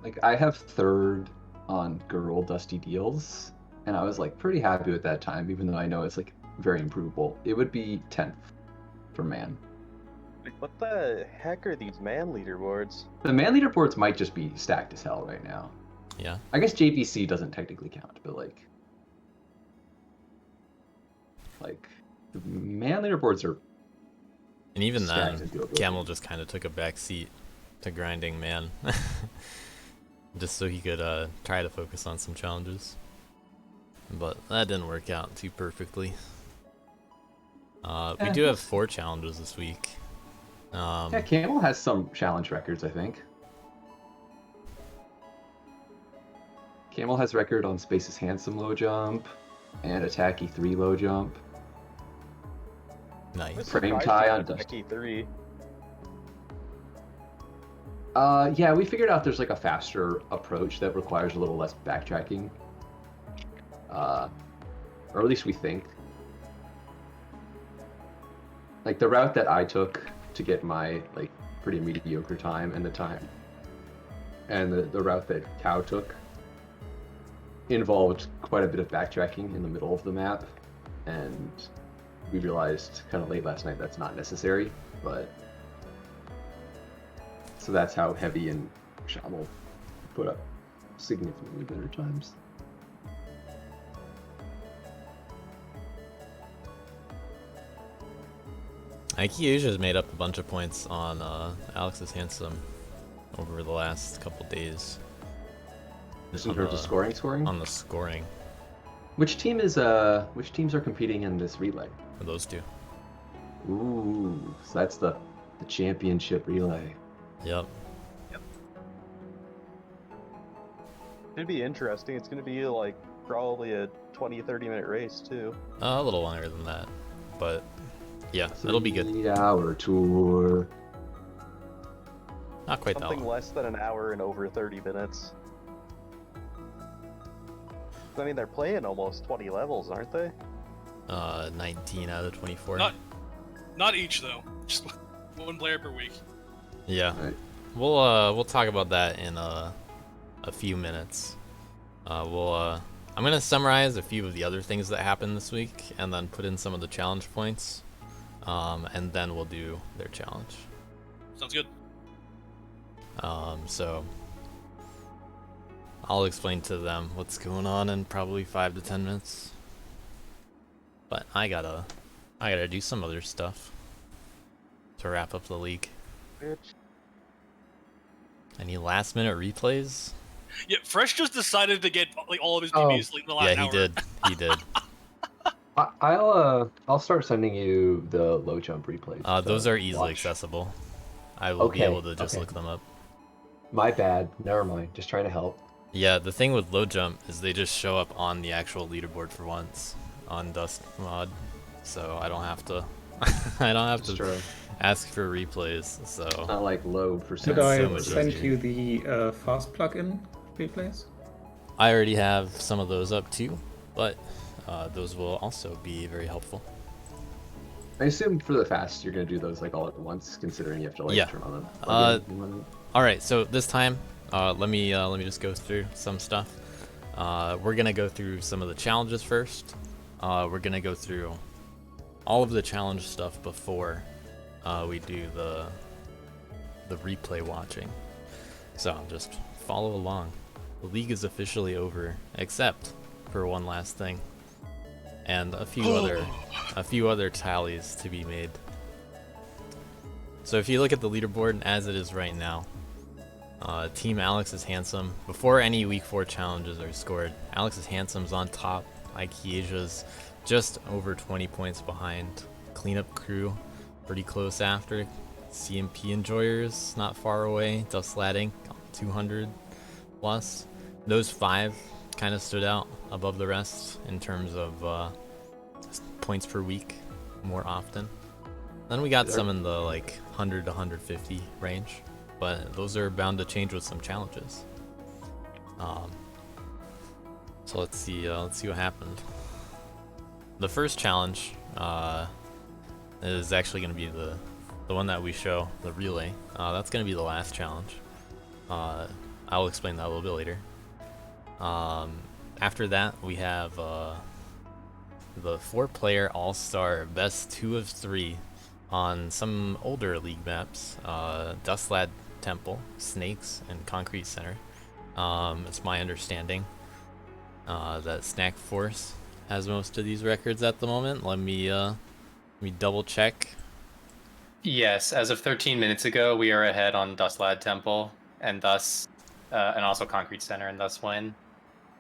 Like I have third on Girl Dusty Deals, and I was like pretty happy with that time, even though I know it's like very improvable. It would be 10th for man. Like, what the heck are these man leaderboards? The man leaderboards might just be stacked as hell right now. Yeah. I guess JVC doesn't technically count, but like the man leaderboards are. And even stacked then, and doable. Camel just kind of took a back seat to grinding man. Just so he could try to focus on some challenges. But that didn't work out too perfectly. We do have 4 challenges this week. Yeah, Camel has some challenge records, I think. Camel has record on Space's Handsome low jump and Attacky 3 low jump. Nice. Frame tie on Dusty 3. Yeah, we figured out there's like a faster approach that requires a little less backtracking. Or at least we think. Like the route that I took to get my like pretty mediocre time and the route that Cow took involved quite a bit of backtracking in the middle of the map, and we realized kind of late last night that's not necessary, but so that's how Heavy and Shamel put up significantly better times. Ike Asia's made up a bunch of points on Alex's Handsome over the last couple days. Just in terms of scoring? On the scoring. Which teams are competing in this relay? Those two. Ooh, so that's the championship relay. Yep. It'd be interesting. It's gonna be like probably a 20-30 minute race too. A little longer than that, but yeah, it'll be good. 3-hour tour. Not quite that Something long. less than an hour and over 30 minutes. I mean, they're playing almost 20 levels, aren't they? 19 out of 24. Not each though. Just one player per week. Yeah. Right. We'll talk about that in a few minutes. I'm gonna summarize a few of the other things that happened this week, and then put in some of the challenge points, and then we'll do their challenge. Sounds good. So I'll explain to them what's going on in probably 5 to 10 minutes. But I gotta do some other stuff to wrap up the league. Bitch. Any last minute replays? Yeah, Fresh just decided to get like all of his PBs like in the last Yeah, hour. he did. I'll start sending you the low jump replays. Those are easily watch. accessible. I will be able to just look them up. My bad. Never mind. Just trying to help. Yeah, the thing with low jump is they just show up on the actual leaderboard for once on Dust mod, so I don't have to. I don't have to True. ask for replays. So Not like low Did percent. so I much send easier. you the fast plugin replays? I already have some of those up too, but those will also be very helpful. I assume for the fast you're gonna do those like all at once, considering you have to like Yeah. turn on them. All right, so this time, let me just go through some stuff. We're gonna go through some of the challenges first. We're gonna go through all of the challenge stuff before we do the replay watching. So just follow along. The league is officially over, except for one last thing, and a few other tallies to be made. So if you look at the leaderboard as it is right now, Team Alex is Handsome. Before any week 4 challenges are scored, Alex is Handsome's on top. Ikeija's just over 20 points behind. Cleanup Crew pretty close after. CMP Enjoyers not far away. Dust Slatting 200 plus. Those 5 kind of stood out above the rest in terms of points per week more often. Then we got some in the like 100 to 150 range, but those are bound to change with some challenges. So let's see what happened. The first challenge is actually going to be the one that we show, the relay. That's going to be the last challenge. I'll explain that a little bit later. After that, we have the 4-player all-star best 2 of 3 on some older league maps. Dustlad Temple, Snakes, and Concrete Center. It's my understanding that Snack Force has most of these records at the moment. Let me double check. Yes, as of 13 minutes ago, we are ahead on Dustlad Temple, and thus, and also Concrete Center, and thus win.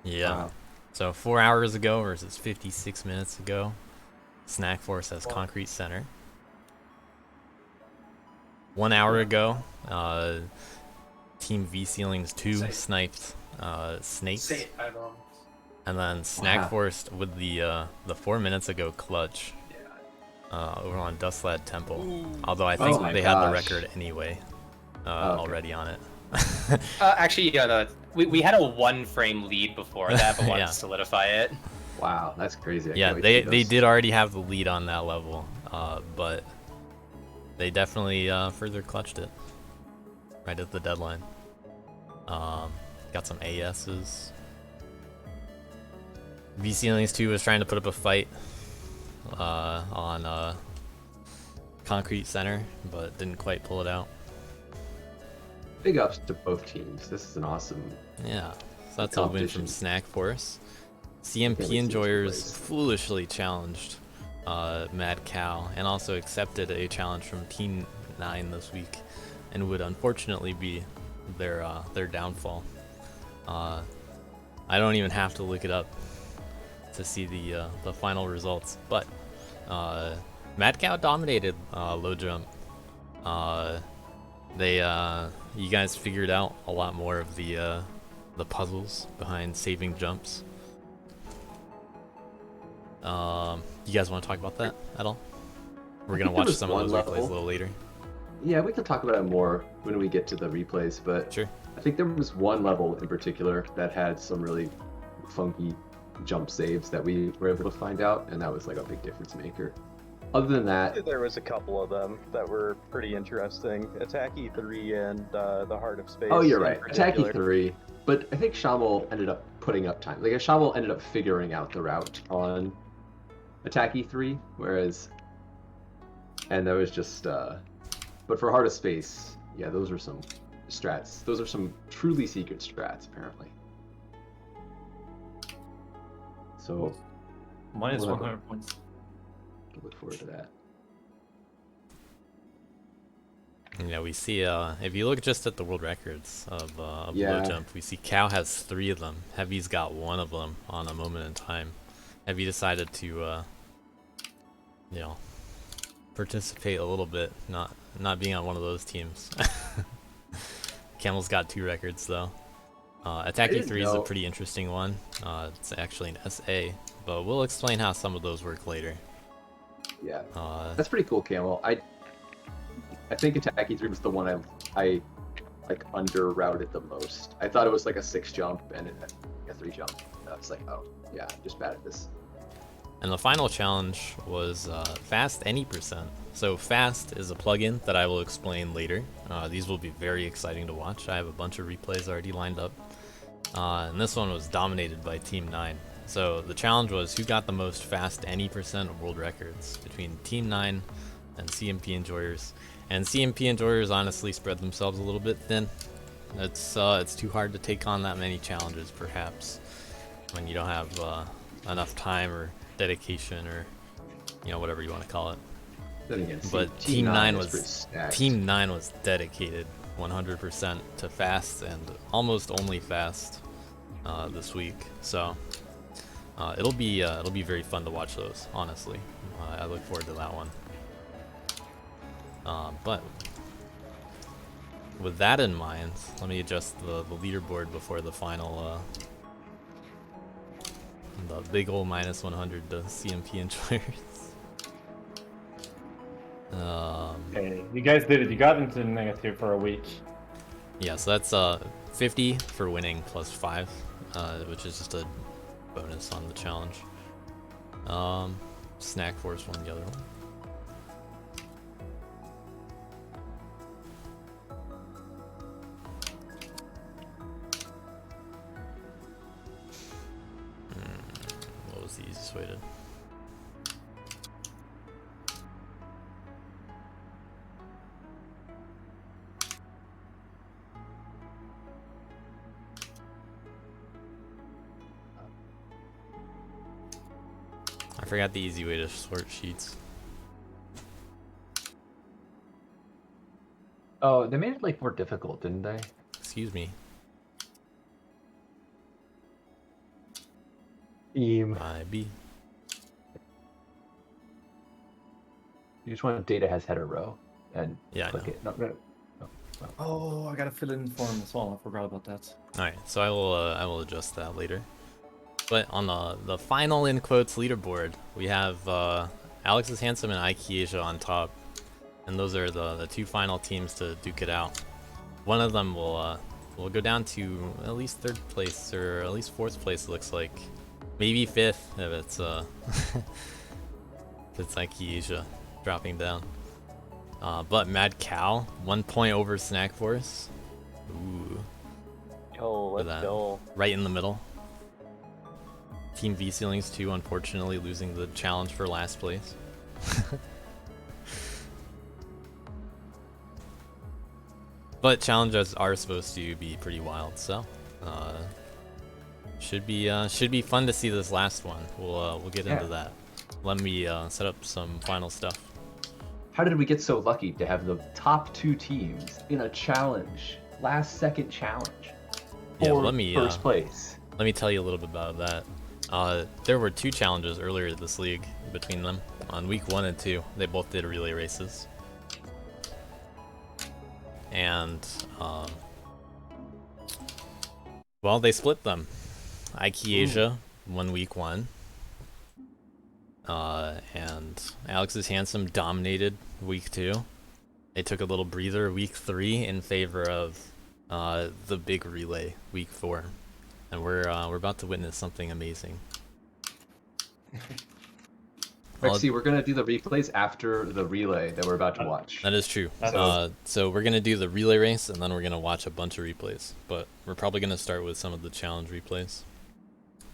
Yeah. Wow. So 4 hours ago versus 56 minutes ago, Snack Force has Concrete Center. 1 hour ago, Team V Ceilings 2 sniped Snakes. And then Snack Wow. Force with the 4 minutes ago clutch over on Dustlad Temple. Ooh. Although I think Oh my they had the gosh. record anyway Okay. already on it. Actually, yeah, we had a 1-frame lead before that, but wanted Yeah. to solidify it. Wow, that's crazy. I Yeah, can't wait to they see did already have the lead on that level, but they definitely further clutched it right at the deadline. Got some ASs. V Ceilings 2 was trying to put up a fight on Concrete Center, but didn't quite pull it out. Big ups to both teams. This is an awesome. Yeah, so that's a win Competition. from Snack Force. Can't wait CMP to Enjoyers see foolishly challenged Mad Cow and also accepted a challenge from Team 9 this week, and would unfortunately be their downfall. I don't even have to look it up to see the final results, but Mad Cow dominated low jump. You guys figured out a lot more of the puzzles behind saving jumps. You guys want to talk about that at all? We're gonna think there watch was some of one those replays a level. little later. Yeah, we can talk about it more when we get to the replays, but Sure. I think there was one level in particular that had some really funky jump saves that we were able to find out, and that was like a big difference maker. Other than that, There was a couple of them that were pretty interesting. Attacky 3 and the Heart of Space. oh, you're in right, particular. Attacky 3. But I think Shamel ended up putting up time. Like Shamel ended up figuring out the route on Attacky 3, whereas, and that was just. But for Heart of Space, yeah, those are some strats. Those are some truly secret strats, apparently. So Minus Whatever. 100 points. look forward to that. Yeah, we see, if you look just at the world records of low Yeah. jump, we see Cow has 3 of them. Heavy's got 1 of them on a moment in time. Heavy decided to, you know, participate a little bit, not being on one of those teams. Camel's got 2 records though. Attacky didn't 3 is a know- pretty interesting one. It's actually an SA, but we'll explain how some of those work later. Yeah, Uh, that's pretty cool, Camel. I think Attacky 3 was the one I like under routed the most. I thought it was like a 6 jump and a 3 jump. And I was like, oh yeah, I'm just bad at this. And the final challenge was Fast Any Percent. So Fast is a plugin that I will explain later. These will be very exciting to watch. I have a bunch of replays already lined up. And this one was dominated by Team 9. So the challenge was who got the most Fast Any Percent world records between Team 9 and CMP Enjoyers. And CMP Enjoyers honestly spread themselves a little bit thin. It's too hard to take on that many challenges perhaps when you don't have enough time or dedication, or whatever you want to call it. Then again, But Team 9 is was pretty stacked. Team 9 was dedicated 100% to Fast, and almost only Fast this week. So it'll be very fun to watch those. Honestly, I look forward to that one. But with that in mind, let me adjust the leaderboard before the final. The big ol' minus 100 to CMP Enjoyers. Okay, you guys did it. You got into the negative for a week. Yeah, so that's 50 for winning plus 5, which is just a bonus on the challenge. Snack Force won the other one. persuaded. I forgot the easy way to sort sheets. Oh, they made it like more difficult, didn't they? Excuse me. IB. You just want data has header row and Yeah, I click know. it. No, no, no. Oh, I gotta fill in form as well. I forgot about that. Alright, so I will adjust that later. But on the final in quotes leaderboard, we have Alex is Handsome and Ike Asia on top, and those are the two final teams to duke it out. One of them will go down to at least 3rd place or at least 4th place. It looks like, maybe 5th if it's if it's Ike Asia dropping down. But Mad Cow 1 point over Snack Force. Ooh, Yo, let's that. go. right in the middle. Team V Ceilings 2 unfortunately losing the challenge for last place. But challenges are supposed to be pretty wild, so should be fun to see this last one. We'll get into that. Let me set up some final stuff. How did we get so lucky to have the top 2 teams in a challenge, last second challenge? Yeah, for let me first place. let me tell you a little bit about that. There were 2 challenges earlier this league between them. On week 1 and 2, they both did relay races. And, well, they split them. Ike Asia won week 1. And Alex is Handsome dominated week 2. They took a little breather week 3 in favor of the big relay week 4. And we're about to witness something amazing. Rexy, we're gonna do the replays after the relay that we're about to watch. That is true. That's- So we're gonna do the relay race, and then we're gonna watch a bunch of replays. But we're probably gonna start with some of the challenge replays,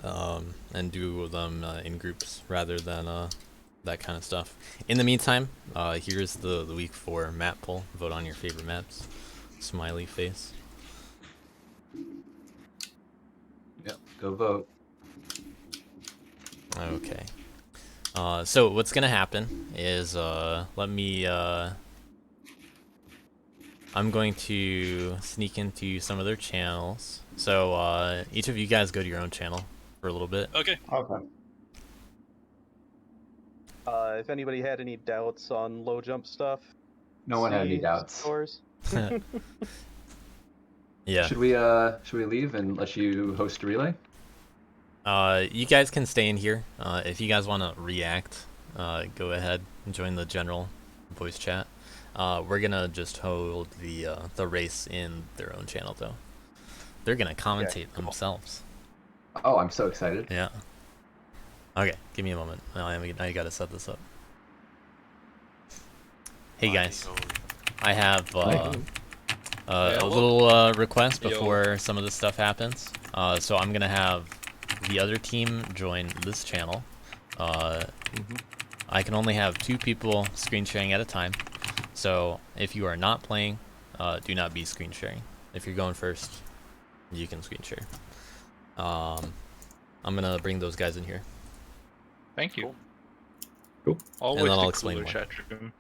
and do them in groups rather than that kind of stuff. In the meantime, here's the week 4 map poll. Vote on your favorite maps. Smiley face. Yep, go vote. Okay. So what's gonna happen is let me I'm going to sneak into some of their channels. So each of you guys go to your own channel for a little bit. Okay. Okay. If anybody had any doubts on low jump stuff, No one had any see doubts. scores. Yeah. Should we leave and let you host a relay? You guys can stay in here. If you guys want to react, go ahead and join the general voice chat. We're gonna just hold the race in their own channel though. They're gonna commentate themselves. Oh, I'm so excited. Yeah. Okay, give me a moment. I gotta set this up. Hey guys, I have a little request before some of this stuff happens. So I'm gonna have the other team join this channel. I can only have 2 people screen sharing at a time. So if you are not playing, do not be screen sharing. If you're going first, you can screen share. I'm gonna bring those guys in here. Thank you. Cool. Always And then I'll the explain cooler more. chat room.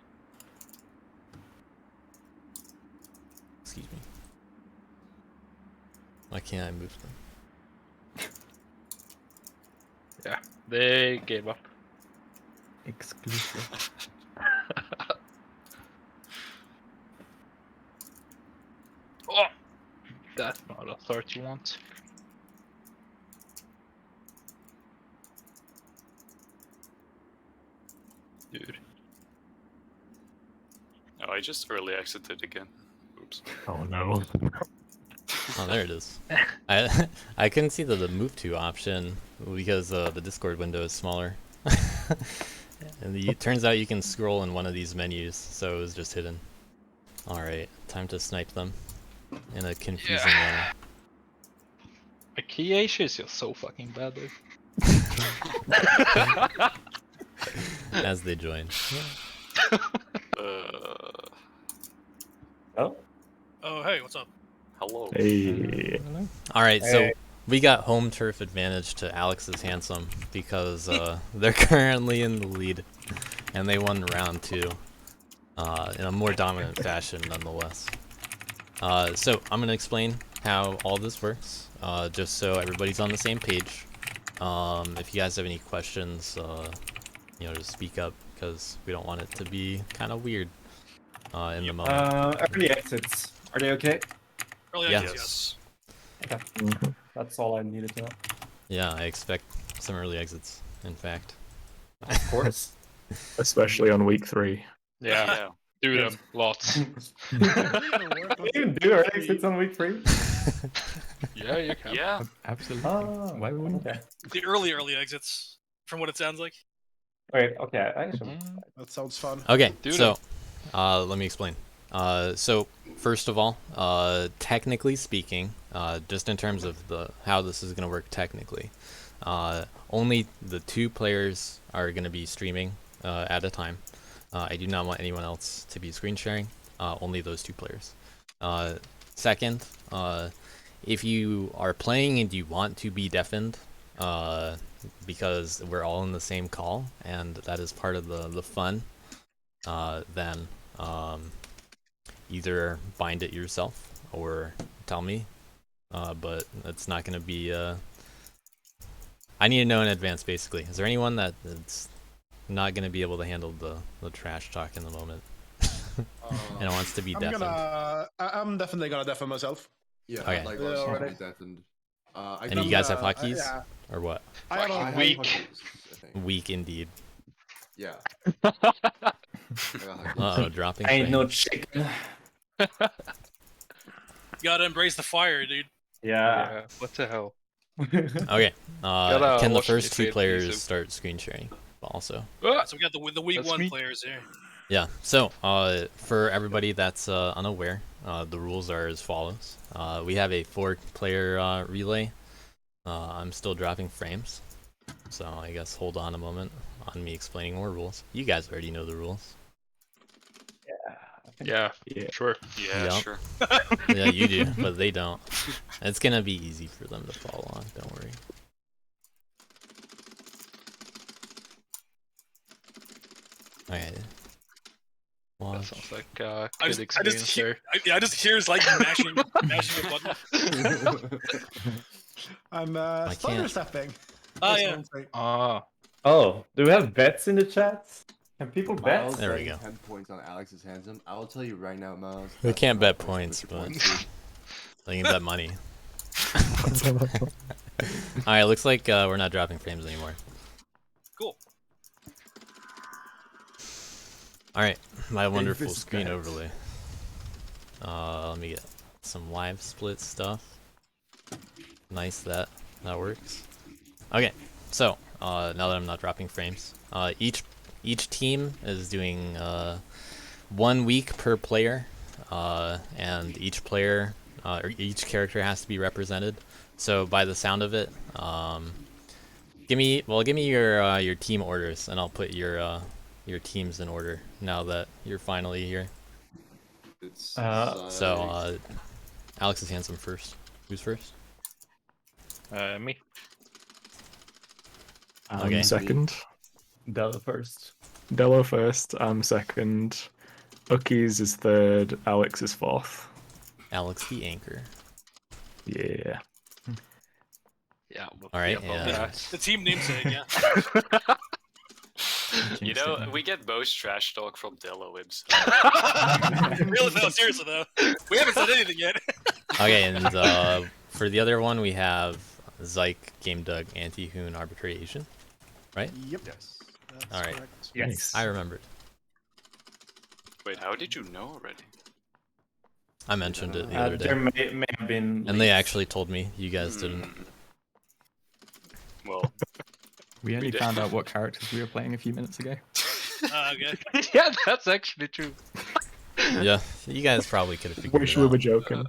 Excuse me. Why can't I move them? Yeah, they gave up. Exclusive. Oh, that's not a 30 you want. Dude. Oh, I just early exited again. Oops. Oh no. Oh, there it is. I couldn't see the move to option because the Discord window is smaller. And it turns out you can scroll in one of these menus, so it was just hidden. Alright, time to snipe them in a confusing manner. IKEA is just so fucking bad, dude. as they join. Oh, Oh, hey, what's up? Hello. Hey. All right, so Hey. we got home turf advantage to Alex's Handsome because they're currently in the lead, and they won round 2 in a more dominant fashion, nonetheless. So I'm gonna explain how all this works, just so everybody's on the same page. If you guys have any questions, you know, just speak up because we don't want it to be kind of weird in the moment. early exits. Are they okay? Early Yeah. exits, yes. Okay. That's all I needed to know. Yeah, I expect some early exits. In fact. Of course. Especially on week 3. Yeah, Yeah. do them lots. Can you even do early exits on week 3? Yeah, you can. Yeah. Absolutely. Oh, Why wouldn't okay. The early exits, from what it sounds like. Wait, okay, I should. That sounds fun. Okay, Do so let me explain. So first of all, technically speaking, just in terms of how this is going to work technically, only the 2 players are going to be streaming at a time. I do not want anyone else to be screen sharing. Only those 2 players. Second, if you are playing and you want to be deafened, because we're all in the same call and that is part of the fun, then either bind it yourself or tell me, but it's not going to be I need to know in advance, basically. Is there anyone that's not going to be able to handle the trash talk in the moment and wants to be deafened? I'm definitely gonna deafen myself. Yeah, Okay. like Yeah, us already. be deafened. And you guys have hotkeys? Yeah. Or what? I have I have Weak. hotkeys, I think. Weak indeed. Yeah. I got hotkeys. Uh-oh, dropping I ain't no frames. chicken. You gotta embrace the fire, dude. Yeah. What the hell? Okay, Gotta can the watch first the 2 fade players music. start screen sharing also? Ah, So we got the week That's 1 me. players here. Yeah, so for everybody that's unaware, the rules are as follows. We have a 4-player relay. I'm still dropping frames, so I guess hold on a moment on me explaining more rules. You guys already know the rules. yeah, Yeah. sure. Yeah, Yep. sure. Yeah, you do, but they don't. It's gonna be easy for them to follow on, don't worry. Okay. That Watch. sounds like I good just experience hear, there. I just hear is like mashing a button. I'm I stutter can't. stepping. Oh, That's yeah. what I'm saying. Ah, Oh, do we have bets in the chat? Can people bet? Miles There we betting go. 10 points on Alex is handsome. I will tell you right now, Miles. We that's can't not bet the points, person with but your points. I can bet money. Alright, looks like we're not dropping frames anymore. Cool. Alright, my wonderful Davis screen bet. overlay. Let me get some live split stuff. Nice, that works. Okay, so now that I'm not dropping frames, each team is doing 1 week per player, and each player or each character has to be represented. So by the sound of it, give me your team orders, and I'll put your teams in order now that you're finally here. It's So Alex is handsome first. Who's first? me. I'm Okay. second. Della first. Dello first. I'm second. Uckies is third. Alex is fourth. Alex the anchor. Yeah. Yeah. We'll All right, be above yeah. that. The team namesake, yeah. You know, we get most trash talk from Dello himself. Really, no, seriously though. We haven't said anything yet. Okay, and for the other one we have Zyke, Game Doug, Anti-Hoon, Arbitrary Asian. Right? Yep. Yes. That's Alright. correct. Yes. I remembered. Wait, how did you know already? I mentioned it the other There day. may have been. And they leaks. actually told me. You guys didn't. Well, We only did. found out what characters we were playing a few minutes ago. Okay. Yeah, that's actually true. Yeah, you guys probably could have figured Wish it we out. were joking.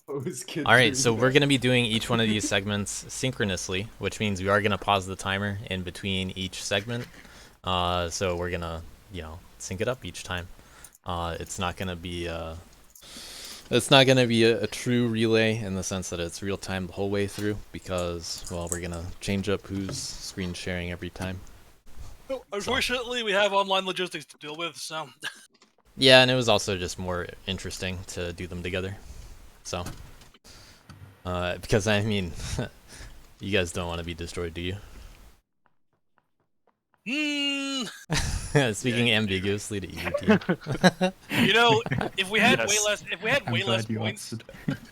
All right, so we're gonna be doing each one of these segments synchronously, which means we are gonna pause the timer in between each segment. So we're gonna, sync it up each time. It's not gonna be a true relay in the sense that it's real time the whole way through, because we're gonna change up who's screen sharing every time. Well, unfortunately, we have online logistics to deal with, so. Yeah, and it was also just more interesting to do them together. So, because I mean, you guys don't want to be destroyed, do you? Speaking ambiguously to either team. If we had Yes. way less points,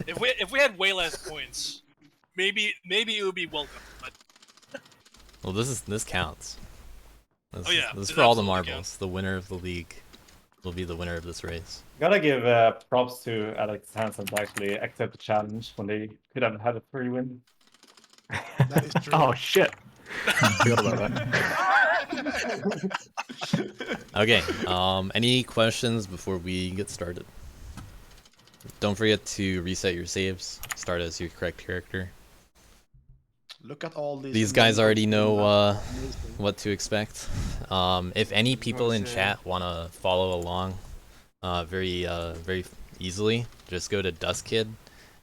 if we had way less points, maybe it would be welcome. But Well, this counts. This is it for all the absolutely marbles. counts. The winner of the league will be the winner of this race. Gotta give props to Alex Hansen to actually accept the challenge when they could have had a 3-win. That is true. Oh shit! Forgot about that. Okay. Any questions before we get started? Don't forget to reset your saves. Start as your correct character. Look at all These guys already know what to expect. If any people in chat want to follow along very easily, just go to Dustkid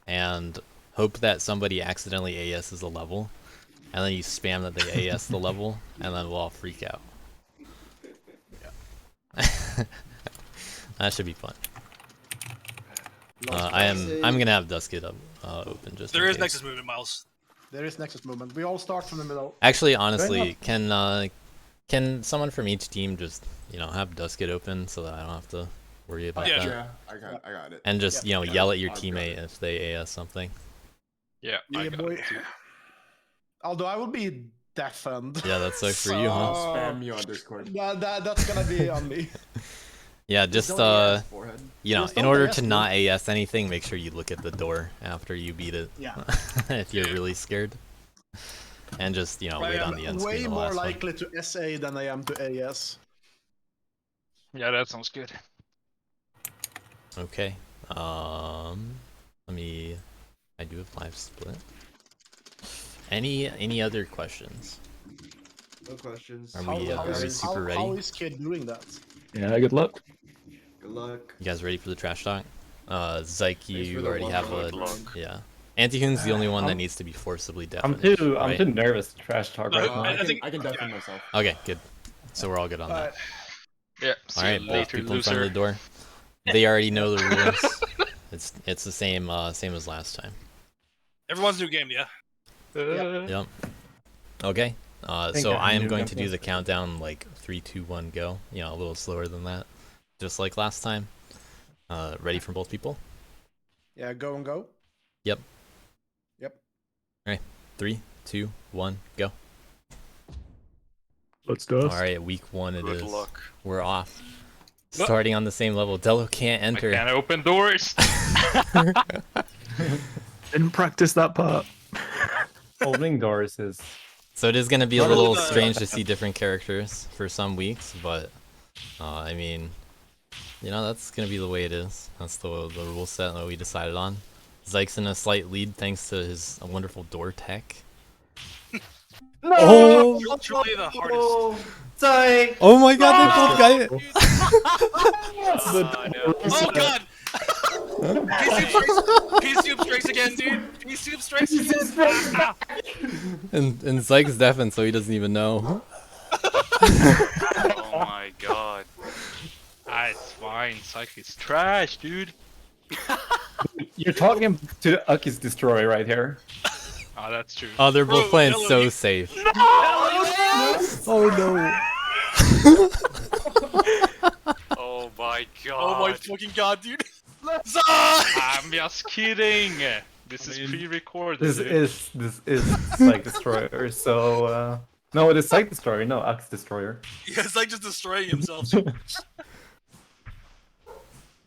and hope that somebody accidentally AS's a level, and then you spam that they AS the level, and then we'll all freak out. That should be fun. I'm gonna have Dustkid up open just. There in is case. Nexus movement, Miles. There is Nexus movement. We all start from the middle. Actually, honestly, can someone from each team just have Dustkid open so that I don't have to worry about that? Yeah, I got it. And just yell at your teammate if they AS something. Yeah, Yeah, boy. Although I will be deafened. Yeah, that sucks for you, huh? Spam me on Discord. That's gonna be on me. Yeah, just Don't AS forehead. Just in don't order AS, to dude. not AS anything, make sure you look at the door after you beat it. Yeah. If you're really scared. And just wait I on the am end screen. way the more last one. likely to SA than I am to AS. Yeah, that sounds good. Okay. I do have live split. Any other questions? No questions. Are we super ready? How is Kid doing that? Yeah, good luck. Good luck. You guys ready for the trash talk? Zyke, Thanks for you the already have one a vote. yeah. Antihoon's the only one that needs to be forcibly I'm deafened. too right? nervous to trash talk right now. I can deafen myself. Okay, good. So we're all good on that. Yeah, see All right, you both later, people in front of loser. the door. They already know the rules. It's the same as last time. Everyone's new game, yeah. Yep. Okay. think So I I am knew going to nothing. do the countdown like 3, 2, 1, go. A little slower than that, just like last time. Ready for both people? Yeah, go and go. Yep. Yep. All right. 3, 2, 1, go. Let's do it. All right. Week 1 it is. Good luck. We're off. Starting on the same level. Delo can't I enter. can't open doors. Didn't practice that part. Opening doors is So it is going to be a Not little only- strange to see different characters for some weeks, but I mean, that's going to be the way it is. That's the rule set that we decided on. Zyke's in a slight lead thanks to his wonderful door tech. Oh! Truly the hardest. Oh my god, they both got it! Oh god! Pea soup strikes again, dude! Pea soup strikes again! And Zyke's deafened, so he doesn't even know. Oh my god. It's fine. Psyche is trash, dude. you're talking to Aki's Destroyer right here. Oh, that's true. Oh, they're both Bro, playing Delo, so you- safe. Oh no. Oh my god. Oh my fucking god, dude! Zah! I'm just kidding. This is pre-recorded. This dude. is Psych Destroyer. So no, it is Psych Destroyer. No, Aki's Destroyer. Yeah, it's like just destroying himself.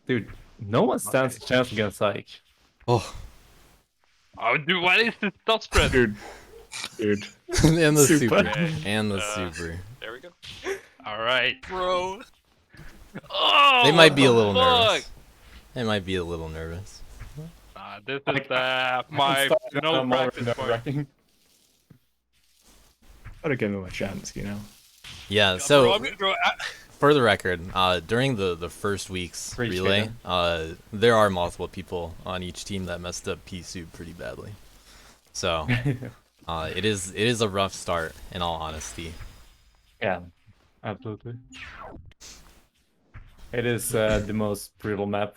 Dude, no one stands a chance against Psych. Oh. Oh, dude, what is this dot spread? Dude. And the super. Okay. And the super. There we go. All right. Bro. Oh, They might be a little fuck. nervous. They might be a little nervous. This Like, is my no practice part. Gotta give him a chance, you know. Yeah, Yeah, so bro, for the record, during the first week's Appreciate relay, it. there are multiple people on each team that messed up P-Soup pretty badly. So it is a rough start, in all honesty. Yeah, absolutely. It is the most brutal map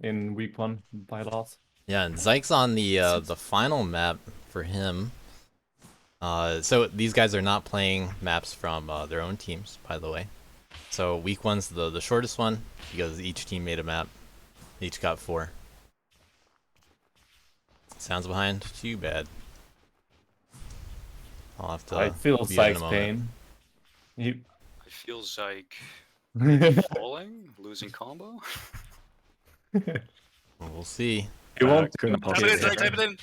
in week 1 by a lot. Yeah, and Zyke's on the final map for him. So these guys are not playing maps from their own teams, by the way. So week 1's the shortest one because each team made a map. Each got 4. Sounds behind. Too bad. I'll have to. I feel view it in a Zyke's moment. pain. I feel Zyke falling, losing combo. We'll see. You won't couldn't type possibly. it in, type it in.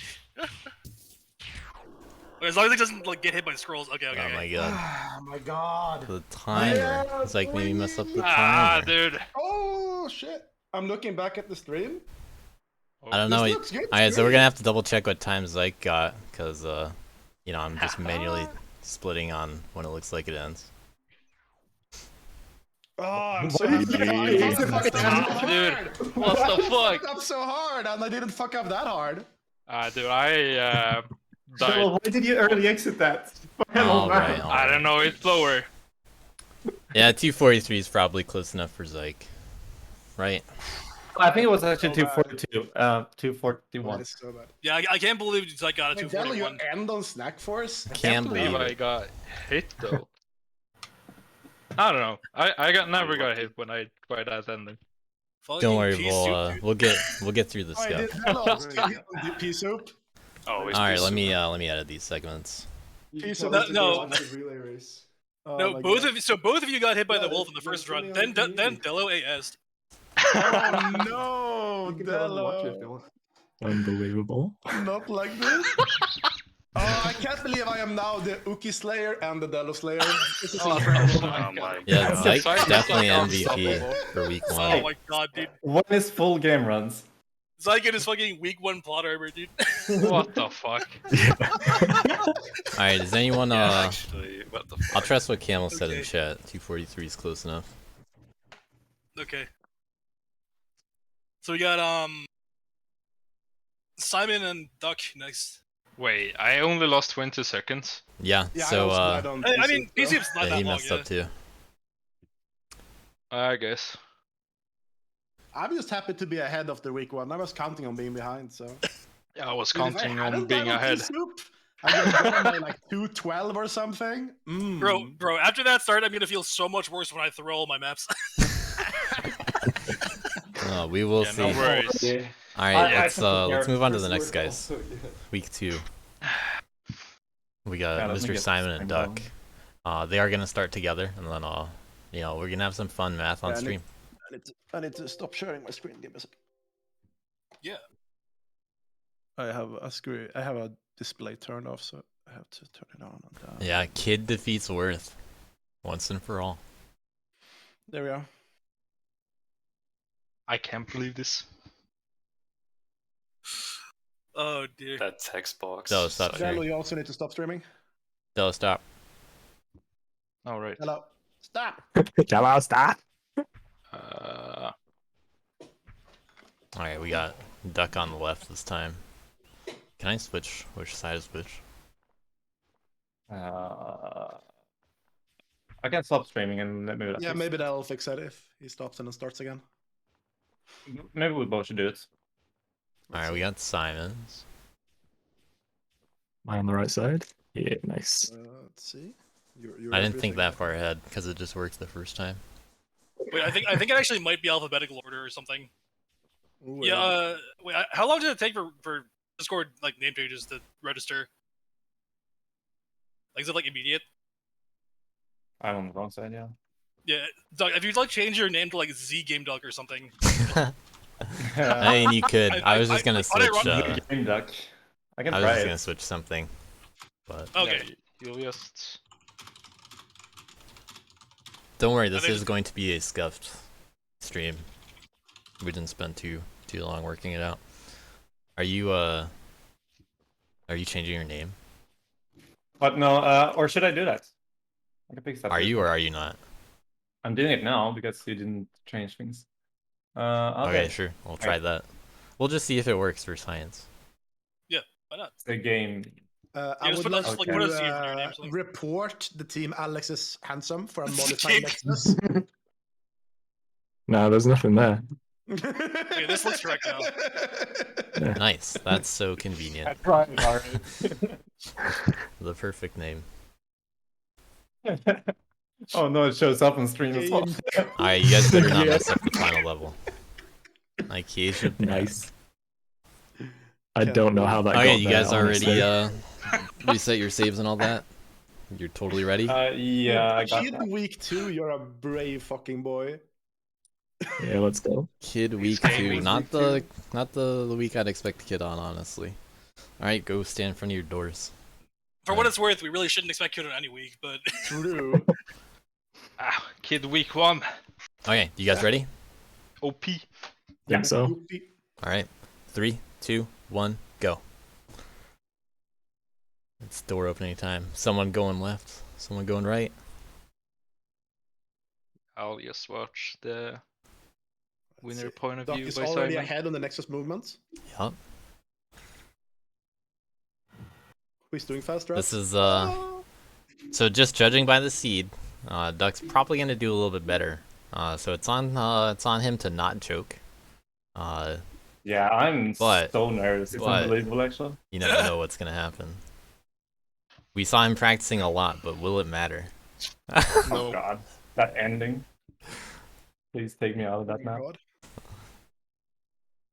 As long as it doesn't like get hit by scrolls. Okay, okay. Oh okay. my god. Oh my god. The timer. Yeah, It's like maybe mess up the Ah, timer. dude. Oh shit. I'm looking back at the stream. I don't know. This looks good, Alright, so we're great. gonna have to double check what time Zyke got, cause you know, I'm just manually splitting on when it looks like it ends. Oh, I'm so What happy. did I you fucked up so Dude, hard. what the I fuck? fucked up so hard, and I didn't fuck up that hard. Dude, I died. So why did you early exit that? Alright, I don't know, it's slower. Yeah, 243 is probably close enough for Zyke. Right? I think it was actually So bad. 242, That 241. is so bad. Yeah, I can't believe I got a Wait, Delo, you 241. end on Snack Force? I Can't believe believe I got hit though. I don't know. I never got hit when I tried that ending. Don't worry, Fucking we'll get through this Oh, I stuff. did Delo also get hit on Pea Soup? Always. Alright, let me edit these segments. Piece of- No. Relay race. Oh No, my both God. of you. So both of you got hit by Yeah, the wolf in the there's first something run. on Then the TV. Delo AS'd. Oh no, You can tell them to watch it if they Delo. want. Unbelievable. Not like this. Oh, I can't believe I am now the Uki Slayer and the Delo Slayer. This is incredible. Oh my Yeah, god. Zyke's Zyke's definitely like MVP unstoppable. for week Oh 1. my god, dude. One is full game runs. Zyke in his fucking week 1 plot armor, dude. What the fuck? Alright, does anyone Yeah, actually, what the fuck? I'll trust what Camel said in Okay. chat. 243 is close enough. Okay. So we got Simon and Duck next. Wait, I only lost 20 seconds. Yeah, Yeah, so I also died on I Pea mean, Soup, though. PC's not yeah, that he long, messed yeah. up too. I guess. I'm just happy to be ahead after week 1. I was counting on being behind, so. Yeah, I was Dude, if I counting hadn't on being died on Pea ahead. Soup, I would have gone by like 212 or something. Mm. Bro, after that start, I'm gonna feel so much worse when I throw all my maps. We will Yeah, see. no worries. Alright, I let's took let's care move on to First the next word guys. also, yeah. Week 2. We Yeah, got let me Mr. get Simon this and thing Duck. going. They are gonna start together, and then you know, we're gonna have some fun math on Yeah, stream. I need to stop sharing my screen. Give me a sec. Yeah. I have a display turned off, so I have to turn it on and down. Yeah, kid defeats Worth once and for all. There we are. I can't believe this. Oh dear. That text box. No, stop Zyke. sharing. Delo, you also need to stop streaming. Della, stop. Alright. Hello. Stop. Hello, stop. Alright, we got Duck on the left this time. Can I switch which side is which? I can stop streaming and maybe that's Yeah, it. maybe that'll fix it if he stops and then starts again. Maybe we both should do it. Alright, we got Simons. Am I on the right side? Yeah, nice. Let's see. You're I didn't think everything. that far ahead because it just worked the first time. Wait, I think it actually might be alphabetical order or something. Ooh, Yeah. Wait, how long did it take for Discord like name changes to register? Like, is it like immediate? I'm on the wrong side, yeah. Yeah, Doug, if you'd like change your name to like Z Game Duck or something. I mean, you could. I was just gonna switch. Game Duck. I can I was try just it. gonna switch something, but Okay. Yeah, you'll just... don't worry. This think- is going to be a scuffed stream. We didn't spend too long working it out. Are you changing your name? But no, or should I do that? I can fix that. Are you or are you not? I'm doing it now because you didn't change things. Okay, sure. We'll try that. We'll just see if it works for science. Yeah, why not? The game. I would like to report the team Alex is handsome for a modified Nexus. No, there's nothing there. Okay, this looks correct now. Yeah. Nice. That's so convenient. That's right, Harry. The perfect name. Oh no, it shows up on stream as well. Alright, you guys better not mess up the final level. Like he should. Nice. I don't know how that got Okay, you there, guys already honestly. reset your saves and all that? You're totally ready? Yeah, I got Kid that. week 2, you're a brave fucking boy. Yeah, let's go. Kid week 2. Not the week I'd expect Kid on, honestly. Alright, go stand in front of your doors. For what it's worth, we really shouldn't expect Kid on any week, but True. Kid week 1. Okay, you guys ready? OP. Think so. Alright. 3, 2, 1, go. It's door opening time. Someone going left, someone going right. I'll just watch the winner it. point of Doc view is by already Simon. ahead on the Nexus movements. Yup. Who's doing fast, right? This is so just judging by the seed, Duck's probably gonna do a little bit better. So it's on him to not choke. Yeah, I'm But- so nervous. It's but- unbelievable, actually. You never know what's gonna happen. We saw him practicing a lot, but will it matter? Oh god, that ending. Please take me out of that map.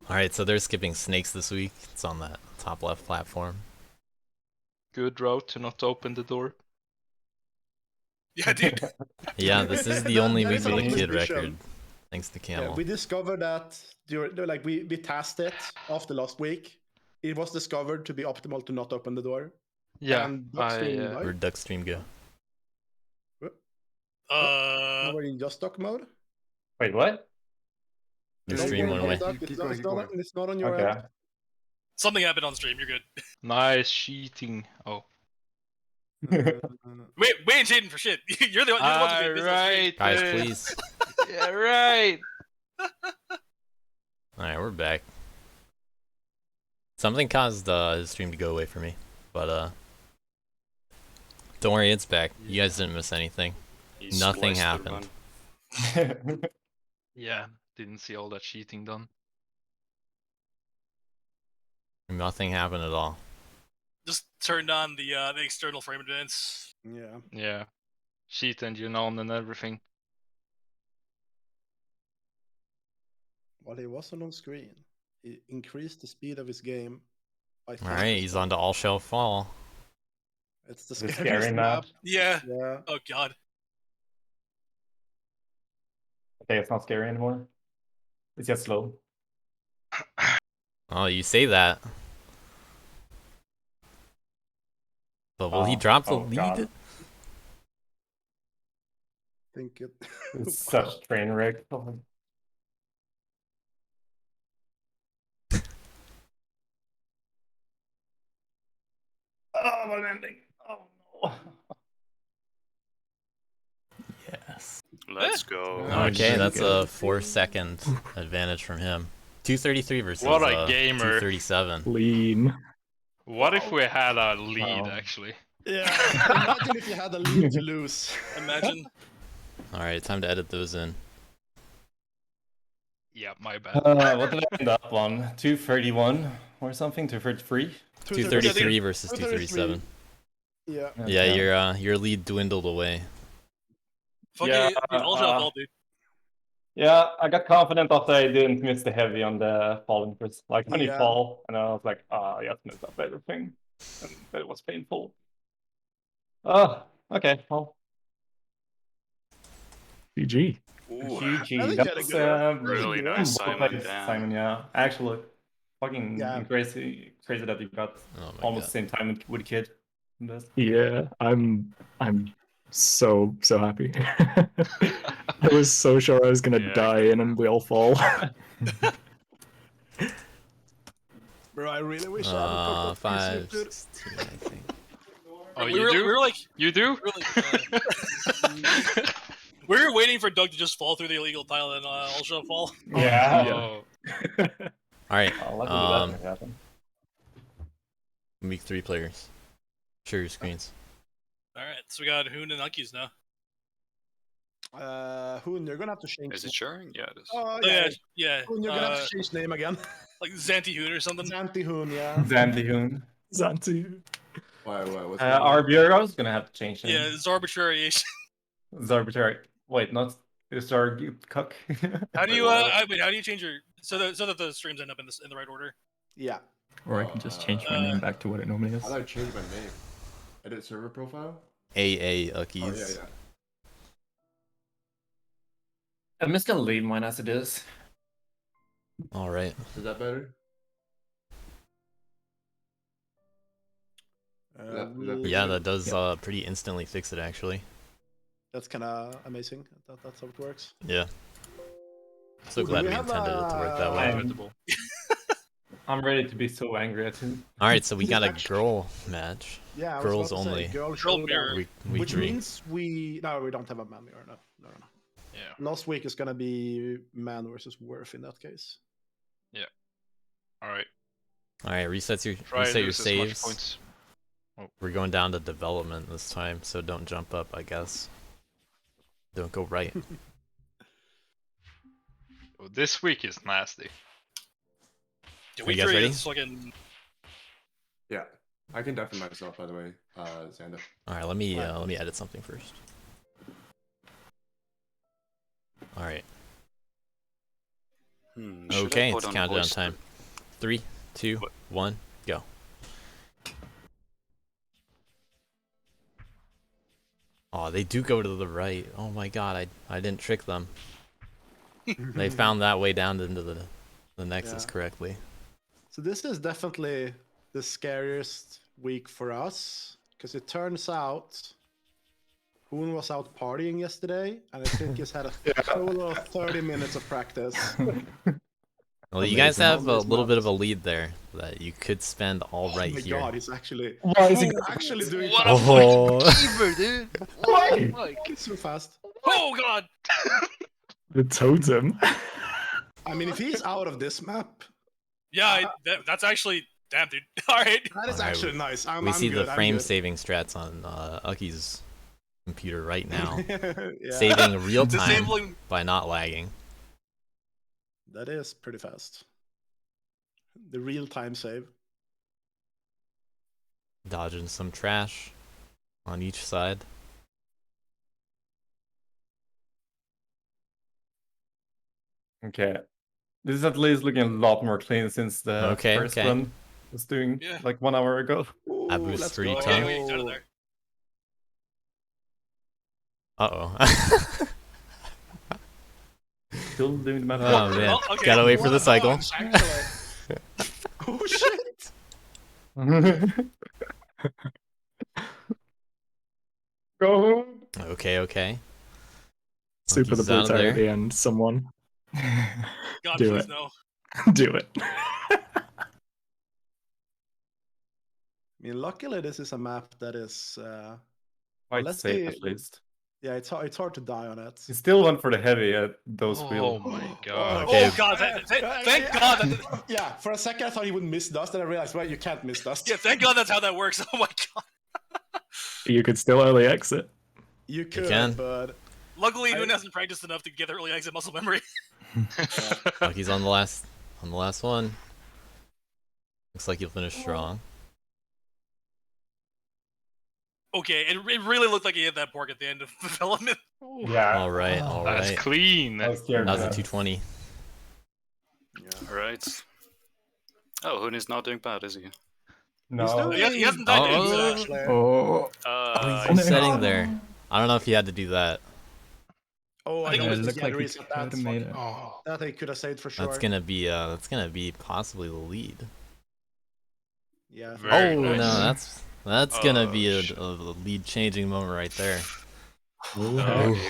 Alright, so they're skipping snakes this week. It's on that top left platform. Good route to not open the door. yeah, dude. Yeah, this is the only That week is with a an kid mission. record. Thanks to Yeah, Camel. we discovered that like we tested it after last week. It was discovered to be optimal to not open the door. Yeah, And Duckstream, right? Where'd Duckstream go? Now we're in just stock mode. Wait, what? Your Don't stream worry went about away. it, Duck. It's not on your Okay. end. Something happened on stream. You're good. Nice cheating. Oh. We ain't cheating for shit. You're the one who made business. Right. Guys, please. Yeah, right. Alright, we're back. Something caused his stream to go away for me, but don't worry, it's back. You guys didn't miss anything. He Nothing spliced the happened. run. Yeah, didn't see all that cheating done. Nothing happened at all. Just turned on the external frame advance. Yeah. Yeah. Cheat engine on and everything. While he wasn't on screen, he increased the speed of his game by Alright, he's on to All Shall Fall. It's the The scariest scary map. Yeah. Yeah. Oh god. Okay, it's not scary anymore. It's just slow. Oh, you say that. But will he drop the lead? God. Think it. It's such train wreck. Oh, my ending. Oh no. Yes. Let's go. Okay, that's a 4-second advantage from him. 233 versus What a gamer. 237. Lean. What if we had a lead, Wow. actually? Yeah. Imagine if you had a lead to lose. Imagine. Alright, time to edit those in. Yeah, my bad. What did I end up on? 231 or something? 233? 233 versus 237. Yeah. Yeah, your lead dwindled away. Fuck Yeah, it, dude, all shall fall, dude. Yeah, I got confident after I didn't miss the heavy on the falling first. Like when he Yeah. fall, and I was like, I just messed up everything. And it was painful. Okay, well. GG. Ooh, GG. I think That you had a was good really well nice, played, Simon. Damn. Simon, yeah. Actually, fucking Yeah. crazy that you got Oh my almost god. the same time with Kid. in this. Yeah, I'm so happy. I was so sure I was gonna Yeah. die in and we all fall. Bro, I really wish I had a 5, 16, I think. Oh, we you were, do? We were like, You do? we were waiting for Doug to just fall through the illegal tile and I'll show fall. Yeah. Oh. Alright, Luckily that didn't happen. week 3 players. Share your screens. Alright, so we got Hoon and Uckies now. Hoon, you're gonna have to change. Is it sharing? Yeah, it is. Oh, Oh, yeah. yeah. Hoon, you're gonna have to change name again. Like Zanti Hoon or something. Zanti Hoon, yeah. Zantihoon. Zanti. Why? What's Arbiora's gonna have to change name. Yeah, it's arbitrary. Zarbitrary. Wait, not Zargcook. How do you wait, how do you change your so that the streams end up in the right order? Yeah. Or I can just change my name back to what it normally is. How do I change my name? Edit server profile? AA Oh, Uckies. yeah. I'm just gonna leave mine as it is. Alright. Is that better? Yeah, that does pretty instantly fix it actually. That's kind of amazing. That's how it works. Yeah. So Ooh, glad we we have, intended it to work that way. I'm ready to be so angry at him. Alright, so we got a girl match. Yeah, I was Girls about to say, only. girl Girl showdown. mirror. Week Which 3. means we don't have a man mirror. No. Yeah. Last week is gonna be man versus Worth in that case. Alright. Alright, reset your Try and lose as much saves. points. We're going down to development this time, so don't jump up, I guess. Don't go right. Oh, this week is nasty. Yeah, Are week you guys 3 ready? is fucking Yeah. I can deafen myself, by the way, Xander. Alright, let me edit something first. Alright. Okay, it's countdown time. 3, 2, 1, go. Oh, they do go to the right. Oh my god, I didn't trick them. They found that way down into the Nexus Yeah. correctly. So this is definitely the scariest week for us because it turns out Hoon was out partying yesterday, and I think he's had a total of 30 minutes of practice. Well, you guys Amazing. have a little bit of a lead there that you could spend all right Oh my here. god, he's actually What doing What a fine. fucking keeper, dude! Why? Like, So fast. oh god! The totem. I mean, if he's out of this map, Yeah, that's actually damn, dude. All right. that is Alright, actually nice. I'm we see good, the I'm frame good. saving strats on Ucky's computer right now. Yeah. Saving real time Disabling. by not lagging. That is pretty fast. The real-time save. Dodging some trash on each side. Okay. This is at least looking a lot more clean since the first okay. one was doing like 1 hour ago. Ooh, Abu's let's free go. tongue. Okay, wait, out of there. Uh-oh. Still doing the math. Oh man, Well, okay. gotta wait for the cycle. Actually. Oh shit! Go. Okay. Super the Ucky's out of brutality at there. the end. Someone. God, Do please it. no. Do it. I mean, luckily this is a map that is. Quite let's safe see. at least. Yeah, it's hard to die on it. He still went for the heavy at those Oh wheels. my god. Okay. Oh god, thank God. Yeah, for a second I thought he would miss dust, and I realized, well, you can't miss dust. Yeah, thank God that's how that works. Oh my god. You could still early exit. You could, can. but Luckily, Hoon hasn't practiced enough to get the early exit muscle memory. Ucky's on the last one. Looks like you'll finish strong. Okay, it really looked like he hit that pork at the end of development. Yeah. All right. That's clean. I was scared That was of a that. 220. Alright. Oh, Hoon is not doing bad, is he? No. He hasn't died Oh. yet, actually. Oh. He's resetting there. I don't know if he had to do that. oh, I think know it it's looked like he reset could have that. made it. Oh. That he could have saved for sure. That's gonna be possibly the lead. Yeah. Very Oh nice. no, that's gonna Oh, be shit. a lead changing moment right there. Oh, dear.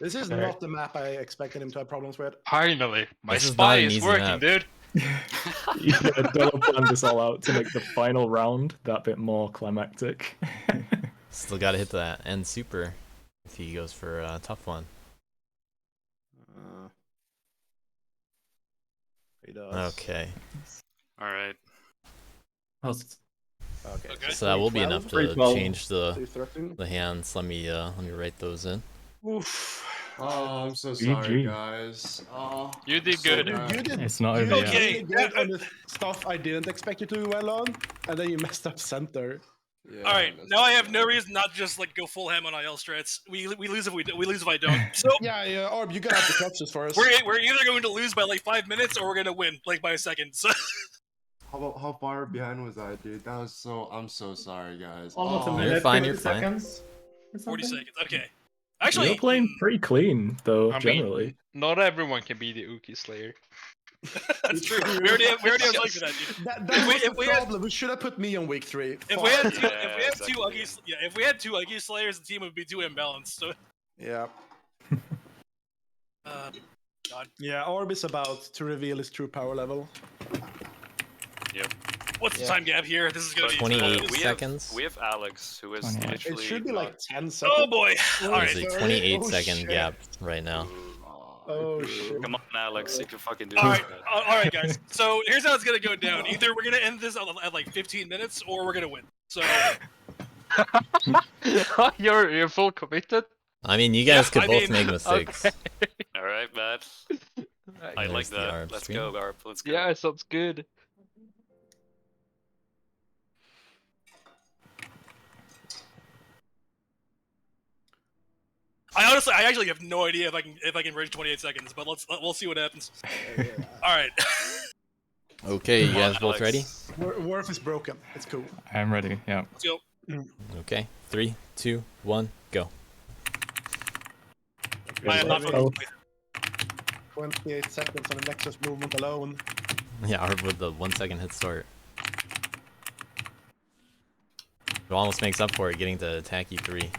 This is Okay. not the map I expected him to have problems with. Finally, my This is spy not an is easy working, map. dude. Dolo planned this all out to make the final round that bit more climactic. Still gotta hit that end super if he goes for a tough one. He does. Okay. All right. Okay. So that will be enough to 312. change the 313. hands. Let me write those in. Oof. Oh, I'm so sorry, GG. guys. Oh, You did so good. bad. You did. It's not You over did yet. Okay. really good on the stuff I didn't expect you to do well on, and then you messed up center. Yeah, All right, that's now I have bad. no reason not to just like go full ham on IL strats. We lose if we lose if I don't. So Yeah, Orb, you gotta have the clutches for us. we're either going to lose by like 5 minutes or we're gonna win like by a second. So How far behind was I, dude? That was so. I'm so sorry, guys. Almost a Oh. minute. You're fine, 40 you're fine. seconds or 40 something? seconds. Okay. Actually, You're playing pretty clean, though, I generally. mean, not everyone can be the Uki Slayer. that's true. We already have something for that, dude. That was if the we had- problem. We should have put me on week 3. If we had two, Yeah, if we had two Uggy Slayers, the team would be too imbalanced. So, Yeah. God, Yeah, Orb is about to reveal his true power level. what's the Yeah. time gap here? This is gonna be 28 this- we seconds. We have Alex, who is 28. literally. It should be not- like 10 seconds. Oh boy! All There's right. a 28 Oh, second shit. gap right now. Oh shit. Come on, Alex, you can fucking do All it. right, all right, guys. So here's how it's gonna go down. Either we're gonna end this at like 15 minutes, or we're gonna win. So You're full committed. I mean, you guys Yeah, could I both mean- make mistakes. All right, Matt. I There's like the that. ARB Let's stream. go, Garp. Let's go. Yeah, sounds good. I actually have no idea if I can bridge 28 seconons, but we'll see what happens. All right. Okay, you Come on, guys both ready? Alex. Worf is broken. It's cool. I'm ready, yeah. Let's go. Okay, 3, 2, 1, go. I am not Oh. 28 seconds on the Nexus movement alone. Yeah, Arb with the 1 second hit start. It almost makes up for it getting to attack E3.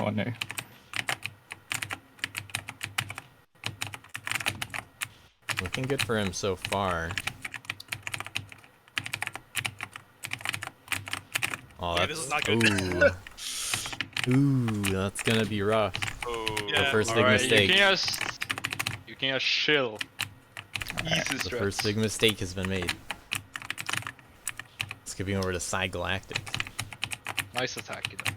Oh no. Looking good for him so far. Oh, Okay, that's this is not good. Ooh, that's gonna be rough. Oh, The first big Alright, mistake. you can just chill. Easy The stress. first big mistake has been made. Skipping over to Psy Galactic. Nice attack, you know.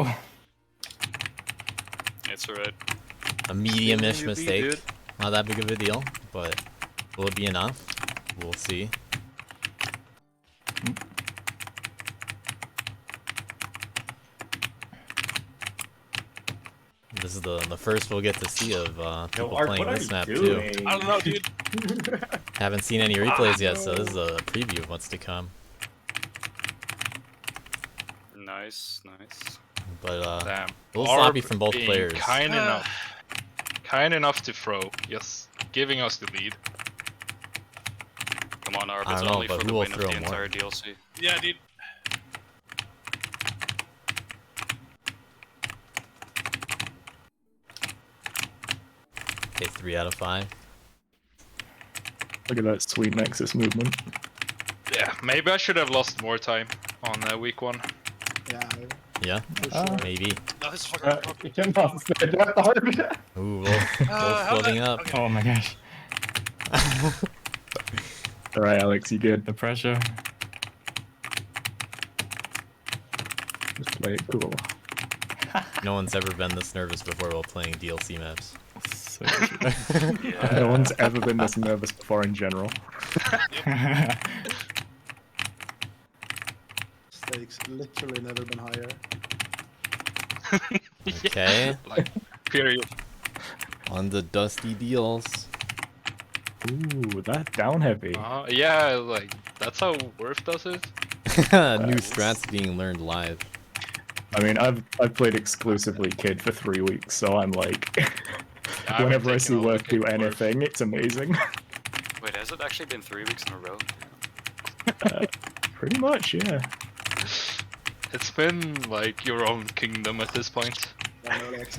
No! It's alright. A medium-ish You beat, mistake. dude. Not that big of a deal, but will it be enough? We'll see. This is the first we'll get to see of people Ark, playing what are this you map too. doing? I don't know, dude. Haven't seen any replays yet, so this is a preview of what's to come. Nice, nice. But Damn. a little sloppy Arb from both being players. Kind enough. Kind enough to throw. Yes, giving us the lead. Come on, Arb. I It's don't know, only but for who the will win of throw the more? entire DLC. Yeah, dude. Okay, 3 out of 5. Look at that sweet Nexus movement. Yeah, maybe I should have lost more time on week 1. Yeah, Yeah, for sure. maybe. No, this is fucking. You cannot stay that hard. Ooh, both how floating that- up. okay. Oh my gosh. Alright, Alex, you good? The pressure. Just play it cool. No one's ever been this nervous before while playing DLC maps. So true. No one's ever been this nervous before in general. Stakes literally never been higher. Okay, Like, period. on the dusty deals. Ooh, that down heavy. Yeah, like, that's how Worf does it. New strats being learned live. I mean, I've played exclusively Kid for 3 weeks, so I'm like, haven't whenever I taken see all the Worf do Kid Worf. anything, it's amazing. Wait, has it actually been 3 weeks in a row? Pretty much, yeah. It's been like your own kingdom at this point.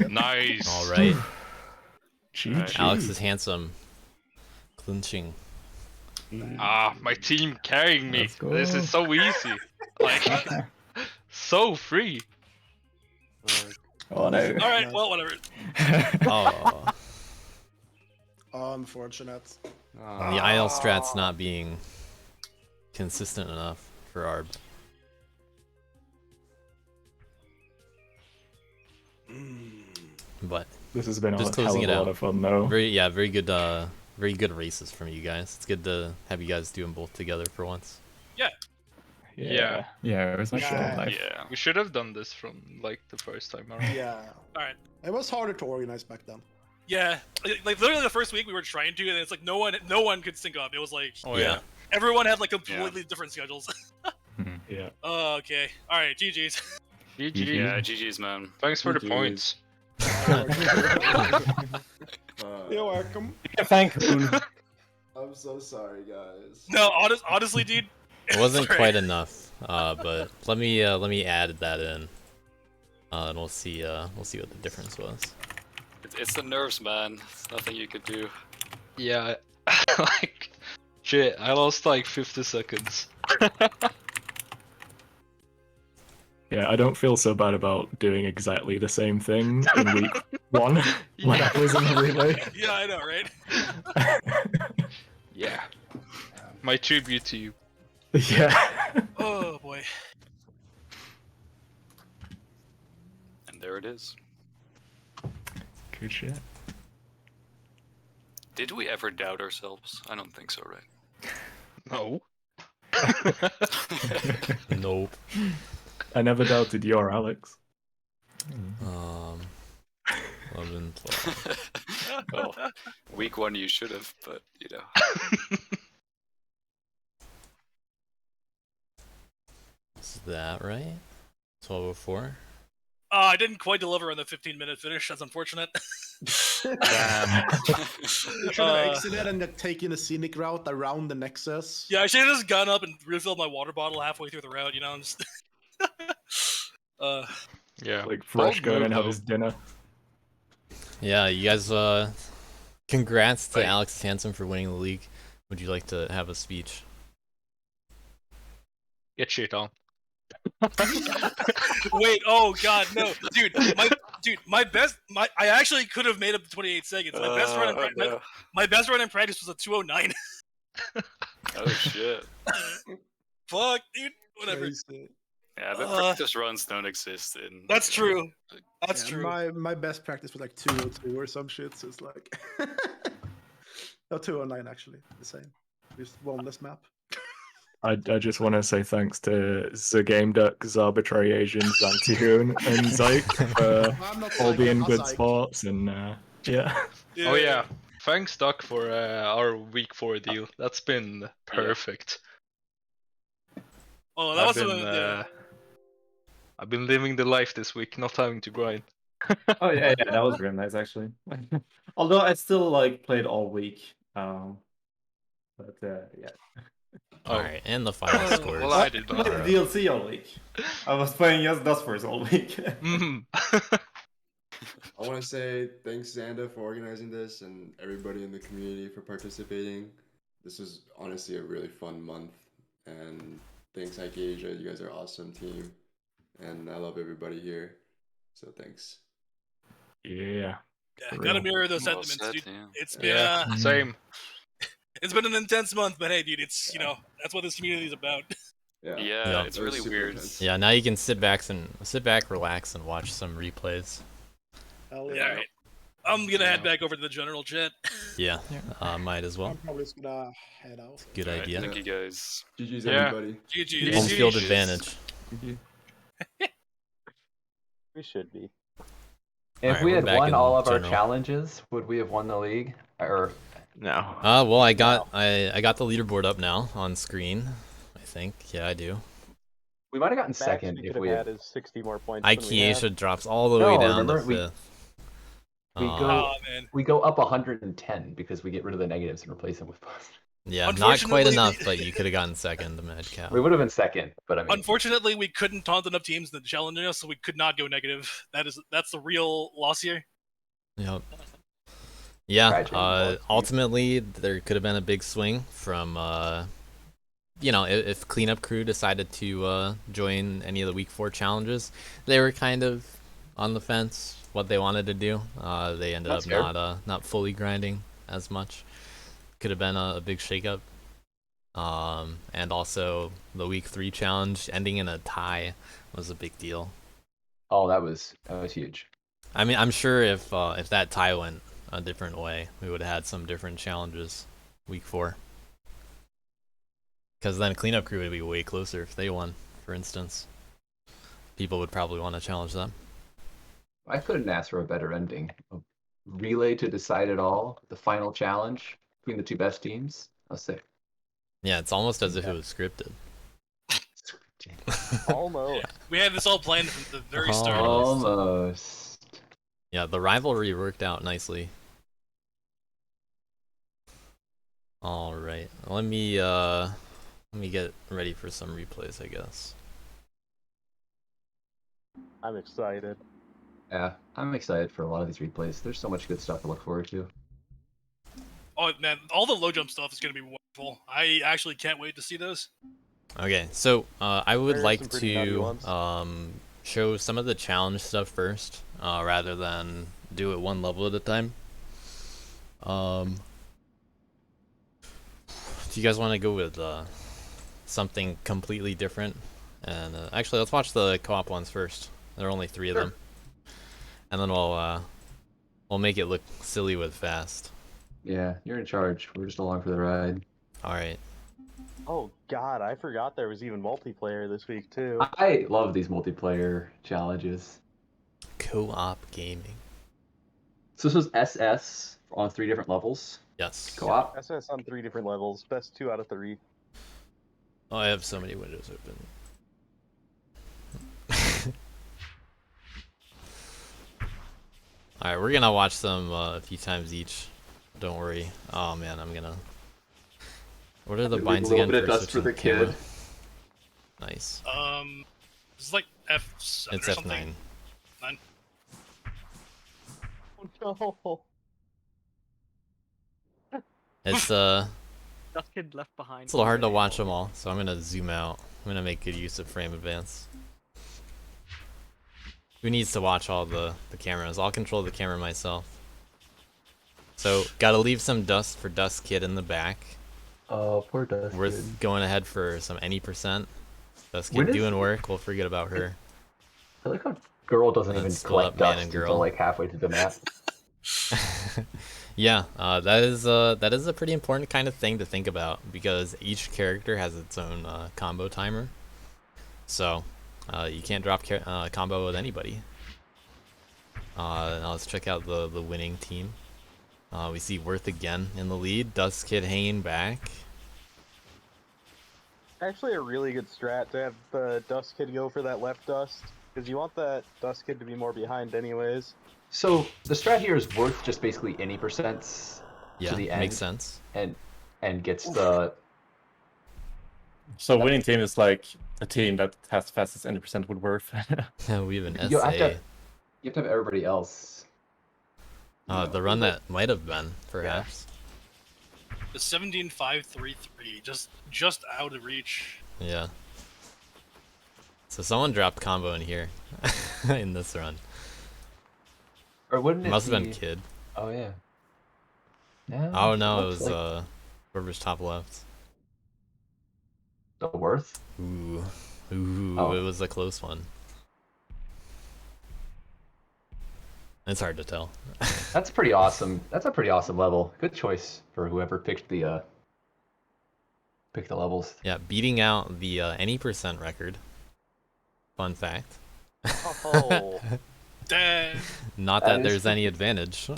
Nice. All right. GG. Alex is handsome. Clinching. Ah, my team carrying me. Let's go. This is so easy. Like, so free. Oh no. All right, well, whatever. Oh. Unfortunate. The IL strat's not being consistent enough for Arb. But This has been just a hell closing of it a out. lot of fun, though. Very good races from you guys. It's good to have you guys do them both together for once. Yeah. Yeah, it was like Yeah. life. Yeah. We should have done this from like the first time around. Yeah. All right. It was harder to organize back then. Yeah, like literally the first week we were trying to, and it's like no one could sync up. It was like Oh yeah. everyone had like completely different schedules. Yeah. Oh, okay. All right, GG's. GG. Yeah, GG's, man. Thanks for the GG's. points. You're welcome. Thank you. I'm so sorry, guys. No, honestly, dude. It wasn't Sorry. quite enough, but let me add that in, and we'll see what the difference was. It's the nerves, man. It's nothing you could do. Yeah, like, shit, I lost like 50 seconds. Yeah, I don't feel so bad about doing exactly the same thing in week 1 when I was in the relay. Yeah, I know, right? Yeah. My tribute to you. Yeah. Oh boy. And there it is. Good shit. Did we ever doubt ourselves? I don't think so, right? No. Nope. I never doubted your Alex. 11, 12. Well, week 1 you should have, but you know. Is that right? 12:04. I didn't quite deliver on the 15-minute finish. That's unfortunate. You should have exited and then taken a scenic route around the Nexus. Yeah, I should have just gone up and refilled my water bottle halfway through the route. You know, I'm just. Yeah. Like fresh Bold going move, and have though. his dinner. Yeah, you guys. Congrats to Thank- Alex Hansen for winning the league. Would you like to have a speech? Get shit on. Wait, oh god, no, my best, I actually could have made up the 28 seconds. My best run in no. my best run in practice was a 209. Oh shit. Fuck, dude, whatever. Crazy. Yeah, the practice runs don't exist in. That's true. That's Yeah, true. My best practice was like 202 or some shit, so it's like. No, 209 actually, the same. We just won this map. I just want to say thanks to ZaGameDuck, Zarbitrary Asian, Zantihoon, and Zyke for I'm not all Zyke, being I'm good Zyke. sports, and yeah. Oh yeah. Thanks, Doc, for our week 4 deal. That's been perfect. Oh, that was I've been living the life this week, not having to grind. Oh yeah, that was really nice actually. Although I still like played all week. But yeah. All right, and the final scores. Well, I did I played not. the DLC all week. I was playing just Dustforce all week. Mhm. I want to say thanks, Xanda, for organizing this and everybody in the community for participating. This was honestly a really fun month. And thanks, Ike Asia. You guys are an awesome team. And I love everybody here. So thanks. Yeah. Yeah, gotta mirror those Well sentiments, said, dude. yeah. It's been Yeah, same. it's been an intense month, but hey, dude, it's that's what this community is about. Yeah. Yeah, Yeah. it's That was really super weird. intense. Yeah, now you can sit back, relax, and watch some replays. Hell Yeah, yeah. all right. I'm gonna head back over to the general chat. Yeah, might as well. I'm probably just gonna head out. Good Alright, idea. thank you guys. GG's, Yeah. everybody. GG. Home field GG's. advantage. We should be. If Alright, we we're had back won in all of our general. challenges, would we have won the league? Or No. Well, I got the leaderboard up now on screen. I think, yeah, I do. we might have gotten Max second we if could we have had. had is 60 more points. than we have. Aisha drops all the way No, down to remember, we- 5th. we Aw. go- Oh man. We go up 110 because we get rid of the negatives and replace them with positive. Yeah, not quite enough, but you could have gotten second to Mad Cow. We would have been second, but I mean, Unfortunately, we couldn't taunt enough teams in the challenge, so we could not go negative. That's the real loss here. Yep. Yeah, Tragic. ultimately, there could have been a big swing from, you know, if Cleanup Crew decided to join any of the Week 4 challenges. They were kind of on the fence what they wanted to do. They ended That's up fair. not fully grinding as much. Could have been a big shakeup. And also the Week 3 challenge ending in a tie was a big deal. Oh, that was huge. I mean, I'm sure if that tie went a different way, we would have had some different challenges Week 4. Because then Cleanup Crew would be way closer if they won, for instance. People would probably want to challenge them. I couldn't ask for a better ending. A relay to decide it all. The final challenge between the two best teams. I'll say. Yeah, it's almost as if it was scripted. Almost. We had this all planned from the very start. Almost. Yeah, the rivalry worked out nicely. All right, let me get ready for some replays, I guess. I'm excited. Yeah, I'm excited for a lot of these replays. There's so much good stuff to look forward to. Oh man, all the low jump stuff is gonna be wonderful. I actually can't wait to see those. Okay, so I would There are like some pretty nutty to ones. show some of the challenge stuff first, rather than do it one level at a time. Do you guys want to go with something completely different? And actually, let's watch the co-op ones first. There are only 3 of them, and then we'll make it look silly with fast. Yeah, you're in charge. We're just along for the ride. All right. Oh god, I forgot there was even multiplayer this week too. I love these multiplayer challenges. Co-op gaming. So this was SS on 3 different levels. Yes. Co-op. SS on 3 different levels. Best 2 out of 3. Oh, I have so many windows open. Alright, we're gonna watch them a few times each. Don't worry. Oh man, I'm gonna... What are the Leave binds a little again bit of for dust for switching the kid. camera? Nice. It's like F7 It's or F9. something. 9. Oh no. It's That kid left behind. it's a little hard to watch them all, so I'm gonna zoom out. I'm gonna make good use of frame advance. Who needs to watch all the cameras? I'll control the camera myself. So, gotta leave some dust for Dust Kid in the back. Oh, poor Dust Worth Kid. going ahead for some any %. Dust When Kid is- doing work, we'll forget about her. I like how girl doesn't even Let's split collect up man dust and until girl. like halfway through the map. Yeah, that is a pretty important kind of thing to think about because each character has its own combo timer. So you can't drop combo with anybody. Now let's check out the winning team. We see Worth again in the lead. Dust Kid hanging back. Actually a really good strat to have the Dust Kid go for that left dust. Because you want that Dust Kid to be more behind anyways. So the strat here is Worth just basically any percents Yeah, to the end. makes sense. And gets the So winning team is like a team that has fastest 90% with Worth. We have an you have, SA. to, you have to have everybody else. The run that might have been, perhaps. The 17-5-3-3, just out of reach. Yeah. So someone dropped combo in here in this run. Or wouldn't It it must have been be- Kid. Oh yeah. Yeah. Oh no, it looks was like whoever's top left. the Worth. Ooh, Oh. it was a close one. It's hard to tell. That's pretty awesome. That's a pretty awesome level. Good choice for whoever picked the levels. Yeah, beating out the any % record. Fun fact. Oh. Dang. Not That that is there's any advantage.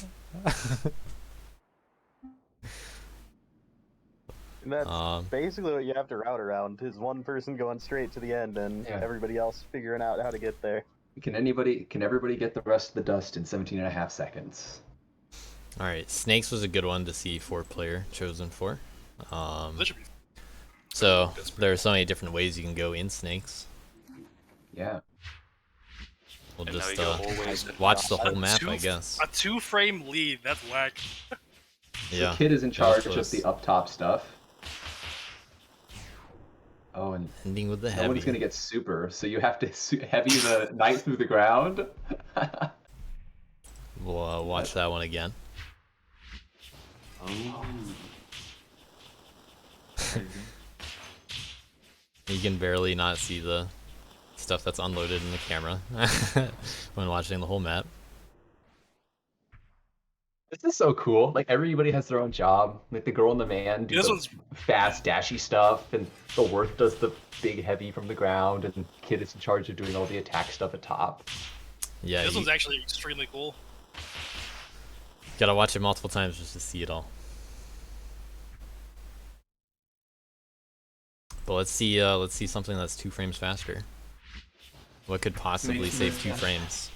And that's basically what you have to route around, is one person going straight to the end and Yeah. everybody else figuring out how to get there. Can everybody get the rest of the dust in 17.5 seconds? Alright, Snakes was a good one to see 4-player chosen for. Um, That should be so there are so many different ways you can go in snakes. Yeah. We'll And now just you go always watch the whole a map, two- I guess. A 2-frame lead. That's whack. Yeah. The kid is in that was charge of close. the up top stuff. Oh, and Ending with the no one's heavy. gonna get super, so you have to heavy the knight through the ground. We'll watch that one again. Oh. You can barely not see the stuff that's unloaded in the camera when watching the whole map. This is so cool. Like everybody has their own job. Like the girl and the man do This the one's- fast dashy stuff, and the worth does the big heavy from the ground, and kid is in charge of doing all the attack stuff at top. Yeah, This you one's actually extremely cool. gotta watch it multiple times just to see it all. But let's see something that's 2 frames faster. What could possibly save 2 frames?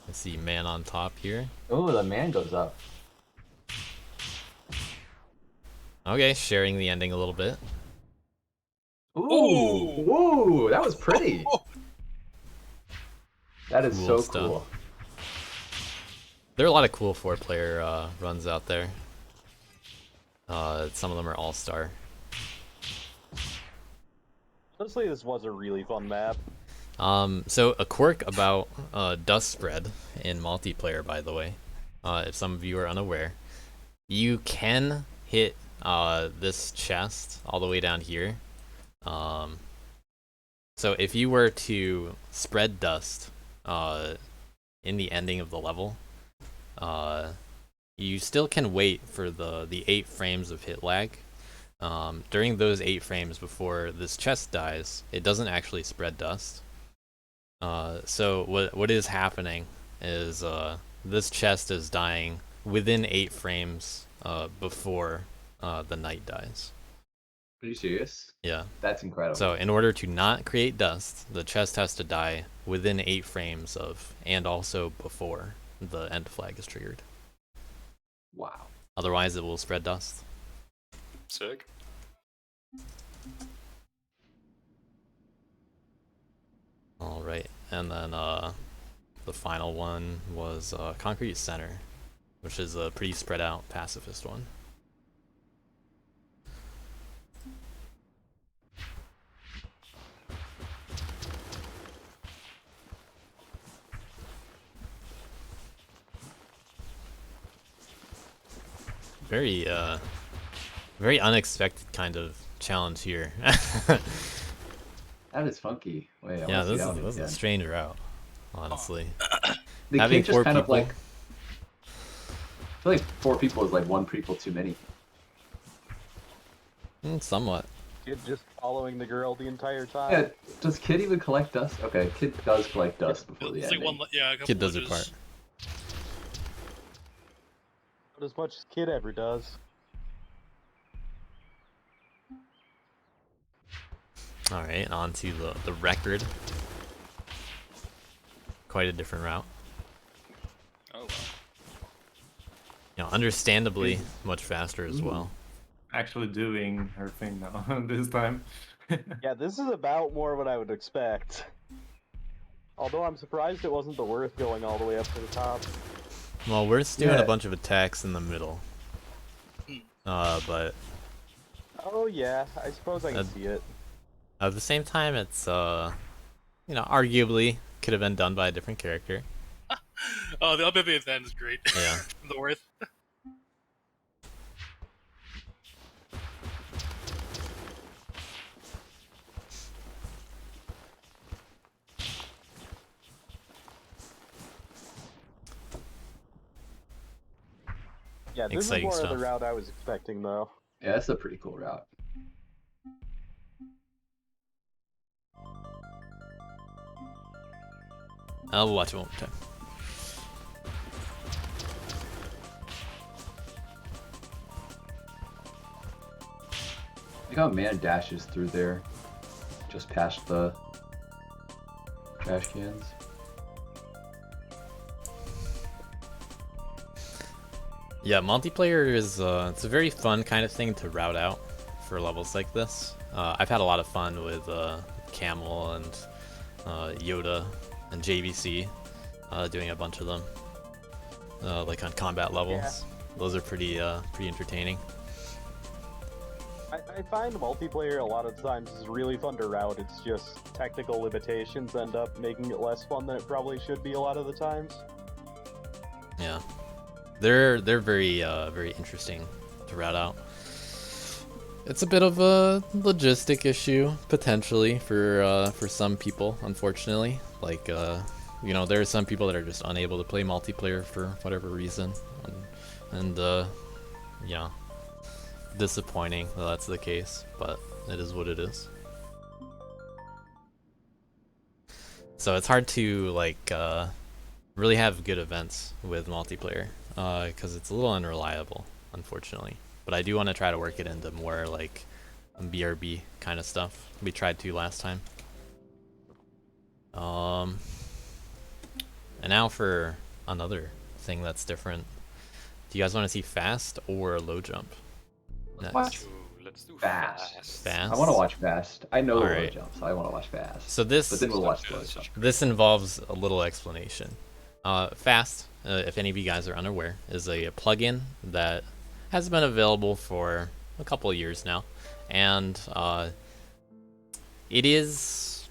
Let's see, man on top here. Oh, the man goes up. Okay, sharing the ending a little bit. Ooh, whoa, that was pretty. That is Cool so stuff. cool. There are a lot of cool 4-player runs out there. Some of them are all-star. Honestly, this was a really fun map. So a quirk about dust spread in multiplayer, by the way, if some of you are unaware, you can hit this chest all the way down here. So if you were to spread dust in the ending of the level, you still can wait for the 8 frames of hit lag. During those 8 frames before this chest dies, it doesn't actually spread dust. So what is happening is this chest is dying within 8 frames before the knight dies. Are you serious? Yeah. That's incredible. So in order to not create dust, the chest has to die within 8 frames of, and also before the end flag is triggered. Wow. Otherwise, it will spread dust. Sick. All right, and then the final one was Concrete Center, which is a pretty spread out pacifist one. Very very unexpected kind of challenge here. That is funky. Wait, I Yeah, wanna see this that is, one this is a again. strange route, honestly. The Having kid just 4 kind of people, like. I feel like 4 people is like 1 people too many. Somewhat. Kid just following the girl the entire time. Yeah, does Kid even collect dust? Okay, Kid does collect dust before the It's like ending. a couple Kid does her ledges. part. Not as much as Kid ever does. All right, on to the record. Quite a different route. Oh wow. You know, understandably much faster as well. Actually doing her thing now this time. Yeah, this is about more what I would expect. Although I'm surprised it wasn't the worth going all the way up to the top. Well, we're doing Yeah. a bunch of attacks in the middle. But Oh yeah, I suppose I can see it. at the same time, it's you know, arguably could have been done by a different character. Oh, the up at the end is great. Yeah. The worth. Yeah, this Exciting is more stuff. of the route I was expecting though. Yeah, that's a pretty cool route. I'll watch it one more time. Look how man dashes through there, just past the trash cans. Yeah, multiplayer is it's a very fun kind of thing to route out for levels like this. I've had a lot of fun with Camel and Yoda and JVC doing a bunch of them, like on combat levels. Yeah. Those are pretty entertaining. I find multiplayer a lot of times is really fun to route. It's just technical limitations end up making it less fun than it probably should be a lot of the times. Yeah, they're very very interesting to route out. It's a bit of a logistic issue potentially for some people, unfortunately. Like you know, there are some people that are just unable to play multiplayer for whatever reason, and yeah, disappointing that that's the case, but it is what it is. So it's hard to like really have good events with multiplayer because it's a little unreliable, unfortunately. But I do want to try to work it into more like BRB kind of stuff. We tried to last time. And now for another thing that's different. Do you guys want to see fast or low jump? What? Let's do Fast. Fast? I want to watch fast. I know the low Alright. jump, so I want to watch fast. So this, But then we'll watch slow jump. this involves a little explanation. Fast, if any of you guys are unaware, is a plugin that has been available for a couple of years now, and it's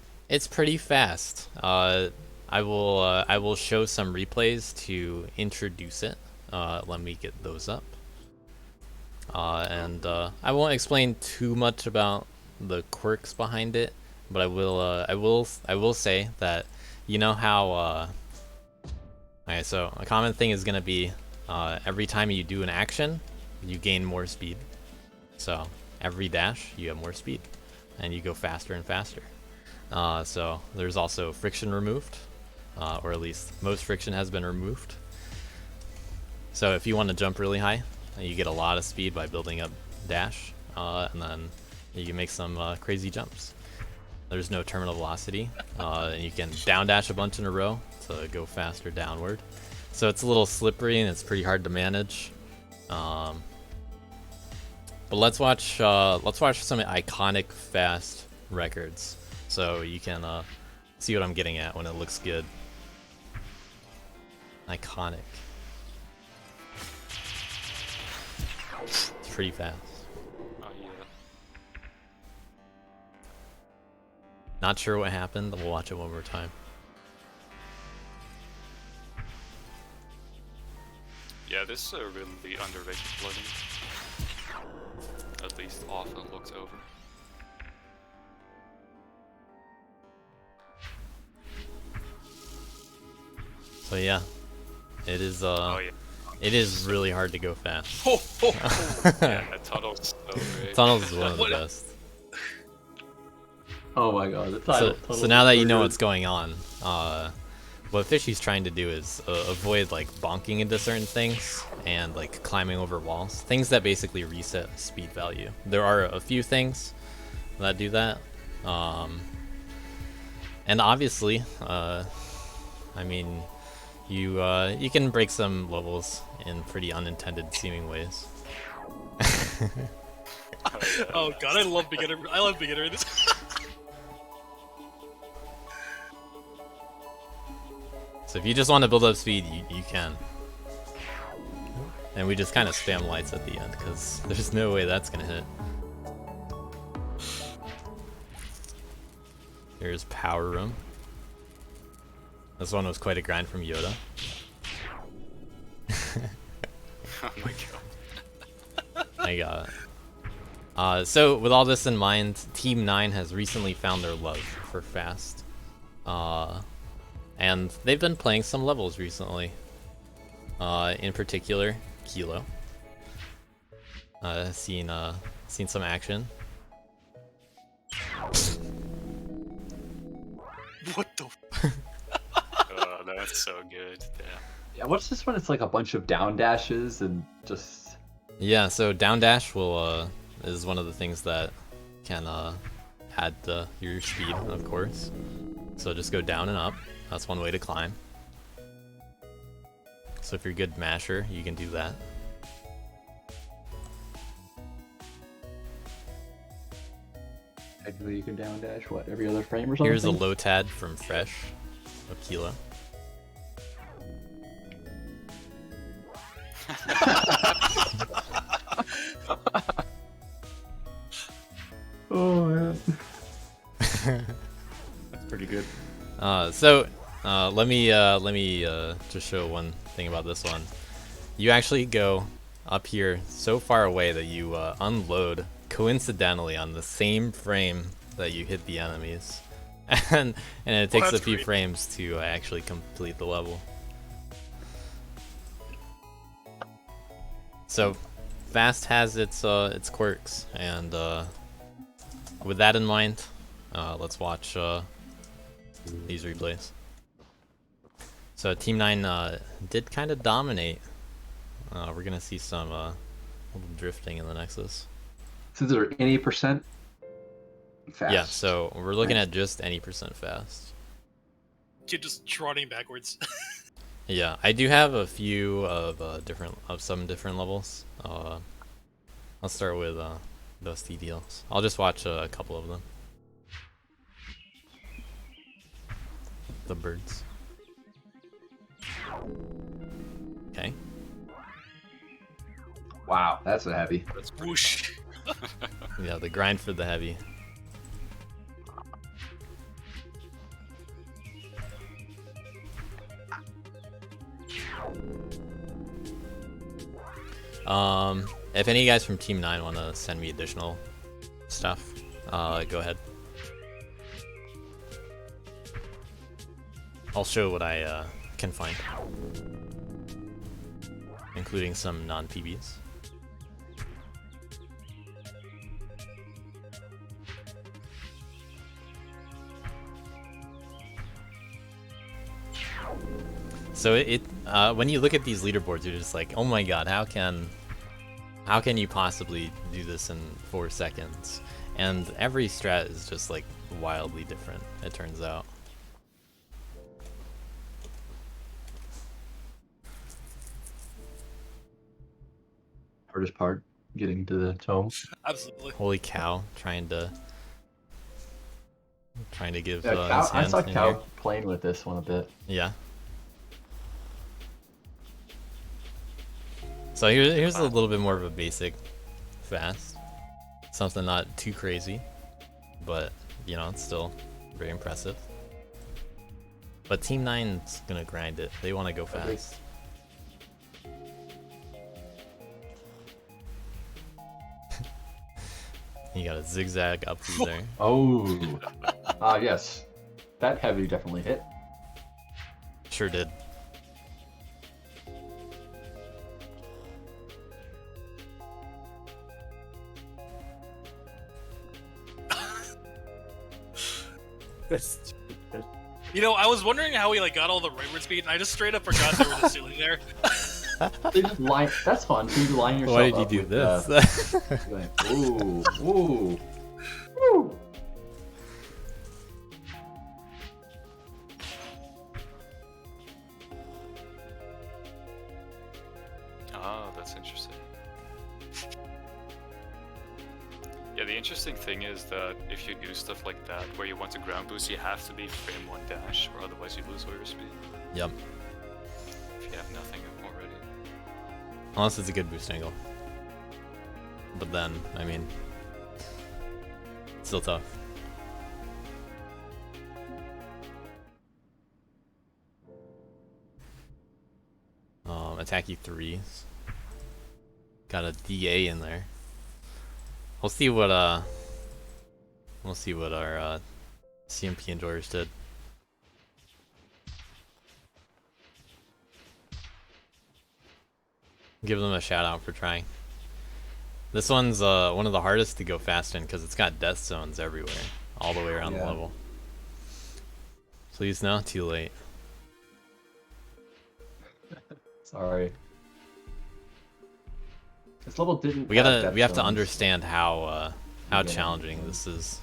pretty fast. I will show some replays to introduce it. Let me get those up. And I won't explain too much about the quirks behind it, but I will say that, you know how okay, so a common thing is gonna be every time you do an action, you gain more speed. So every dash, you have more speed, and you go faster and faster. So there's also friction removed, or at least most friction has been removed. So if you want to jump really high, you get a lot of speed by building up dash, and then you can make some crazy jumps. There's no terminal velocity, and you can down dash a bunch in a row to go faster downward. So it's a little slippery and it's pretty hard to manage. But let's watch some iconic fast records, so you can see what I'm getting at when it looks good. Iconic. It's pretty fast. Oh yeah. Not sure what happened. We'll watch it one more time. Yeah, this is a really underrated plugin. At least often looked over. So yeah, it is Oh yeah. it is really hard to go fast. Yeah, Tunnel's so great. Tunnel's is one of the best. Oh my god, the So, title. so now that you know what's going on, what Fishy's trying to do is avoid like bonking into certain things and like climbing over walls, things that basically reset speed value. There are a few things that do that, and obviously, I mean, you can break some levels in pretty unintended seeming ways. Oh god, I love beginner in this. So if you just want to build up speed, you can. And we just kind of spam lights at the end, because there's no way that's going to hit. Here's Power Room. This one was quite a grind from Yoda. Oh my god. I got it. So with all this in mind, Team 9 has recently found their love for fast. And they've been playing some levels recently. In particular, Kilo. Seen some action. What the? Oh, that's so good. Yeah. Yeah, what's this one? It's like a bunch of down dashes and just. Yeah, so down dash will is one of the things that can add your speed, of course. So just go down and up. That's one way to climb. So if you're a good masher, you can do that. Technically, you can down dash what every other frame or something. Here's a Lotad from Fresh, Aquila. Oh man. That's pretty good. Let me just show one thing about this one. You actually go up here so far away that you unload coincidentally on the same frame that you hit the enemies, and it takes a few frames to actually complete the level. So fast has its quirks, and with that in mind, let's watch these replays. So Team 9 did kind of dominate. We're gonna see some little drifting in the Nexus. Since they're any percent fast. Yeah, so we're looking at just any percent fast. Kid just trotting backwards. Yeah, I do have a few of some different levels. I'll start with Dusty Deals. I'll just watch a couple of them. The birds. Okay. Wow, that's a heavy. That's whoosh. Yeah, the grind for the heavy. If any of you guys from Team 9 want to send me additional stuff, go ahead. I'll show what I can find, including some non-PBs. So when you look at these leaderboards, you're just like, oh my god, how can you possibly do this in 4 seconds? And every strat is just like wildly different, it turns out. Hardest part, getting to the tome. Absolutely. Holy cow, trying to give Yeah, his I hand saw in Cow here. playing with this one a bit. Yeah. So here's a little bit more of a basic fast. Something not too crazy, but you know, it's still very impressive. But Team 9's gonna grind it. They want to go fast. You got a zigzag up through there. Oh. Yes. That heavy definitely hit. Sure did. That's stupid. You know, I was wondering how he like got all the rightward speed, and I just straight up forgot there was a ceiling there. They just line. That's fun. So you line yourself Why did you up do with, this? Like, ooh, ooh, ooh. Oh, that's interesting. Yeah, the interesting thing is that if you do stuff like that, where you want to ground boost, you have to be frame 1 dash, or otherwise you lose all your speed. Yep. If you have nothing already. Unless it's a good boost angle. But then, I mean, still tough. Attacky 3s. Got a DA in there. We'll see what our CMP enjoyers did. Give them a shout out for trying. This one's one of the hardest to go fast in because it's got death zones everywhere, all the way around the level. Please no, too late. Sorry. This level didn't. We have to understand how challenging this is.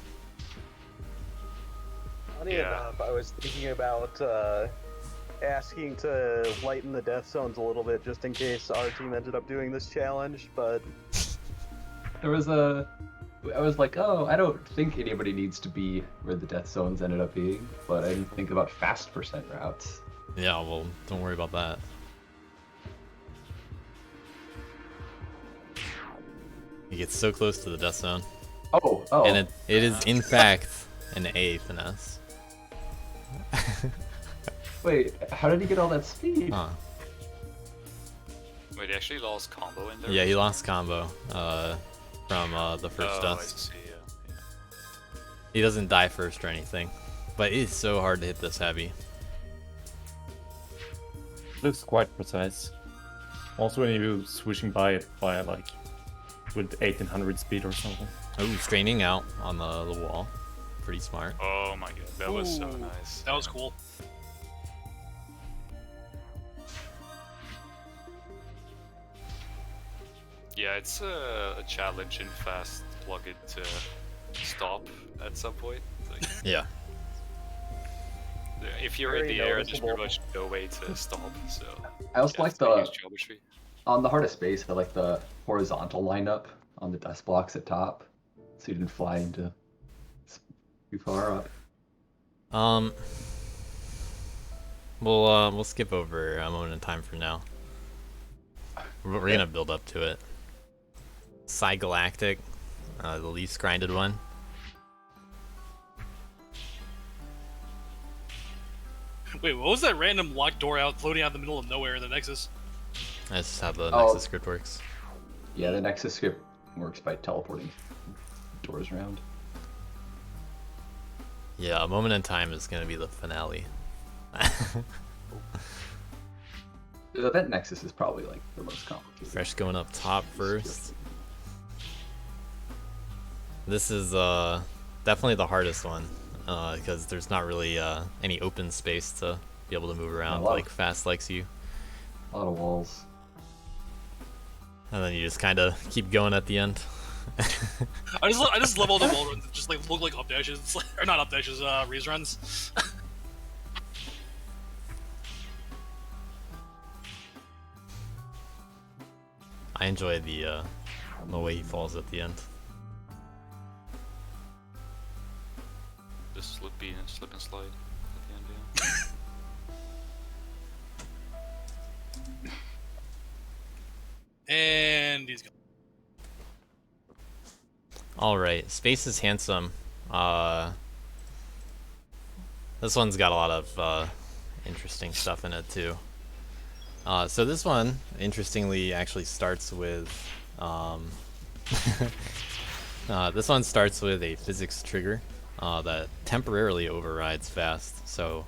Funny enough, I was thinking about asking to lighten the death zones a little bit just in case our team ended up doing this challenge, but There was a I was like, oh, I don't think anybody needs to be where the death zones ended up being, but I didn't think about fast percent routes. Yeah, well, don't worry about that. You get so close to the death zone. Oh. And it is in fact an A finesse. Wait, how did he get all that speed? Huh. Wait, he actually lost combo in there? Yeah, he lost combo from the first I dust. see, yeah. He doesn't die first or anything, but it is so hard to hit this heavy. Looks quite precise. Also, when you're switching by it by like with 1800 speed or something. Oh, straining out on the wall. Pretty smart. Oh my god, that was so Ooh, nice. That was cool. Yeah, it's a challenge in fast plug it to stop at some point. Like, Yeah. if you're in the air, there's pretty much no way to stop. So I also you like have to use the geometry. on the hardest base. I like the horizontal lineup on the dust blocks at top, so you didn't fly into too far up. We'll skip over a moment in time for now. We're gonna build up to it. Psy Galactic, the least grinded one. Wait, what was that random locked door out floating out in the middle of nowhere in the Nexus? That's just how the Oh. Nexus script works. Yeah, the Nexus script works by teleporting doors around. Yeah, a moment in time is gonna be the finale. That Nexus is probably like the most complicated. Fresh going up top first. This is definitely the hardest one because there's not really any open space to be able to move around like Fast likes you. A lot of walls. And then you just kind of keep going at the end. I just love all the wall runs that just like look like up dashes, or not up dashes, Reese runs. I enjoy the way he falls at the end. The slip and slide at the end, yeah. And he's gone. Alright, Space is Handsome. This one's got a lot of interesting stuff in it too. So this one, interestingly, actually starts with this one starts with a physics trigger that temporarily overrides Fast. So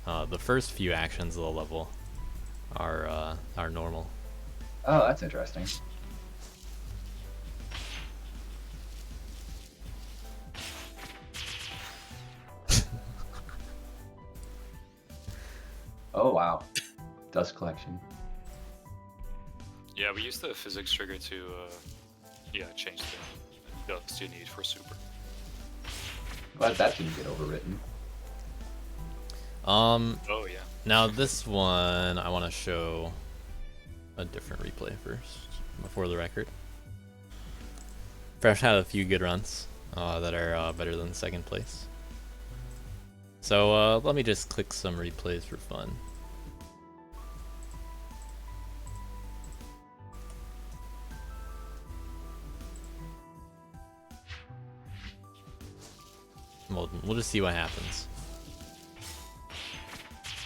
the first few actions of the level are normal. Oh, that's interesting. Oh wow, dust collection. Yeah, we used the physics trigger to change the dust you need for super. Glad that didn't get overwritten. Oh yeah. Now this one, I want to show a different replay first, before the record. Fresh had a few good runs that are better than second place. So let me just click some replays for fun. We'll just see what happens.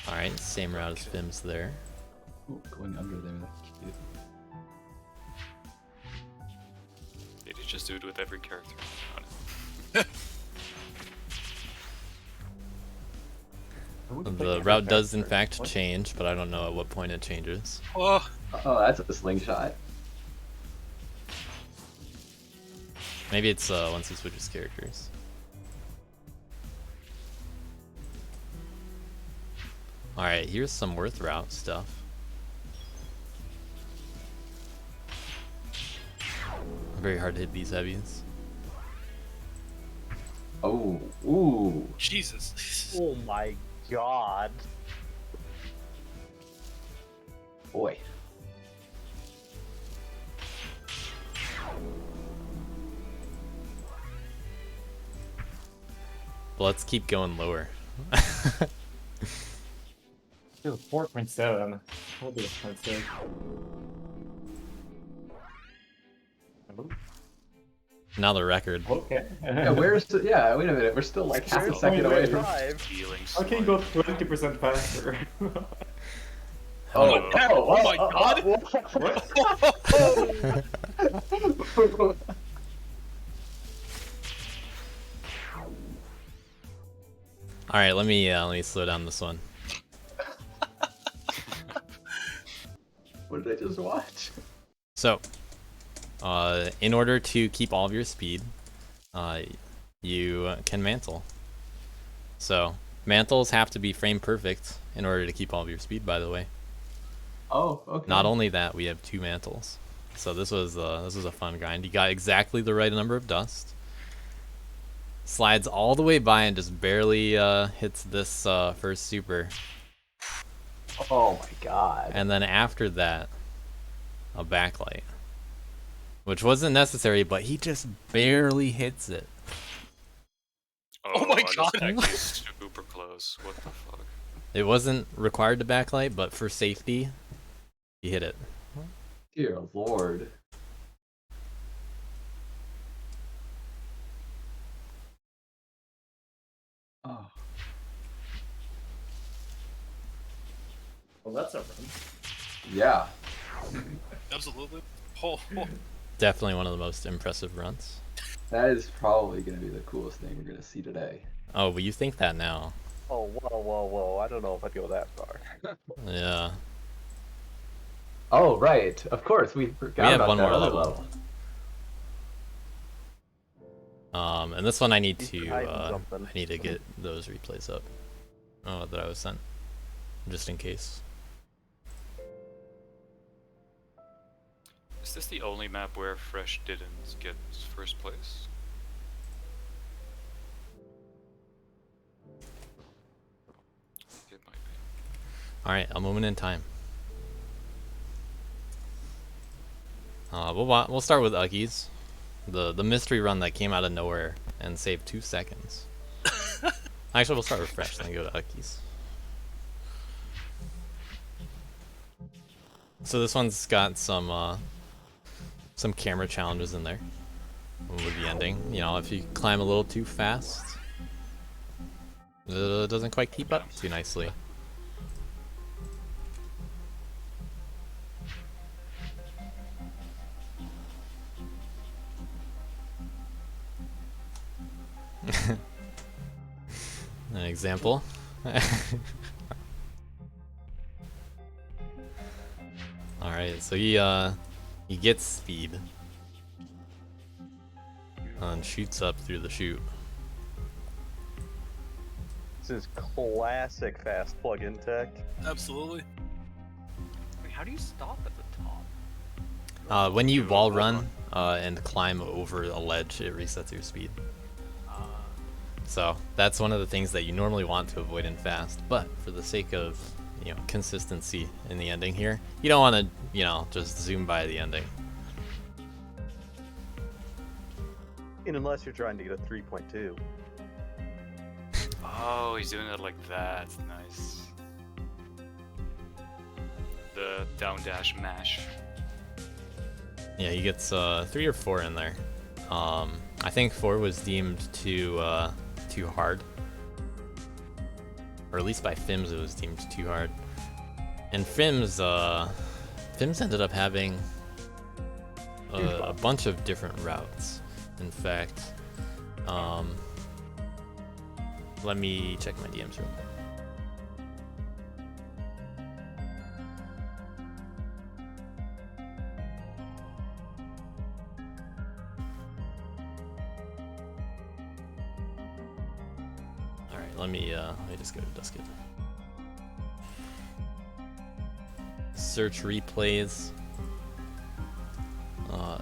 Alright, same route as Fim's there. Ooh, going under there, that's cute. Did you just do it with every character? The route does in fact change, but I don't know at what point it changes. Oh, that's a slingshot. Maybe it's once he switches characters. Alright, here's some worth route stuff. Very hard to hit these heavies. Oh, ooh. Jesus. Oh my god. Boy. let's keep going lower. Still 4.7. What is 0.6? Another record. Okay. Yeah, where's the, yeah, wait a minute. We're still like half a second away from. I can go 20% faster. Oh my god! All right, let me slow down this one. What did I just watch? So, in order to keep all of your speed, you can mantle. So, mantles have to be frame perfect in order to keep all of your speed, by the way. Oh, okay. Not only that, we have 2 mantles. So this was a fun grind. You got exactly the right number of dust. Slides all the way by and just barely hits this first super. Oh my god. And then after that, a backlight. Which wasn't necessary, but he just barely hits it. Oh my god. That's super close. What the fuck? It wasn't required to backlight, but for safety, he hit it. Dear lord. Oh. Well, that's a run. Yeah. Absolutely. Definitely one of the most impressive runs. That is probably going to be the coolest thing we're going to see today. Oh, but you think that now. Oh, whoa. I don't know if I'd go that far. Yeah. Oh, right. Of course, we forgot have about one that more other level. And this one I need to get those replays up. Oh, that I was sent, just in case. Is this the only map where Fresh didn't get first place? It might be. All right, a moment in time. We'll start with Uggies, the mystery run that came out of nowhere and saved 2 seconds. Actually, we'll start with Fresh, then go to Uggies. So this one's got some camera challenges in there. With the ending, you know, if you climb a little too fast, it doesn't quite keep up too nicely. An example. Alright, so he gets speed and shoots up through the chute. This is classic fast plug-in tech. Absolutely. Wait, how do you stop at the top? When you wall run and climb over a ledge, it resets your speed. So that's one of the things that you normally want to avoid in fast, but for the sake of, you know, consistency in the ending here, you don't want to, you know, just zoom by the ending. And unless you're trying to get a 3.2. Oh, he's doing it like that. Nice. The down dash mash. Yeah, he gets 3 or 4 in there. I think 4 was deemed too hard, or at least by Fims it was deemed too hard. And Fims ended up having a bunch of different routes. In fact, let me check my DMs real quick. Let me just go to Dusket. Search replays. A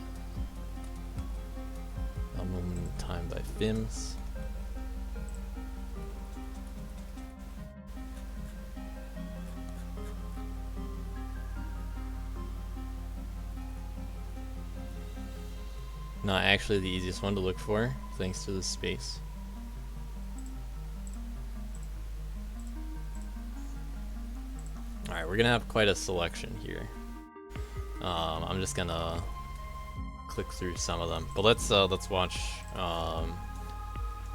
Moment in Time by Fims. Not actually the easiest one to look for, thanks to the space. we're gonna have quite a selection here. I'm just gonna click through some of them, but let's watch.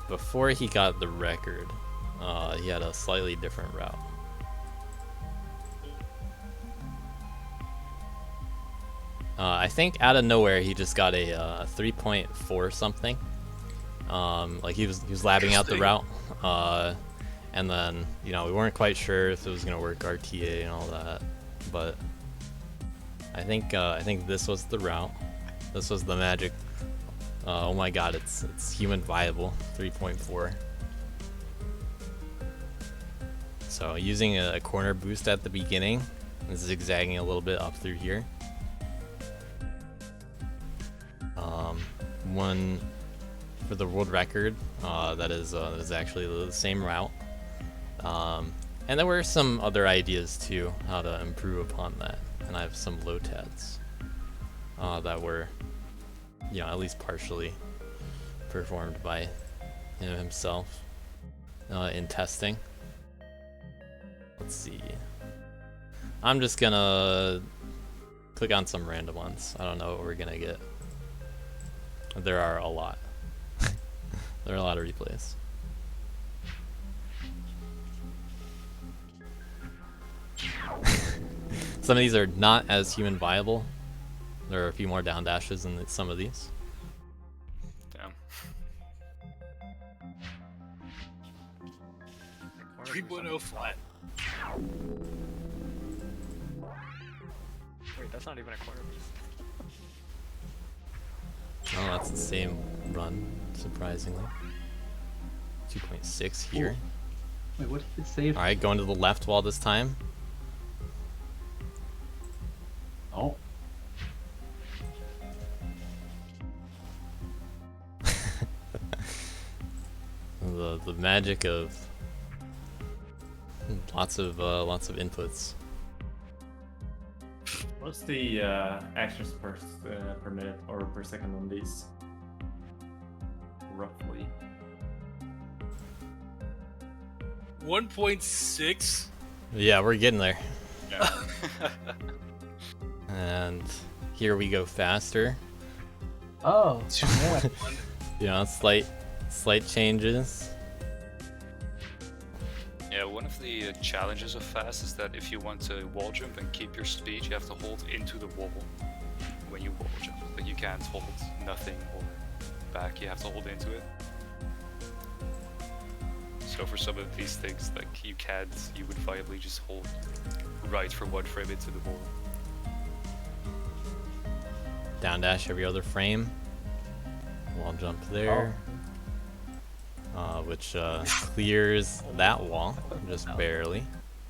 Before he got the record, he had a slightly different route. I think out of nowhere he just got a 3.4 something. Like he was labbing out the route, and then we weren't quite sure if it was gonna work RTA and all that, but I think this was the route. This was the magic. Oh my God, it's human viable 3.4. So using a corner boost at the beginning, and zigzagging a little bit up through here. One for the world record, that is actually the same route. And there were some other ideas too, how to improve upon that. And I have some low tats that were, at least partially performed by himself in testing. Let's see. I'm just gonna click on some random ones. I don't know what we're gonna get. There are a lot. There are a lot of replays. Some of these are not as human viable. There are a few more down dashes in some of these. Damn. 3.0 flat. Wait, that's not even a corner piece. Oh, that's the same run, surprisingly. 2.6 here. Wait, what did it save? Alright, going to the left wall this time. Oh. the magic of lots of inputs. What's the actions per minute or per second on these? Roughly. 1.6. Yeah, we're getting there. Yeah. And here we go faster. Oh. Slight changes. Yeah, one of the challenges of fast is that if you want to wall jump and keep your speed, you have to hold into the wall when you wall jump. Like you can't hold nothing or back, you have to hold into it. So for some of these things, like you would viably just hold right for one frame into the wall. Down dash every other frame. Wall jump there. Which clears that wall, just barely.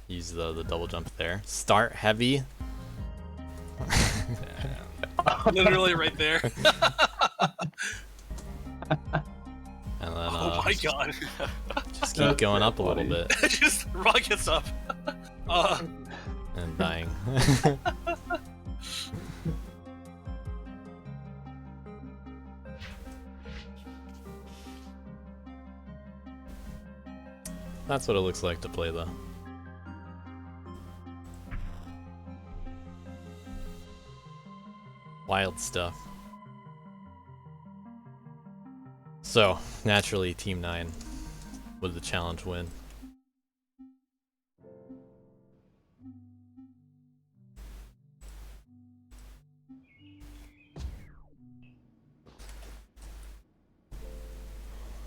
Use the double jump there. Start heavy. Literally right there. And then, oh my God. Just keep going up a little bit. Just rockets up. And dying. That's what it looks like to play though. Wild stuff. So, naturally, Team 9 would the challenge win.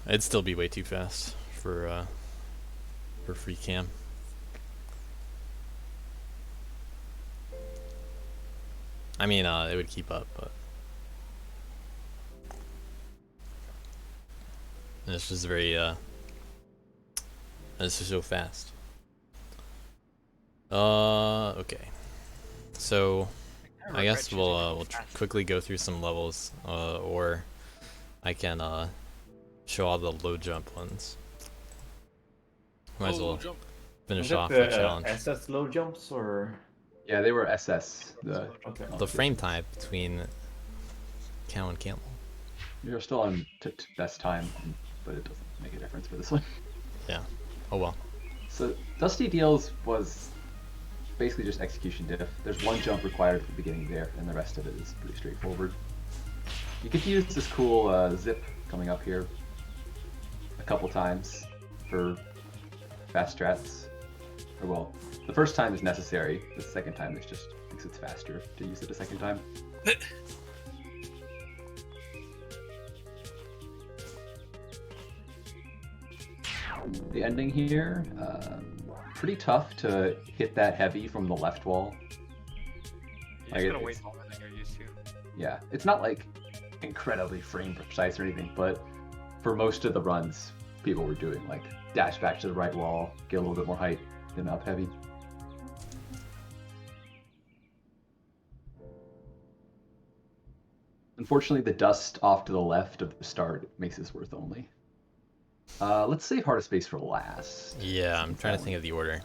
It'd still be way too fast for free cam. I mean, it would keep up, but it's just very it's just so fast. Okay, so I guess we'll quickly go through some levels, or I can show all the low jump ones. Might as well finish off the challenge. SS low jumps or? Yeah, they were SS. The frame type between Cow and Campbell. You're still on best time, but it doesn't make a difference for this one. Yeah. Oh well. So Dusty Deals was basically just execution diff. There's one jump required at the beginning there, and the rest of it is pretty straightforward. You could use this cool zip coming up here a couple times for fast strats. Or well, the first time is necessary. The second time is just because it's faster to use it a second time. The ending here, pretty tough to hit that heavy from the left wall. You're just gonna wait longer than you're used to. Yeah, it's not like incredibly frame precise or anything, but for most of the runs, people were doing like dash back to the right wall, get a little bit more height, then up heavy. Unfortunately, the dust off to the left of the start makes this worth only. Let's save Heart of Space for last. Yeah, I'm trying to think of the order.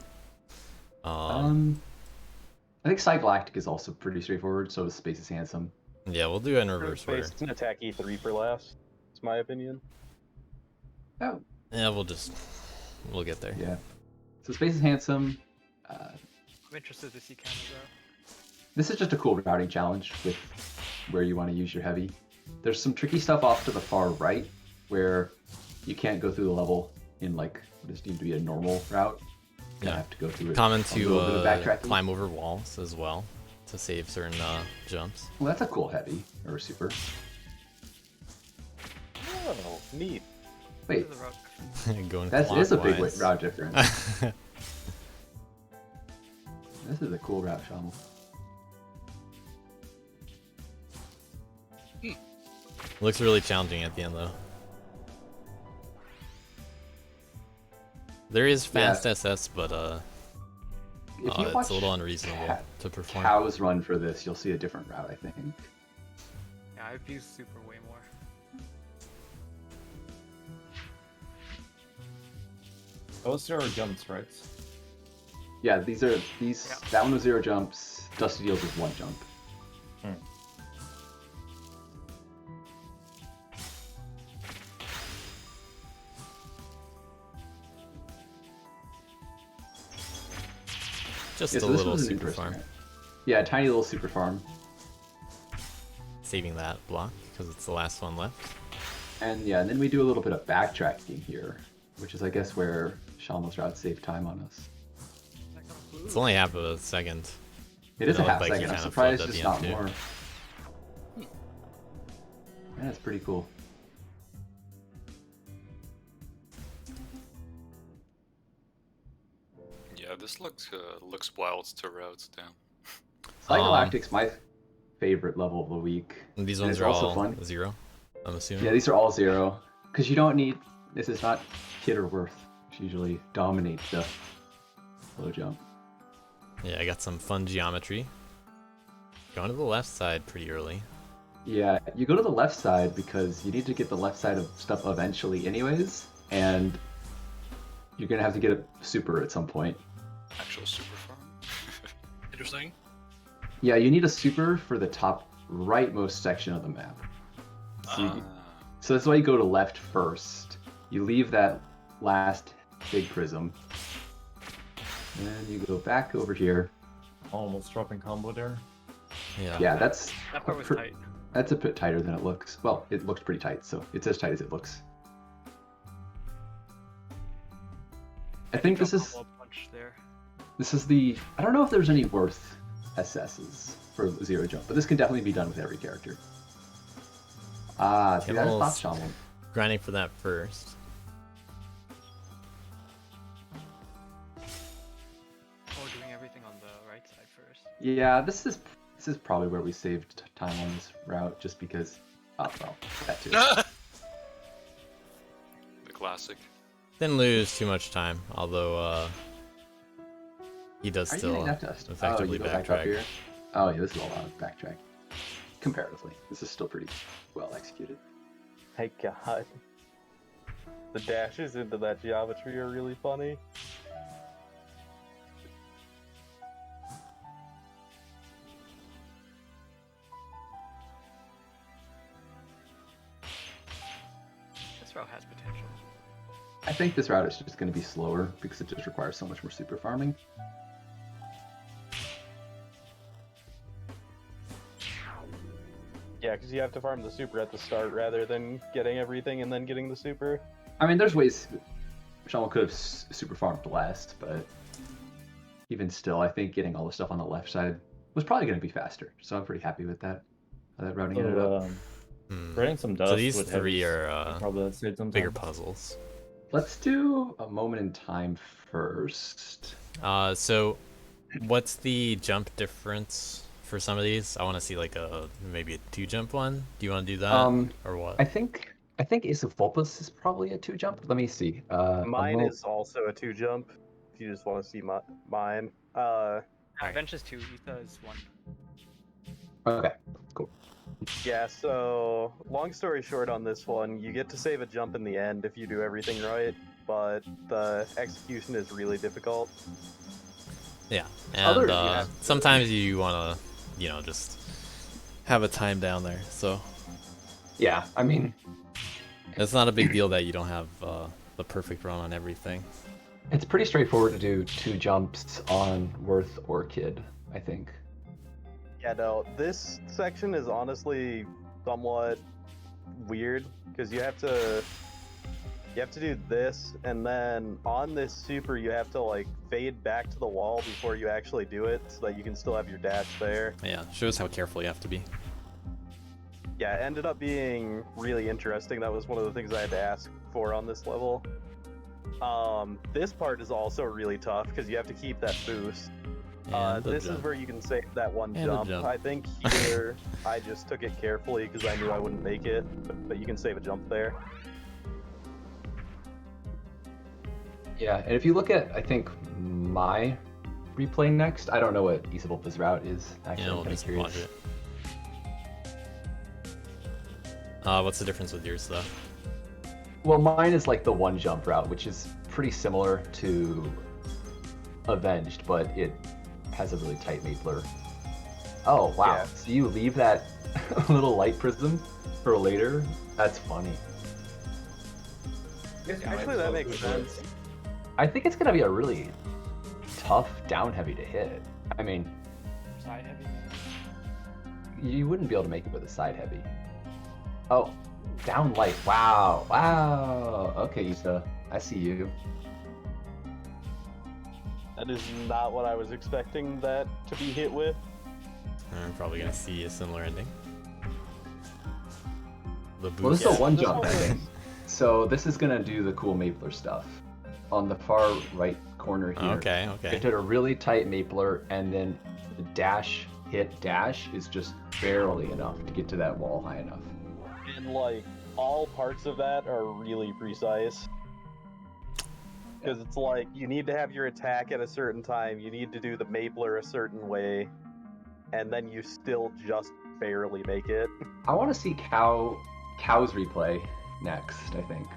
I think Cygalactic is also pretty straightforward, so is Space is Handsome. Yeah, we'll do it in reverse order. Space and attack E3 for last. It's my opinion. Oh. Yeah, we'll get there. Yeah. So Space is Handsome. I'm interested to see Canada. This is just a cool routing challenge with where you want to use your heavy. There's some tricky stuff off to the far right where you can't go through the level in like what is deemed to be a normal route. You have to go through it. Common a little bit of to backtracking. climb over walls as well to save certain jumps. Well, that's a cool heavy or a super. Oh, neat. Wait, Going that is a big clockwise. route difference. This is a cool route, Shaman. Looks really challenging at the end though. There is fast SS, but If you it's watch a little unreasonable to perform. Cows run for this, you'll see a different route, I think. Yeah, I've used super way more. Those are jumps, right? Yeah, that one was 0 jumps. Dusty Deals is 1 jump. Just Yeah, a so this little was an super interesting farm. route. Yeah, a tiny little super farm. Saving that block because it's the last one left. And yeah, and then we do a little bit of backtracking here, which is I guess where Shaman's route saved time on us. It's only half of a second. It is a looked half like he second. I'm kinda surprised flipped it's at not the end, more. Yeah, it's pretty cool. Yeah, this looks wild to route down. Cygalactic's my favorite level of the week. And these And ones it's are also all fun. 0, I'm assuming. Yeah, these are all 0. Because you don't need... This is not Kid or Worth, which usually dominates the low jump. Yeah, I got some fun geometry. Going to the left side pretty early. Yeah, you go to the left side because you need to get the left side of stuff eventually anyways, and you're going to have to get a super at some point. Actual super farm. Interesting. Yeah, you need a super for the top rightmost section of the map. So that's why you go to left first. You leave that last big prism. And then you go back over here. Almost dropping combo there. Yeah. Yeah, that's That part was pr- tight. That's a bit tighter than it looks. Well, it looks pretty tight, so it's as tight as it looks. I think this is Combo punch there. the... I don't know if there's any worth SSs for 0 jump, but this can definitely be done with every character. Ah, see, that is Kimmel's not Shaman. grinding for that first. Oh, doing everything on the right side first. Yeah, this is probably where we saved time on this route, just because... Oh, well, that too. The classic. Didn't lose too much time, although he does Are you still getting that dust? effectively you go back up backtrack. here? Oh yeah, this is a lot of backtrack. Comparatively, this is still pretty well executed. My god. The dashes into that geometry are really funny. This route has potential. I think this route is just going to be slower because it just requires so much more super farming. Yeah, because you have to farm the super at the start rather than getting everything and then getting the super. I mean, there's ways Shamel could have super farmed last, but even still, I think getting all the stuff on the left side was probably going to be faster. So I'm pretty happy with that. How that routing ended up. Spreading some dust. So these with three heavies are probably saved some bigger time. puzzles. Let's do a moment in time first. So what's the jump difference for some of these? I want to see like maybe a 2-jump one. Do you want to do that or what? I think Ace of Vulpes is probably a 2-jump. Let me see. Mine is also a 2-jump. If you just want to see mine. Bench is 2, Etha is 1. Okay, cool. Yeah, so long story short on this one, you get to save a jump in the end if you do everything right, but the execution is really difficult. Yeah, and sometimes you want to, just have a time down there. So yeah, I mean, it's not a big deal that you don't have the perfect run on everything. It's pretty straightforward to do 2 jumps on Worth or Kid, I think. Yeah, no, this section is honestly somewhat weird because you have to do this, and then on this super you have to like fade back to the wall before you actually do it, so that you can still have your dash there. Yeah, shows how careful you have to be. Yeah, it ended up being really interesting. That was one of the things I had to ask for on this level. This part is also really tough because you have to keep that boost. This is where you can save that one jump. I think here I just took it carefully because I knew I wouldn't make it, but you can save a jump there. Yeah, and if you look at, I think, my replay next, I don't know what Ace of Vulpes route is. Actually, we'll just watch it. What's the difference with yours, though? Well, mine is like the 1-jump route, which is pretty similar to Avenged, but it has a really tight mapler. Oh, wow. Yeah. So you leave that little light prism for later? That's funny. Actually, that makes sense. I think it's going to be a really tough down heavy to hit. I mean, side heavy? You wouldn't be able to make it with a side heavy. Oh, down light. Wow. Wow. Okay, Issa. I see you. That is not what I was expecting that to be hit with. I'm probably going to see a similar ending. The boost. Well, this is a 1-jump ending. So this is going to do the cool mapler stuff. On the far right corner here. Okay. It did a really tight mapler, and then the dash hit dash is just barely enough to get to that wall high enough. And like all parts of that are really precise. Because it's like you need to have your attack at a certain time, you need to do the mapler a certain way, and then you still just barely make it. I want to see Cow's replay next, I think.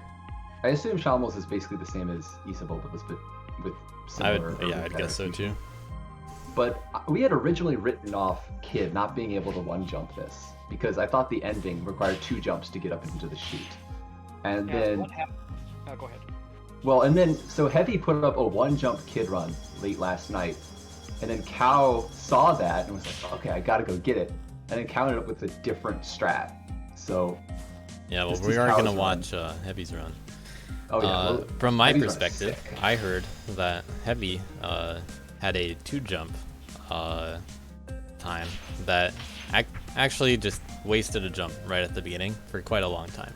I assume Shambles is basically the same as Ace of Vulpes, but with similar... I'd guess so too. But we had originally written off Kid not being able to 1-jump this, because I thought the ending required 2 jumps to get up into the sheet. And then... What happened? Oh, go ahead. Well, and then, so Heavy put up a 1-jump Kid run late last night, and then Cow saw that and was like, okay, I gotta go get it. And then Cow ended up with a different strat. So... Yeah, well, we aren't going to watch Heavy's run. Oh, yeah. Well, from my perspective, I heard that Heavy had a 2-jump time that actually just wasted a jump right at the beginning for quite a long time.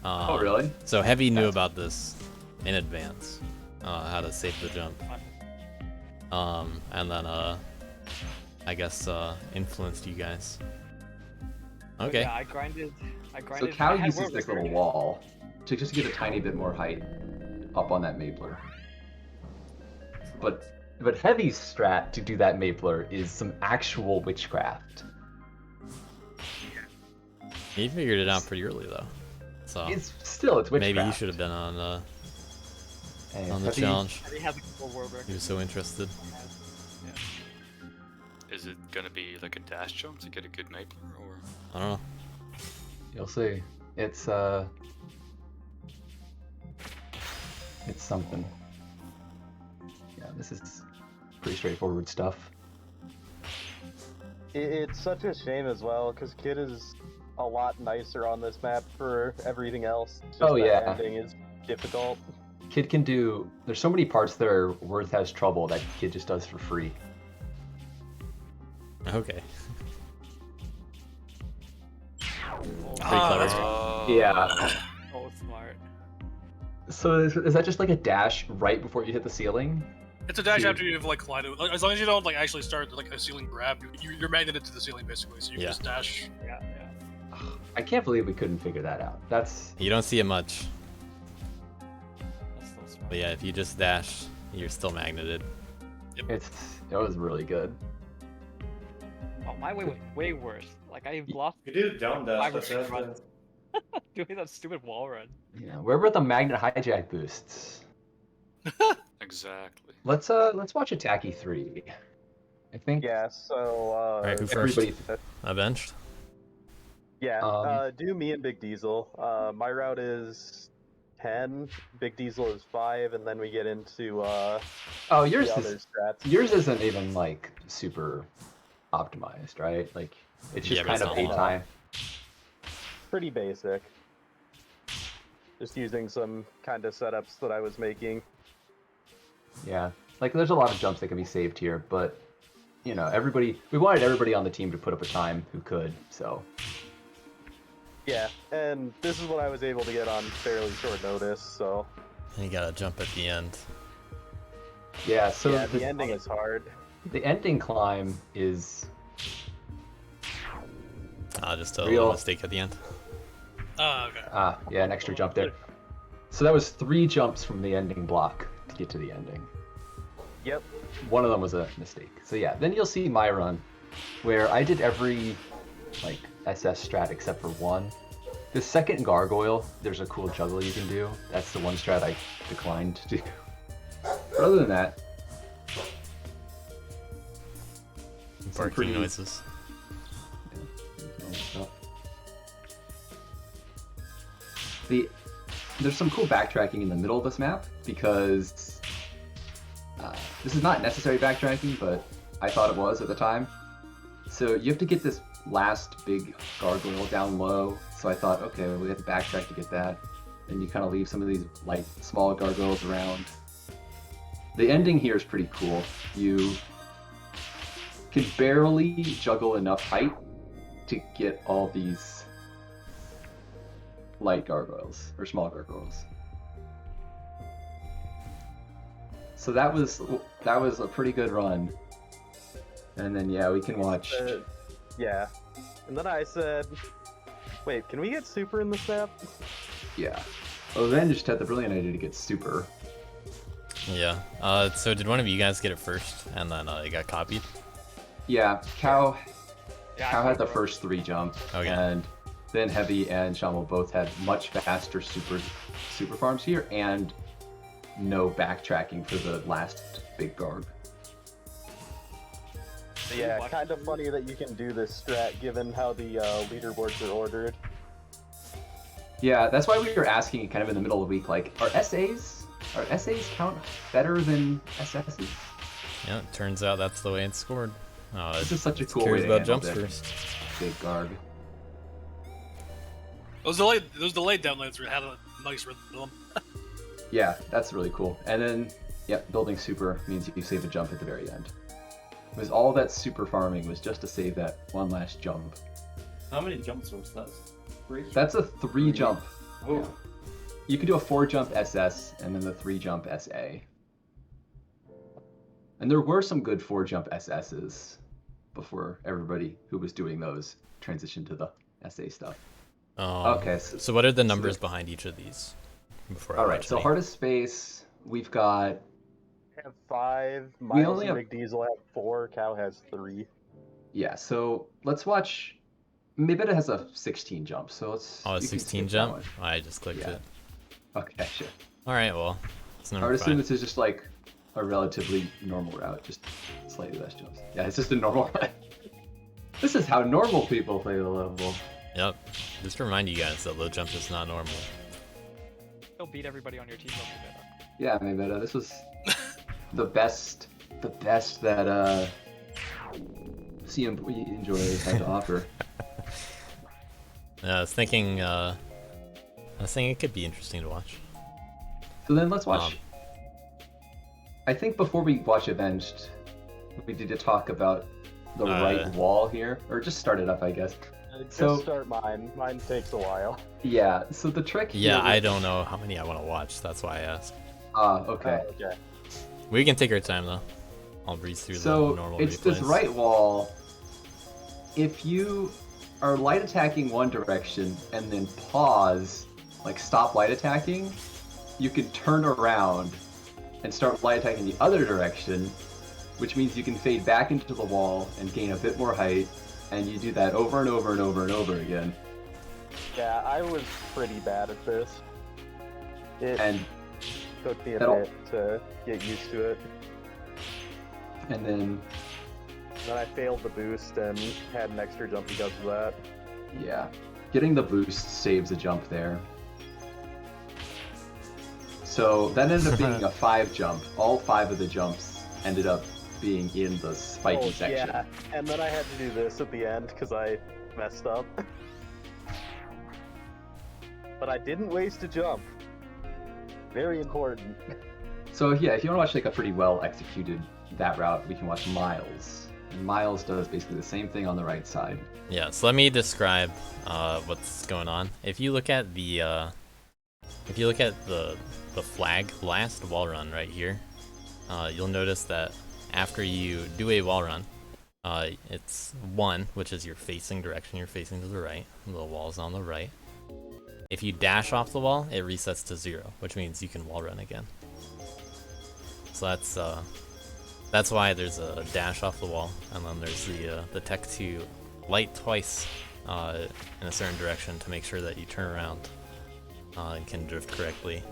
Oh, really? So Heavy knew about this in advance, how to save the jump. And then, I guess, influenced you guys. Okay. Yeah, I grinded. So Cow uses this little wall to just get a tiny bit more height up on that mapler. But Heavy's strat to do that mapler is some actual witchcraft. He figured it out pretty early though. So it's witchcraft. Maybe he should have been on the challenge. He was so interested. Is it gonna be like a dash jump to get a good mapler, or? I don't know. You'll see. It's something. Yeah, this is pretty straightforward stuff. It's such a shame as well, because Kid is a lot nicer on this map for everything else. Just Oh, that yeah. ending is difficult. Kid can do. There's so many parts that are Worth has trouble that Kid just does for free. Okay. Yeah. Oh, smart. So is that just like a dash right before you hit the ceiling? It's a dash Dude. after you've like collided. As long as you don't like actually start like a ceiling grab, you're magneted to the ceiling basically. So you can just dash. Yeah. I can't believe we couldn't figure that out. That's You don't see it much. But yeah, if you just dash, you're still magneted. it was really good. Oh, my way was way worse. Like I lost. You do down dash, 5 or but 6 that's runs doing that stupid wall run. Yeah. Where were the magnet hijack boosts? Exactly. Let's watch Attacky 3. I think. Yeah. So. Alright, who first? everybody- I benched. Yeah. Do me and Big Diesel. My route is 10. Big Diesel is 5, and then we get into Oh, yours the other is strats. yours isn't even like super optimized, right? Like it's just Yeah, but kind it's of not a long. time. Pretty basic. Just using some kind of setups that I was making. Yeah, like there's a lot of jumps that can be saved here, but you know, we wanted everybody on the team to put up a time who could. So Yeah, and this is what I was able to get on fairly short notice. So And you gotta jump at the end. yeah, so yeah, the ending is hard. The ending climb is Just a Real. little mistake at the end. Okay. Yeah, an extra jump there. So that was 3 jumps from the ending block to get to the ending. Yep. One of them was a mistake. So yeah, then you'll see my run, where I did every like SS strat except for one. The second gargoyle, there's a cool juggle you can do. That's the one strat I declined to do. But other than that, Barking pretty- noises. There's some cool backtracking in the middle of this map because this is not necessary backtracking, but I thought it was at the time. So you have to get this last big gargoyle down low. So I thought, okay, we have to backtrack to get that. And you kind of leave some of these like small gargoyles around. The ending here is pretty cool. You can barely juggle enough height to get all these light gargoyles or small gargoyles. So that was a pretty good run. And then yeah, we can watch. Yeah, and then I said, "Wait, can we get super in the snap?" Yeah. Avenged had the brilliant idea to get super. Yeah. So did one of you guys get it first, and then it got copied? Yeah, Cow Yeah, had the first 3 jumps, Okay. and then Heavy and Shamel both had much faster super farms here, and no backtracking for the last big garg. Yeah, kind of funny that you can do this strat given how the leaderboards are ordered. Yeah, that's why we were asking kind of in the middle of the week, like, are SAs count better than SSs? Yeah, it turns out that's the way it's scored. This is such a it cool cares way to about handle jumps this. first. Big garg. Those delayed downloads had a nice rhythm to them. Yeah, that's really cool. And then, yep, building super means you save a jump at the very end. Because all that super farming was just to save that one last jump. How many jumps was that? 3? That's a 3 jump. Oh. Yeah. You could do a 4 jump SS and then the 3 jump SA. And there were some good 4 jump SSs before everybody who was doing those transitioned to the SA stuff. Okay, So what are the numbers behind each of these? Before I All right, watch so any? hardest space, we've got. I have 5. We Miles only and have- Big Diesel have 4. Cow has 3. Yeah, so let's watch. Mabetta has a 16 jump, so let's. Oh, a you can 16 skip that jump? one. I just clicked Yeah. it. Okay, sure. Alright, well, it's I number would assume 5. this is just like a relatively normal route, just slightly less jumps. Yeah, it's just a normal route. This is how normal people play the level. Yep. Just to remind you guys that low jump is not normal. Don't beat everybody on your team. Don't be better. Yeah, Mabetta, this was the best that CMP enjoyers had to offer. I was thinking it could be interesting to watch. So then let's watch. I think before we watch Avenged, we need to talk about the right wall here, or just start it up, I guess. Just start mine. Mine takes a while. Yeah. So the trick. Yeah, here I don't know how many I want to watch. That's why I asked. Okay. Okay. We can take our time though. I'll breeze through the normal it's replays. this right wall. If you are light attacking one direction and then pause, like stop light attacking, you can turn around and start light attacking the other direction, which means you can fade back into the wall and gain a bit more height, and you do that over and over and over and over again. Yeah, I was pretty bad at this. And took me a bit to get used to it. And then I failed the boost and had an extra jump because of that. Yeah, getting the boost saves a jump there. So that ended up being a 5 jump. All 5 of the jumps ended up being in the spiky section. Yeah, and then I had to do this at the end because I messed up. But I didn't waste a jump. Very important. So yeah, if you want to watch like a pretty well executed that route, we can watch Miles. And Miles does basically the same thing on the right side. Yeah, so let me describe what's going on. If you look at the flag last wall run right here, you'll notice that after you do a wall run, it's 1, which is your facing direction. You're facing to the right. The wall's on the right. If you dash off the wall, it resets to 0, which means you can wall run again. So that's why there's a dash off the wall, and then there's the tech to light twice in a certain direction to make sure that you turn around and can drift correctly.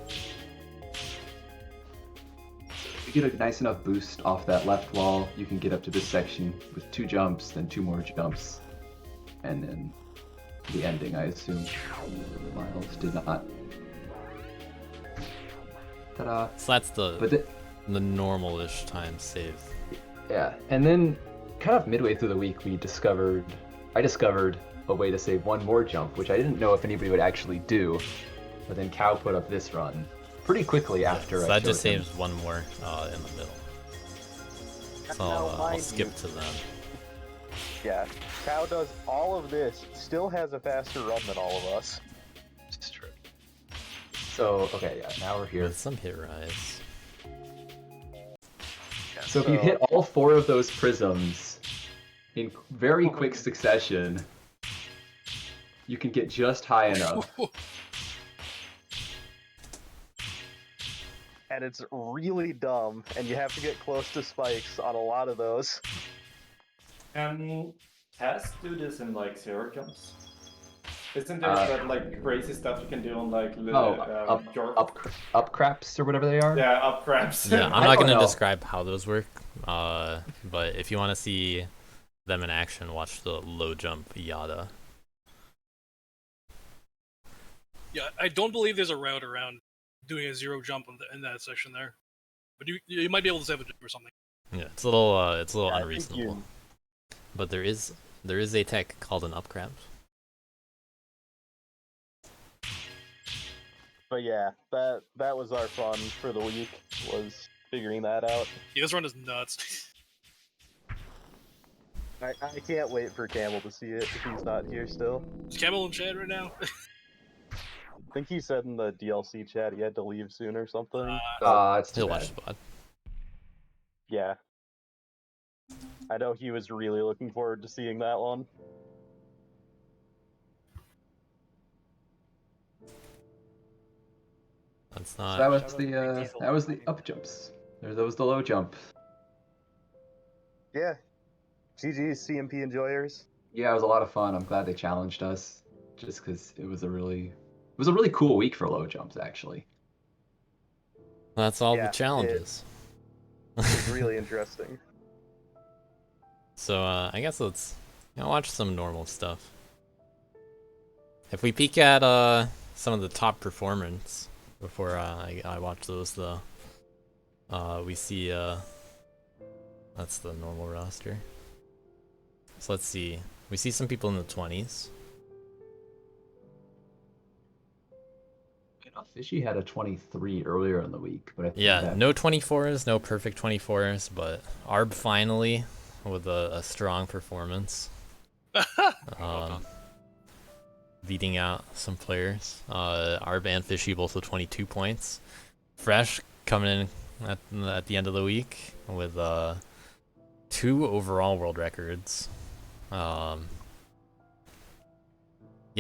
If you get a nice enough boost off that left wall, you can get up to this section with 2 jumps, then 2 more jumps, and then the ending, I assume. Miles did not. Ta-da. So that's the normal-ish time save. Yeah, and then kind of midway through the week, I discovered a way to save 1 more jump, which I didn't know if anybody would actually do, but then Cow put up this run pretty quickly after. So I that just showed him. saves 1 more in the middle. So I'll skip to them. Yeah, Cow does all of this, still has a faster run than all of us. It's true. So, okay, yeah, now we're here. With some hit rise. So if you hit all 4 of those prisms in very quick succession, you can get just high enough. And it's really dumb, and you have to get close to spikes on a lot of those. Can Tess do this in like 0 jumps? Isn't there that like crazy stuff you can do on like up craps or whatever they are? Yeah, up craps. Yeah, I'm not going to describe how those work, but if you want to see them in action, watch the low jump Yada. Yeah, I don't believe there's a route around doing a 0 jump in that section there, but you might be able to save a jump or something. Yeah, it's a little unreasonable. But there is a tech called an up crab. But yeah, that was our fun for the week, was figuring that out. Yeah, this run is nuts. I can't wait for Camel to see it if he's not here still. Is Camel in chat right now? I think he said in the DLC chat he had to leave soon or something. He'll watch the pod. Yeah. I know he was really looking forward to seeing that one. That's not. So that was the up jumps. That was the low jump. Yeah. GG's CMP enjoyers. Yeah, it was a lot of fun. I'm glad they challenged us, just because it was a really cool week for low jumps, actually. That's all the challenges. It's really interesting. So I guess let's watch some normal stuff. If we peek at some of the top performance before I watch those though, we see that's the normal roster. So let's see. We see some people in the 20s. Fishy had a 23 earlier in the week, but I think Yeah, that... no 24s, no perfect 24s, but Arb finally with a strong performance. Beating out some players. Arb and Fishy both with 22 points. Fresh coming in at the end of the week with 2 overall world records. He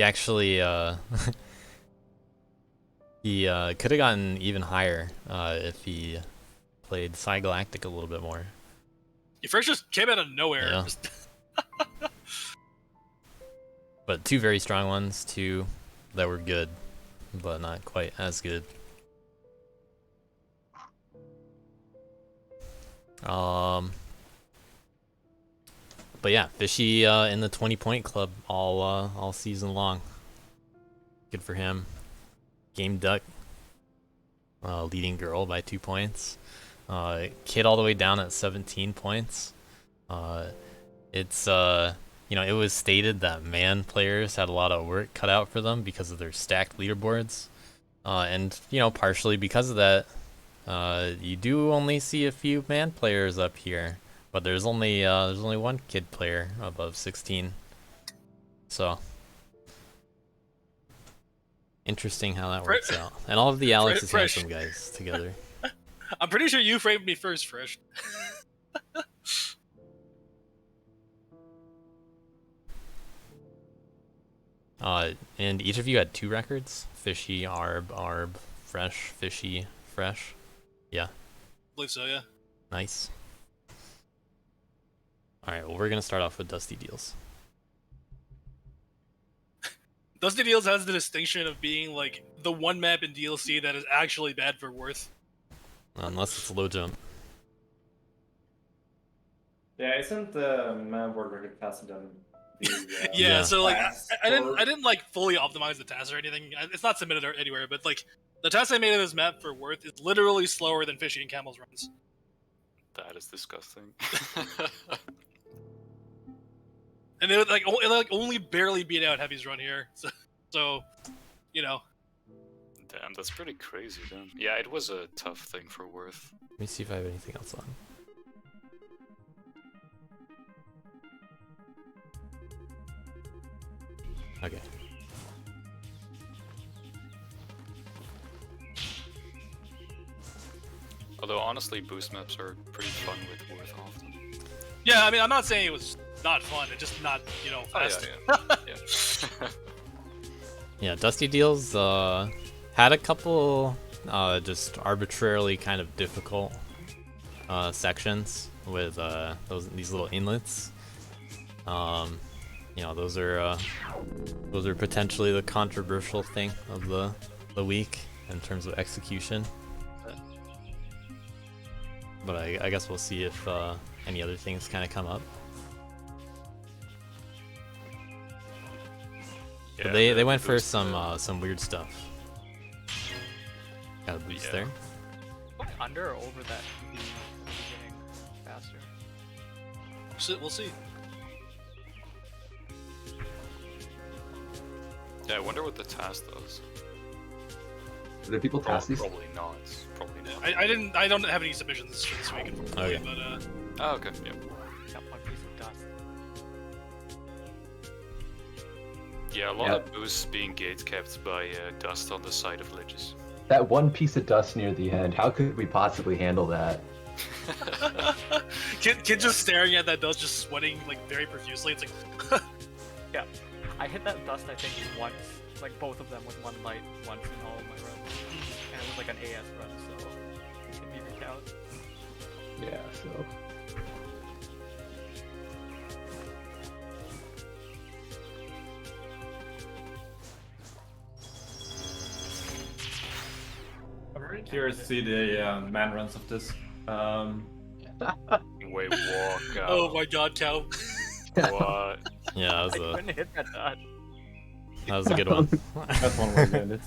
actually he could have gotten even higher if he played Psy Galactic a little bit more. He first just came out of nowhere. Yeah. But 2 very strong ones, 2 that were good, but not quite as good. But yeah, Fishy in the 20-point club all season long. Good for him. Game Duck, leading girl by 2 points. Kid all the way down at 17 points. It's you know, it was stated that man players had a lot of work cut out for them because of their stacked leaderboards, and you know, partially because of that, you do only see a few man players up here, but there's only 1 kid player above 16. So interesting how that works out, and all of the Alex is Fresh. Handsome guys together. I'm pretty sure you framed me first, Fresh. And each of you had 2 records? Fishy, Arb, Fresh, Fishy, Fresh. Yeah. I believe so, yeah. Nice. Alright, well, we're gonna start off with Dusty Deals. Dusty Deals has the distinction of being like the one map in DLC that is actually bad for Worth. Unless it's low jump. Yeah, isn't the man world record faster than the, Yeah, so like task I for- didn't like fully optimize the task or anything. It's not submitted anywhere, but like the task I made of this map for Worth is literally slower than Fishy and Camel's runs. That is disgusting. And they would like only barely beat out Heavy's run here. So you know. Damn, that's pretty crazy then. Yeah, it was a tough thing for Worth. Let me see if I have anything else on. Okay. Although honestly, boost maps are pretty fun with Worth often. Yeah, I mean I'm not saying it was not fun, it's just not, you know, fast. Yeah. Yeah, Dusty Deals had a couple just arbitrarily kind of difficult sections with these little inlets. You know, those are potentially the controversial thing of the week in terms of execution. But I guess we'll see if any other things kind of come up. Yeah, But they the went for boost, some weird stuff. Got a boost there. Under or over that beginning faster? We'll see. Yeah, I wonder what the task does. Did people task these? Probably not. Probably not. I don't have any submissions for this week, unfortunately, Okay. but Oh, okay. Yeah. Got 1 piece of dust. Yeah, a lot Yeah. of boosts being gate kept by dust on the side of ledges. That one piece of dust near the end, how could we possibly handle that? kid just staring at that dust, just sweating like very profusely. It's like Yeah, I hit that dust I think once, like both of them with 1 light once in all of my runs, and it was like an AS run, so it can be recount. Yeah, so. I'm very curious to see the man runs of this. Wait, walk out. oh my god, cow. What? Yeah, I that couldn't hit that dot. was a good one. That's one way of doing it.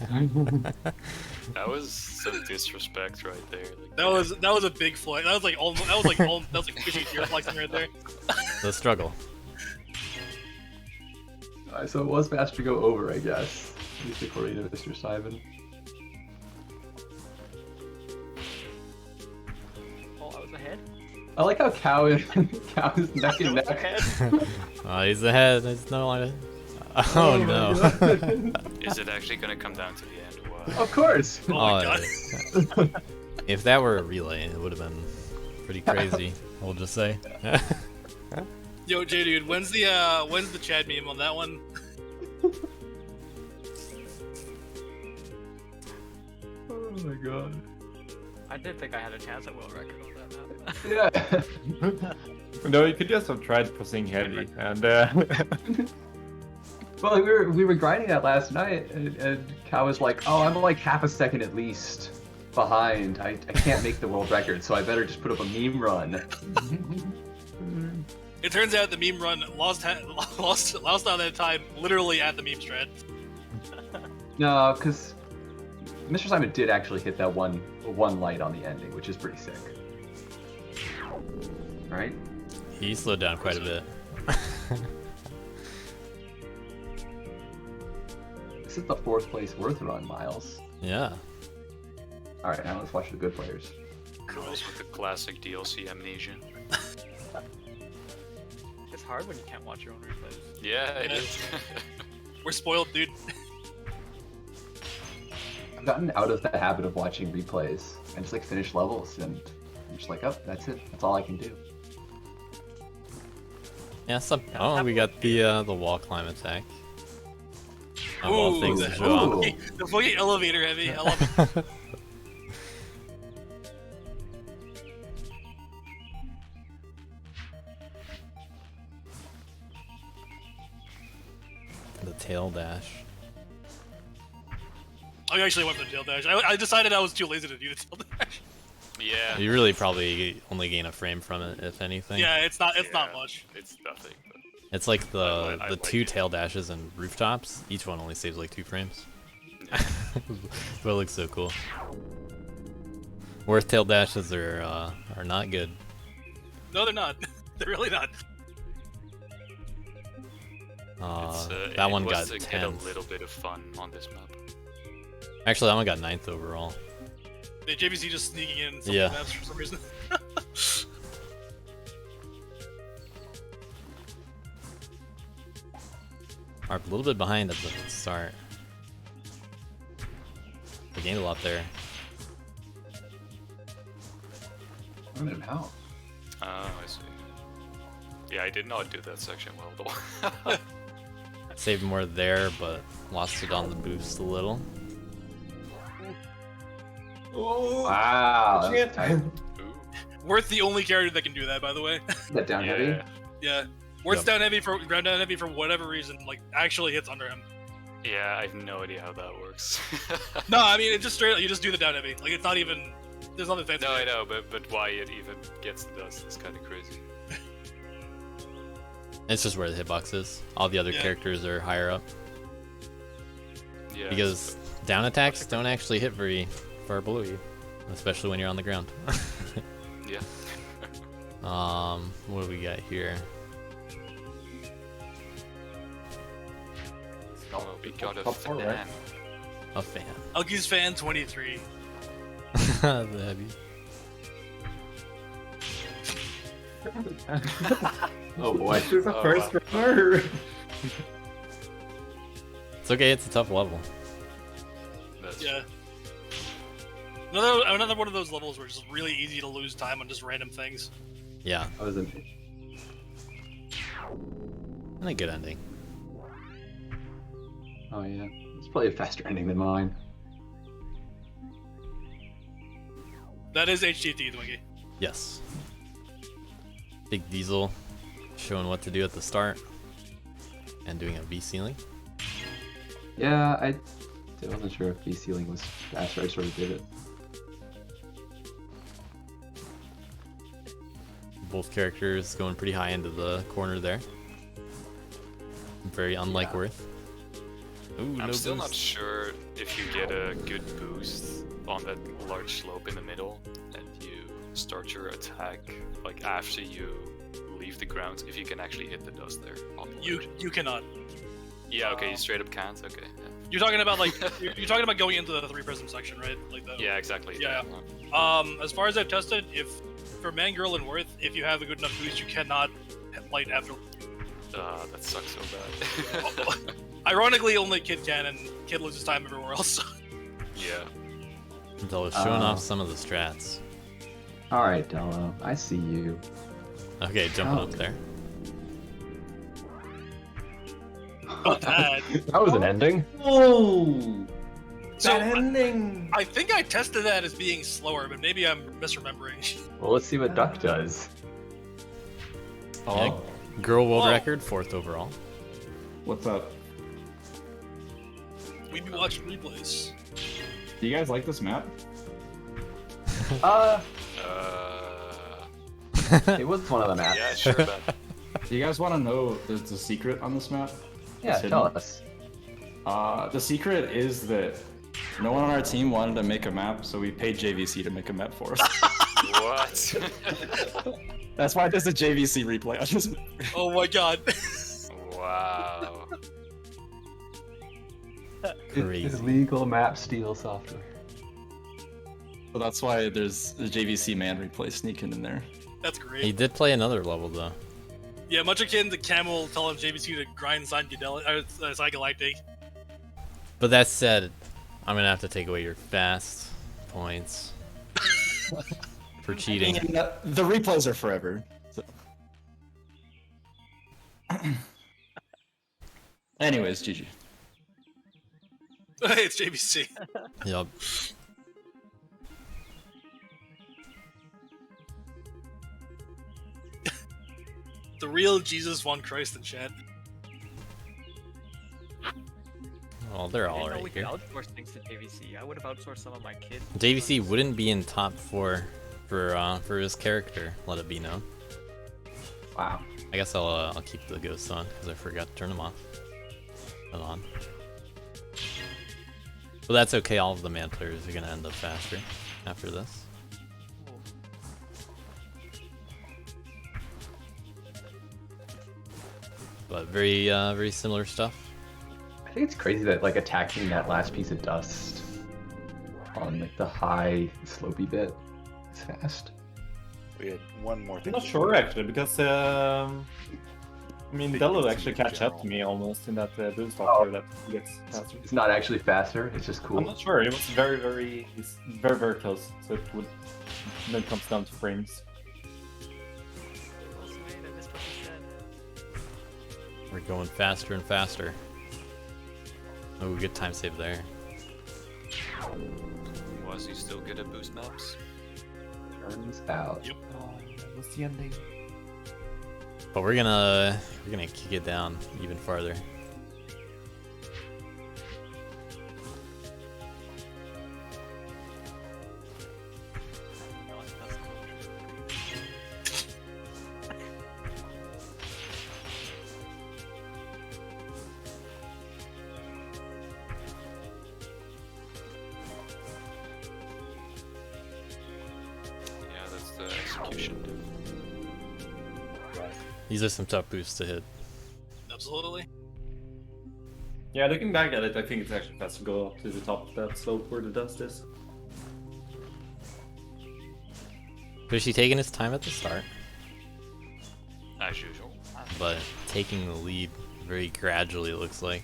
That was some disrespect right there. Like, That was a big flight. That was like fishy tear flexing right there. The struggle. So it was faster to go over, I guess. At least according to Mr. Simon. Oh, I was ahead. I like how Cow is neck and neck. Oh, he's ahead. There's no line. Oh no. Is it actually gonna come down to the end? Or what? Of course. Oh my god. If that were a relay, it would have been pretty crazy. We'll just say. Yo, J dude, when's the Chad meme on that one? Oh my god. I did think I had a chance at world record on that map. Yeah. No, you could just have tried pressing heavy, and Well, we were grinding that last night, and Cow was like, "Oh, I'm like half a second at least behind. I can't make the world record, so I better just put up a meme run." It turns out the meme run lost on that time, literally at the meme strat. No, because Mr. Simon did actually hit that one light on the ending, which is pretty sick. Right? He slowed down quite a bit. This is the 4th place Worth run, Miles. Yeah. Alright, now let's watch the good players. Girls with the classic DLC amnesia. It's hard when you can't watch your own replays. Yeah, it is. We're spoiled, dude. I've gotten out of the habit of watching replays and just like finish levels, and I'm just like, oh, that's it. That's all I can do. Yeah, oh, we got the wall climb attack. Of all Ooh, things the, to show off. the fucking elevator heavy. I love it. The tail dash. I actually went for the tail dash. I decided I was too lazy to do the tail dash. Yeah. You really probably only gain a frame from it, if anything. Yeah, it's not much. It's nothing. It's like the I like two it. tail dashes and rooftops. Each one only saves like 2 frames. But it looks so cool. Worth tail dashes are not good. No, they're not. They're really not. That one it got was to get a 10th. little bit of fun on this map. Actually, that one got 9th overall. Yeah, JVC just sneaking in some Yeah. maps for some reason. Are a little bit behind at the start. They gained a lot there. I don't know how. Oh, I see. Yeah, I did not do that section well though. Saved more there, but lost it on the boost a little. Wow, that's tight. Worth the only character that can do that, by the way. That down heavy? Yeah. Worth's Yep. ground down heavy for whatever reason, like actually hits under him. Yeah, I have no idea how that works. No, I mean it's just straight. You just do the down heavy. Like it's not even. There's nothing fancy. No, there. I know, but why it even gets the dust is kind of crazy. It's just where the hitbox is. All the other Yeah. characters are higher up. Yeah. Because down attacks don't actually hit very far below you. Especially when you're on the ground. Yeah. What do we got here? Oh, we got a Top four, right? fan. A fan. Uggy's fan 23. The heavy. Oh boy. This is a Oh, first wow. runner. It's okay, it's a tough level. That's Yeah. Another one of those levels where it's just really easy to lose time on just random things. Yeah, I was in. and a good ending. Oh yeah, it's probably a faster ending than mine. That is HTT, Twinkie. Yes. Big Diesel showing what to do at the start. And doing a V ceiling. Yeah, I wasn't sure if V ceiling was faster. I sort of did it. Both characters going pretty high into the corner there. Very unlike Worth. Ooh, I'm no still boost. not sure if you get a good boost on that large slope in the middle and you start your attack like after you leave the ground, if you can actually hit the dust there. On the ledge. You cannot. Yeah, okay, you straight up can't. Okay. Yeah. You're talking about like you're talking about going into the 3 prism section, right? Like the. Yeah, exactly. Yeah. As far as I've tested, if for Man, Girl, and Worth, if you have a good enough boost, you cannot light after. That sucks so bad. Ironically, only Kid can, and Kid loses time everywhere else. Yeah. Until it's showing off some of the strats. All right, Dello, I see you. Okay, jumping up there. That was an ending. Oh, So, that ending. I think I tested that as being slower, but maybe I'm misremembering. Well, let's see what Duck does. Yeah, girl world Whoa. record, 4th overall. What's up? We be watching replays. Do you guys like this map? It was one of the maps. Yeah, sure, man. Do you guys want to know the secret on this map? Yeah, It's tell hidden. us. The secret is that no one on our team wanted to make a map, so we paid JVC to make a map for us. What? That's why there's a JVC replay on this map. Oh my god. Wow. Crazy. Illegal map steal software. So that's why there's the JVC man replay sneaking in there. That's great. He did play another level though. Yeah, much akin to Camel telling JVC to grind Galactic. But that said, I'm gonna have to take away your fast points for cheating. I mean, the replays are forever. So. Anyways, GG. Hey, it's JVC. Yup. The real Jesus von Christ in chat. Well, they're I all didn't know right we could here. outsource things to JVC. I would have outsourced some of my kids. JVC wouldn't be in top 4 for his character. Let it be known. Wow. I guess I'll keep the ghosts on because I forgot to turn them off. Hold on. But that's okay. All of the man players are gonna end up faster after this. But very similar stuff. I think it's crazy that like attacking that last piece of dust on like the high slopey bit is fast. We had one more I'm thing. not to sure do. actually because I mean Dello actually catch up to me almost in that boost factor that gets faster. It's not actually faster. It's just cool. I'm not sure. It was it's very close. So it would then it comes down to frames. We're going faster and faster. Oh, good time save there. Was he still good at boost maps? Turns out. Yep. What's the ending? But we're gonna kick it down even farther. Yeah, that's the execution. These are some tough boosts to hit. Absolutely. Yeah, looking back at it, I think it's actually best to go up to the top of that slope where the dust is. But is she taking his time at the start? As usual. But taking the lead very gradually, it looks like.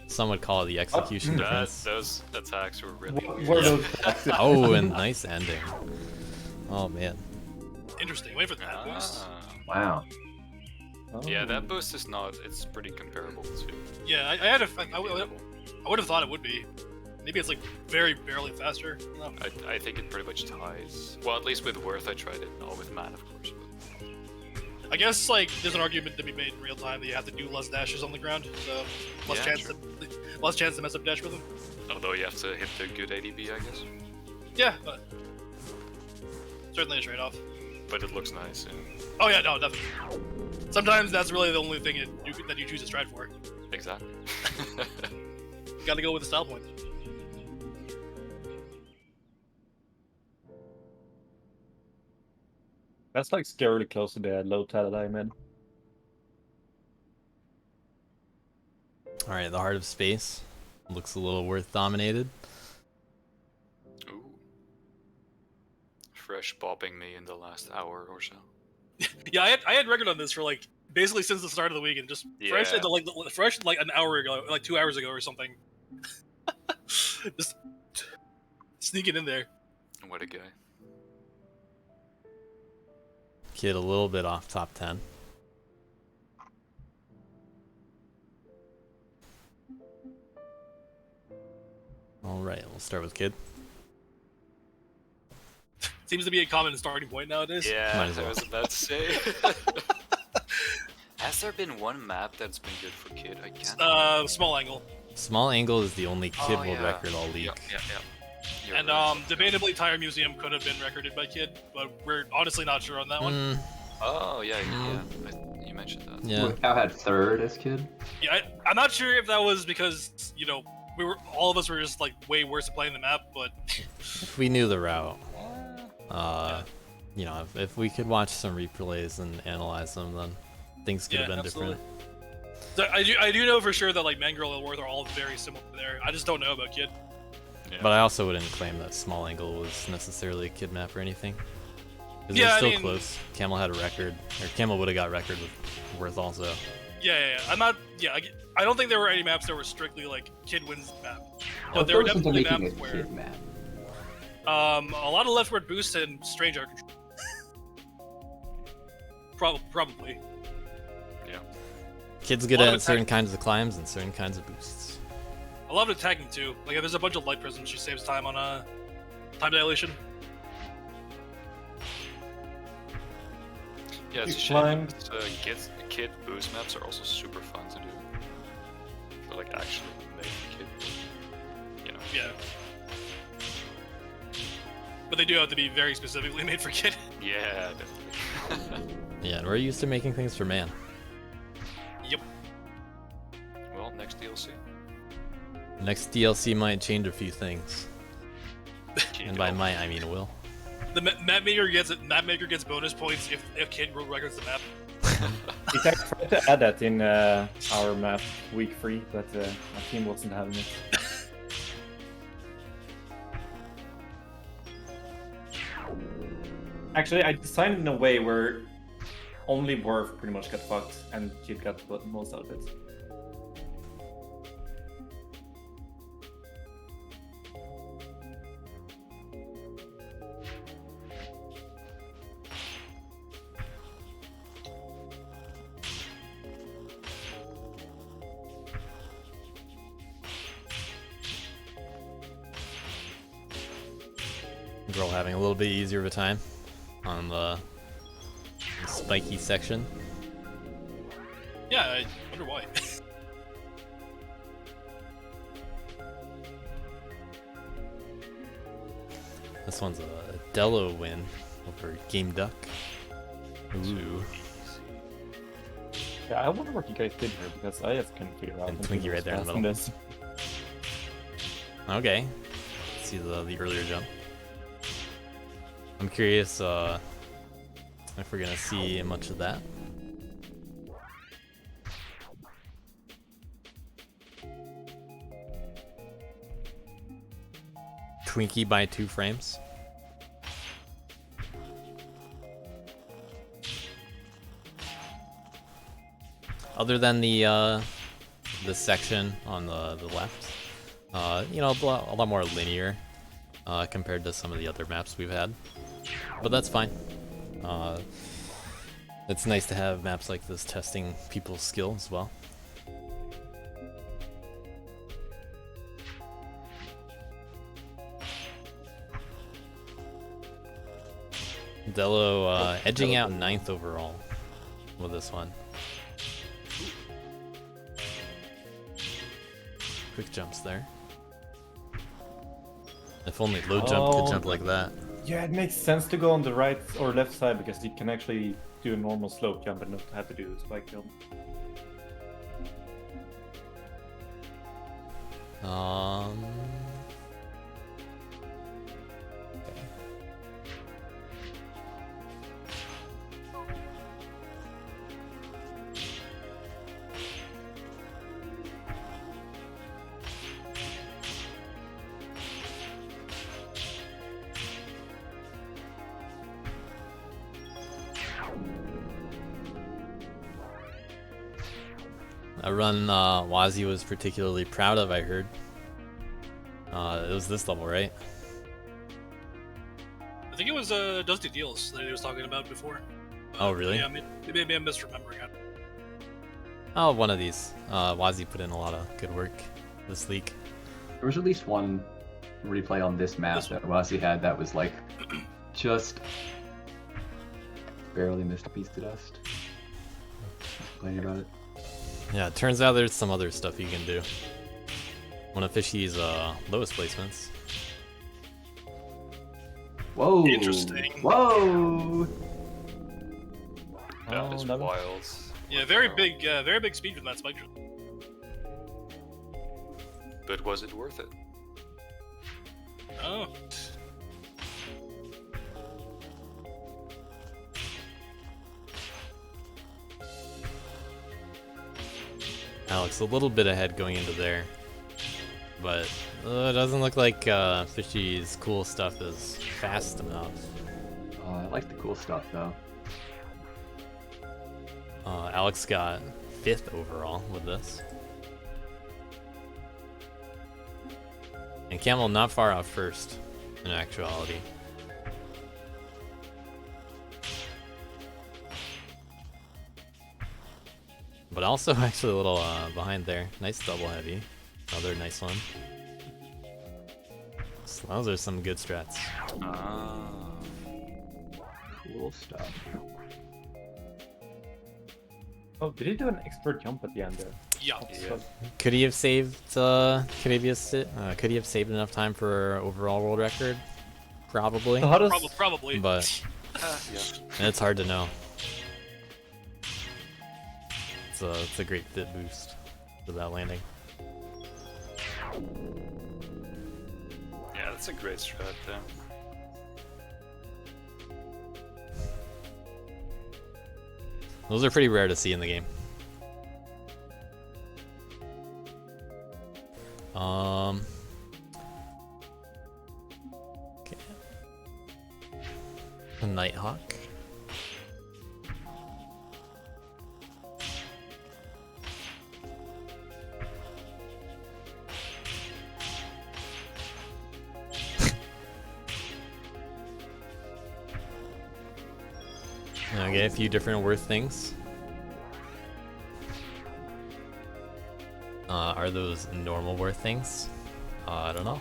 Some would call it the execution defense. Those attacks were really weird. What are those Oh, and nice ending. Oh man. Interesting. Wait for that boost. Wow. Yeah, that boost is not. It's pretty comparable to. Yeah, I would have thought it would be. Maybe it's like very barely faster. I don't know. I think it pretty much ties. Well, at least with Worth, I tried it. Not with Man, of course. But... I guess like there's an argument to be made in real time that you have to do less dashes on the ground, so less Yeah, chance true. less chance to mess up dash with them. Although you have to hit the good ADB, I guess. Yeah, but certainly a trade-off. But it looks nice. Yeah. Oh yeah, no, definitely. Sometimes that's really the only thing that you choose to stride for. Exactly. Got to go with the style point. That's like scarily close to the low tide I'm in. Alright, the Heart of Space. Looks a little worth dominated. Ooh. Fresh bopping me in the last hour or so. Yeah, I had record on this for like basically since the start of the week, and just fresh Yeah. fresh like an hour ago, like 2 hours ago or something. Just sneaking in there. What a guy. Kid a little bit off top 10. Alright, we'll start with Kid. Seems to be a common starting point nowadays. Yeah, Might as I well. was about to say. Has there been one map that's been good for Kid? I can't. Small angle. Small Angle is the only Kid world yeah. record all league. Yeah. You're And right. debatably, Tire Museum could have been recorded by Kid, but we're honestly not sure on that one. Mm, Oh, yeah. You mentioned that. yeah. Cow had third as Kid. Yeah, I'm not sure if that was because all of us were just like way worse at playing the map, but If we knew the route, if we could watch some replays and analyze them, then things could have been absolutely. different. So I do know for sure that like Mangrel and Elworth are all very similar there. I just don't know about Kid. But I also wouldn't claim that Small Angle was necessarily a Kid map or anything. Because Yeah, they're I still mean- close. Camel had a record, or Camel would have got record with Worth also. Yeah. I'm not. Yeah, I don't think there were any maps that were strictly like Kid wins the map, but What there were goes into definitely making maps a where Kid map? a lot of leftward boosts and strange art control. Probably. Yeah. Kid's good A lot of at certain attack- kinds of climbs and certain kinds of boosts. I love attacking too. Like if there's a bunch of light prisms, she saves time on time dilation. Yeah, it's a You shame. climbed. Kid boost maps are also super fun to do. For like actually make Kid, Yeah. But they do have to be very specifically made for Kid. Yeah, definitely. Yeah, and we're used to making things for man. Yep. Well, next DLC. Next DLC might change a few things. And by might, I mean will. The map maker gets bonus points if Kid world records the map. We tried to add that in our map week 3, but my team wasn't having it. Actually, I designed it in a way where only Worth pretty much got fucked, and Kid got the most out of it. We're all having a little bit easier of a time on the spiky section. Yeah, I wonder why. This one's a Dello win over Game Duck. Ooh. Yeah, I wonder what you guys did here, because I just couldn't figure out. And who Twinkie right was there in the fast middle. this. Okay. Let's see the earlier jump. I'm curious if we're gonna see much of that. Twinkie by 2 frames. Other than the section on the left, a lot more linear compared to some of the other maps we've had, but that's fine. It's nice to have maps like this testing people's skill as well. Dello edging out 9th overall with this one. Quick jumps there. If only low jump could jump like that. Yeah, it makes sense to go on the right or left side, because you can actually do a normal slope jump and not have to do a spike jump. A run Wazi was particularly proud of, I heard. It was this level, right? I think it was Dusty Deals that he was talking about before. Oh, really? Yeah, maybe I'm misremembering it. Oh, one of these. Wazi put in a lot of good work this league. There was at least one replay on this map that Wazi had that was like just barely missed a piece to dust. Complaining about it. Yeah, it turns out there's some other stuff you can do. One of Fishy's lowest placements. Whoa! Interesting. Whoa! That is wild. Yeah, very big speed from that spike jump. But was it worth it? Oh. Alex a little bit ahead going into there. But it doesn't look like Fishy's cool stuff is fast enough. I like the cool stuff though. Alex got 5th overall with this. And Camel not far off first, in actuality. But also actually a little behind there. Nice double heavy. Another nice one. So those are some good strats. Cool stuff. Oh, did he do an expert jump at the end there? Yeah. Could he have saved? Could he have saved enough time for overall world record? Probably. So how does... Probably. But it's hard to know. It's a great fit boost for that landing. Yeah, that's a great strat there. Those are pretty rare to see in the game. Okay. A Nighthawk. Okay, a few different worth things. Are those normal worth things? I don't know.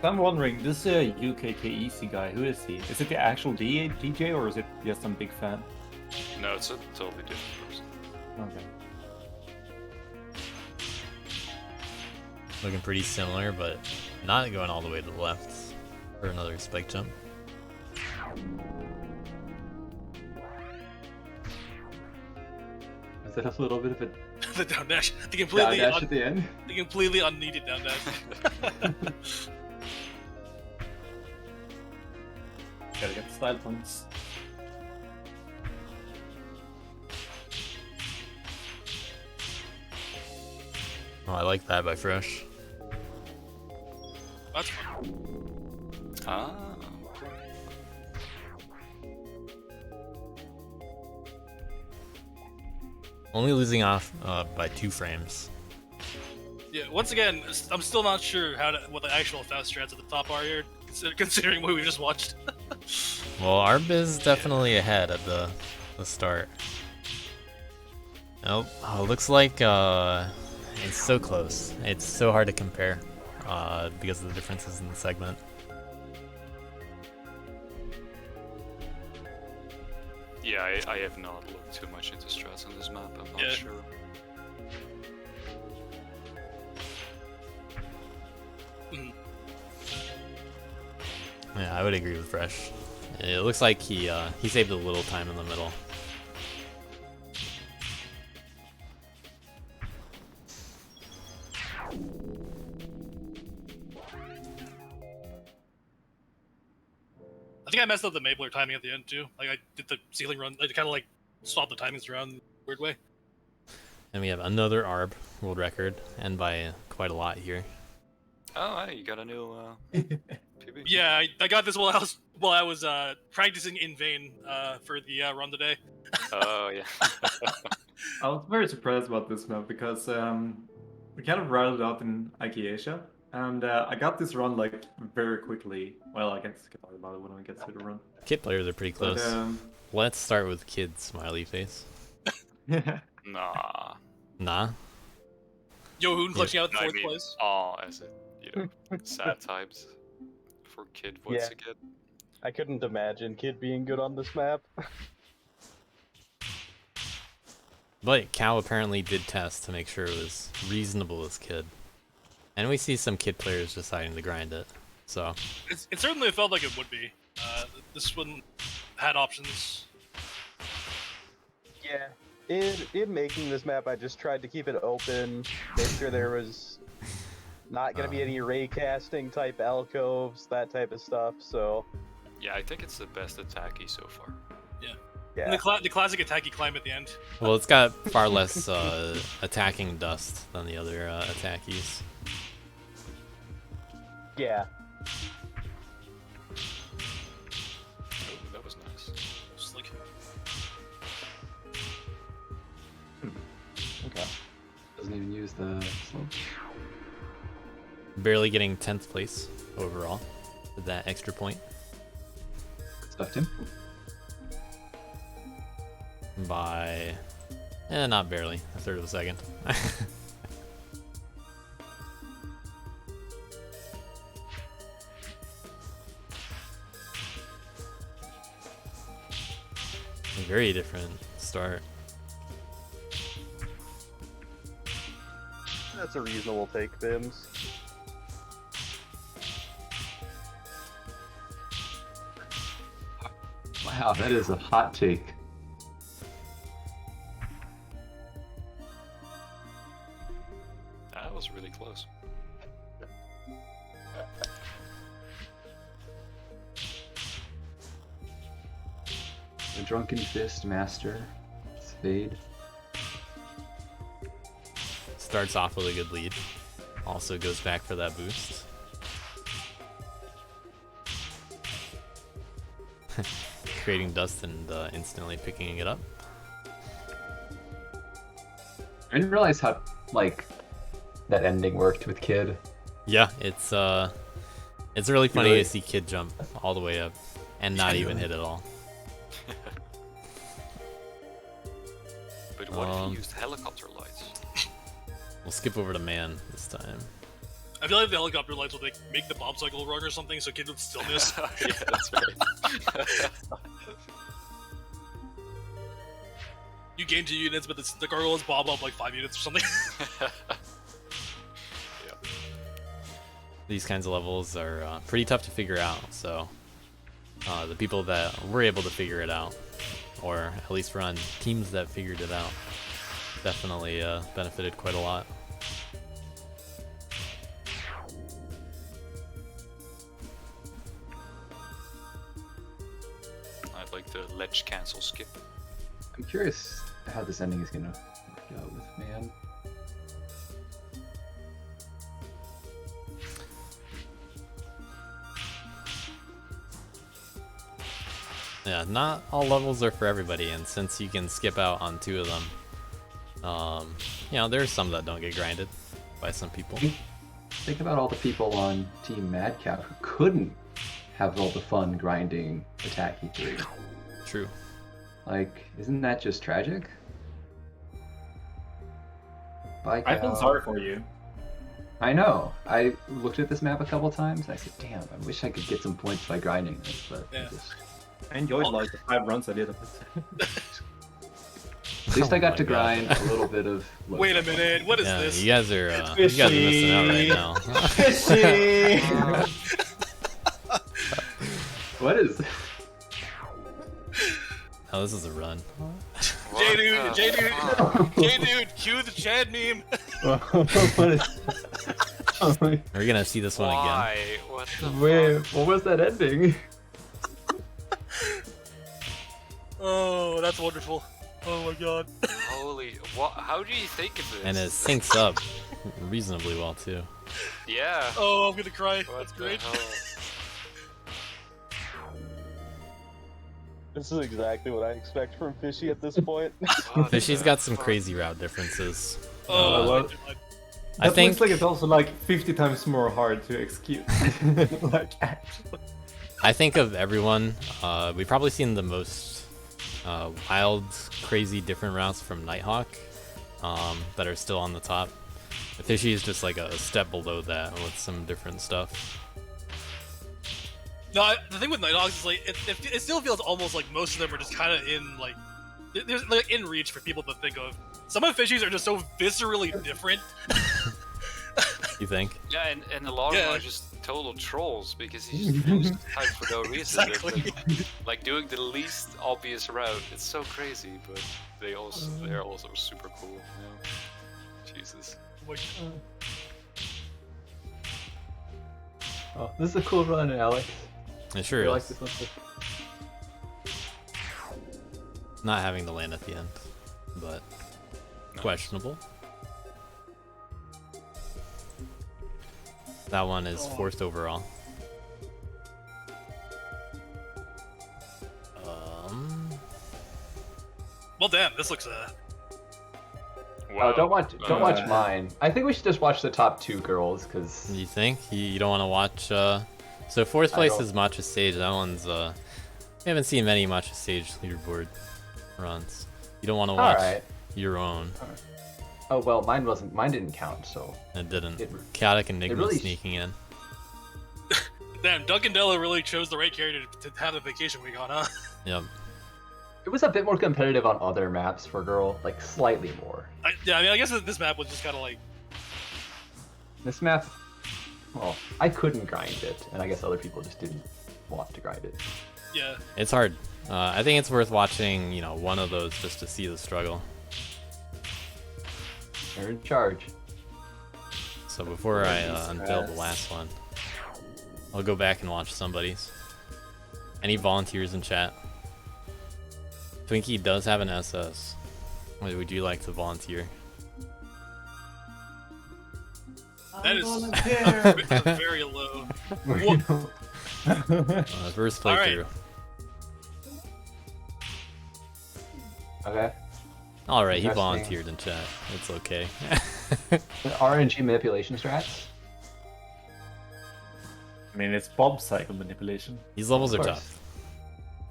I'm wondering, this UKKEC guy, who is he? Is it the actual DJ or is it just some big fan? No, it's a totally different person. Okay. Looking pretty similar, but not going all the way to the left for another spike jump. Is that a little bit of a The down dash. The completely down dash at the end? The completely unneeded down dash. Gotta get the style points. Oh, I like that by Fresh. That's fun. Ah. Only losing off by 2 frames. Yeah, once again, I'm still not sure what the actual fast strats at the top are here, considering what we just watched. Well, Arb is definitely ahead at the start. Nope. Oh, looks like it's so close. It's so hard to compare because of the differences in the segment. Yeah, I have not looked too much into strats on this map. I'm not sure. Yeah, I would agree with Fresh. It looks like he saved a little time in the middle. I think I messed up the Mabler timing at the end too. Like I did the ceiling run, I kind of like swapped the timings around in a weird way. And we have another Arb world record, and by quite a lot here. Oh, hey, you got a new PB? Yeah, I got this while I was practicing in vain for the run today. Oh yeah. I was very surprised about this map because we kind of routed out in Asia, and I got this run like very quickly. Well, I can talk about it when we get to the run. Kid players are pretty close. But, Let's start with Kid smiley face. Nah. Nah. Yohoon clutching out in I fourth mean, place. as in, sad times for Kid once Yeah. again. I couldn't imagine Kid being good on this map. But Cow apparently did test to make sure it was reasonable as Kid. And we see some Kid players deciding to grind it. So It certainly felt like it would be. This one had options. Yeah. In making this map, I just tried to keep it open, make sure there was not going to be any ray casting type alcoves, that type of stuff, so... Yeah, I think it's the best attacky so far. Yeah. And the classic attacky climb at the end. well, it's got far less attacking dust than the other attackies. Yeah. Oh, that was nice. Slick. Okay. Doesn't even use the slope. Barely getting 10th place overall with that extra point. Stuffed him. By not barely, a third of a second. A very different start. That's a reasonable take, Bims. Wow, that is a hot take. That was really close. The Drunken Fist Master. Spade. Starts off with a good lead. Also goes back for that boost. Creating dust and instantly picking it up. I didn't realize how, like, that ending worked with Kid. Yeah, it's really funny Really? to see Kid jump all the way up and not even hit at all. But what if you used helicopter lights? We'll skip over to Man this time. I feel like the helicopter lights will make the Bob cycle run or something, so Kid would still miss. Yeah, that's right. You gain 2 units, but the gargoyles bob up like 5 units or something. These kinds of levels are pretty tough to figure out, so the people that were able to figure it out, or at least run teams that figured it out, definitely benefited quite a lot. I'd like the ledge cancel skip. I'm curious how this ending is gonna work out with Man. Yeah, not all levels are for everybody, and since you can skip out on 2 of them, you know, there's some that don't get grinded by some people. Think about all the people on Team Mad Cow who couldn't have all the fun grinding Attacky 3. True. Like, isn't that just tragic? Bye, I feel Cow. sorry for you. I know. I looked at this map a couple times and I said, damn, I wish I could get some points by grinding this, but I just... I enjoyed like the 5 runs I did of it. At least I got to my God. grind a little bit of... Wait a minute, what is Yeah, this? you guys are missing out right now. Fishy! What is... Oh, this is a run. J-Dude, cue the Chad meme! What is... Oh my... We're gonna see this one again. Why? What the Wait, what was that ending? Oh, that's wonderful. Oh my god. Holy, what? How do you think of this? And it syncs up reasonably well too. Yeah. Oh, I'm gonna cry. What That's the great. hell? This is exactly what I expect from Fishy at this point. Fishy's got some crazy route differences. Well, I that think looks like it's also like 50 times more hard to execute. Like, actually. I think of everyone, we've probably seen the most wild, crazy, different routes from Nighthawk that are still on the top. Fishy is just like a step below that with some different stuff. No, the thing with Nighthawks is like it still feels almost like most of them are just kind of in like there's like in reach for people to think of. Some of Fishies are just so viscerally different. You think? Yeah, and a lot of them are just total trolls because he just boosts type for no reason. Exactly. Like doing the least obvious route. It's so crazy, but they're also super cool. You know? Jesus. Oh, this is a cool run, Alex. It sure I is. like this one. Not having the land at the end, but questionable. That one is fourth overall. Well, damn, this looks Oh, don't watch mine. I think we should just watch the top 2 girls, because... You think? You don't want to watch, So fourth place don't- is Matcha Sage. That one's, we haven't seen many Matcha Sage leaderboard runs. You don't want to watch Alright. your own. Oh, well, mine didn't count, so... It didn't. Chaotic Enigma really sneaking in. damn. Duncan Della really chose the right character to have the vacation week on, huh? Yep. It was a bit more competitive on other maps for girl, like slightly more. Yeah, I mean, I guess this map was just kind of like This map, well, I couldn't grind it, and I guess other people just didn't want to grind it. yeah. It's hard. I think it's worth watching, you know, one of those just to see the struggle. You're in charge. So before I unveil the last one, I'll go back and watch somebody's. Any volunteers in chat? Twinkie does have an SS. Would you like to volunteer? That is very low. First All playthrough. right. Okay. Alright, he Interesting. volunteered in chat. It's okay. RNG manipulation strats? I mean, it's Bob's cycle manipulation. These levels Of are course. tough.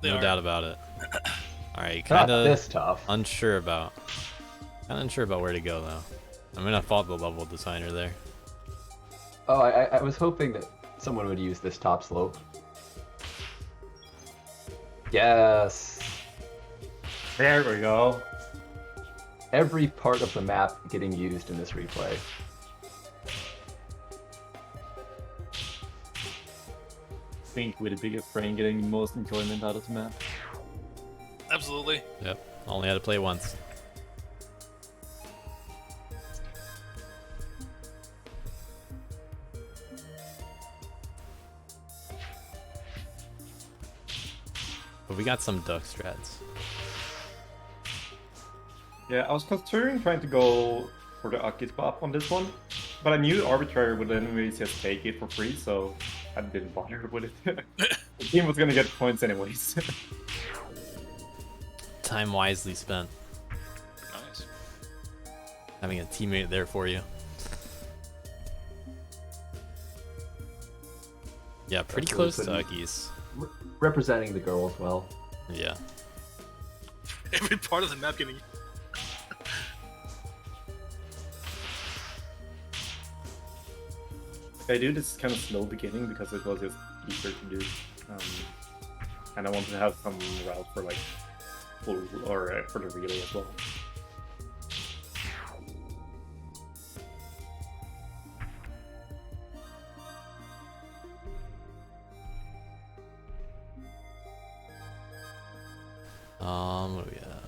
They No are. doubt about it. Alright, Not kinda this tough. unsure about where to go though. I'm gonna fault the level designer there. Oh, I was hoping that someone would use this top slope. Yes! There we go. Every part of the map getting used in this replay. I think with the biggest brain getting the most enjoyment out of the map. Absolutely. Yep, only had to play once. But we got some duck strats. Yeah, I was considering trying to go for the Aki swap on this one, but I knew Arbitrary would anyways just take it for free, so I didn't bother with it. The team was gonna get points anyways. Time wisely spent. Nice. Having a teammate there for you. Yeah, pretty That's close really to pretty. Uggies. Representing the girls well. Yeah. Every part of the map getting. I do this kind of slow beginning because it was just easier to do, and I wanted to have some route for like full or for the relay as well. What do we have?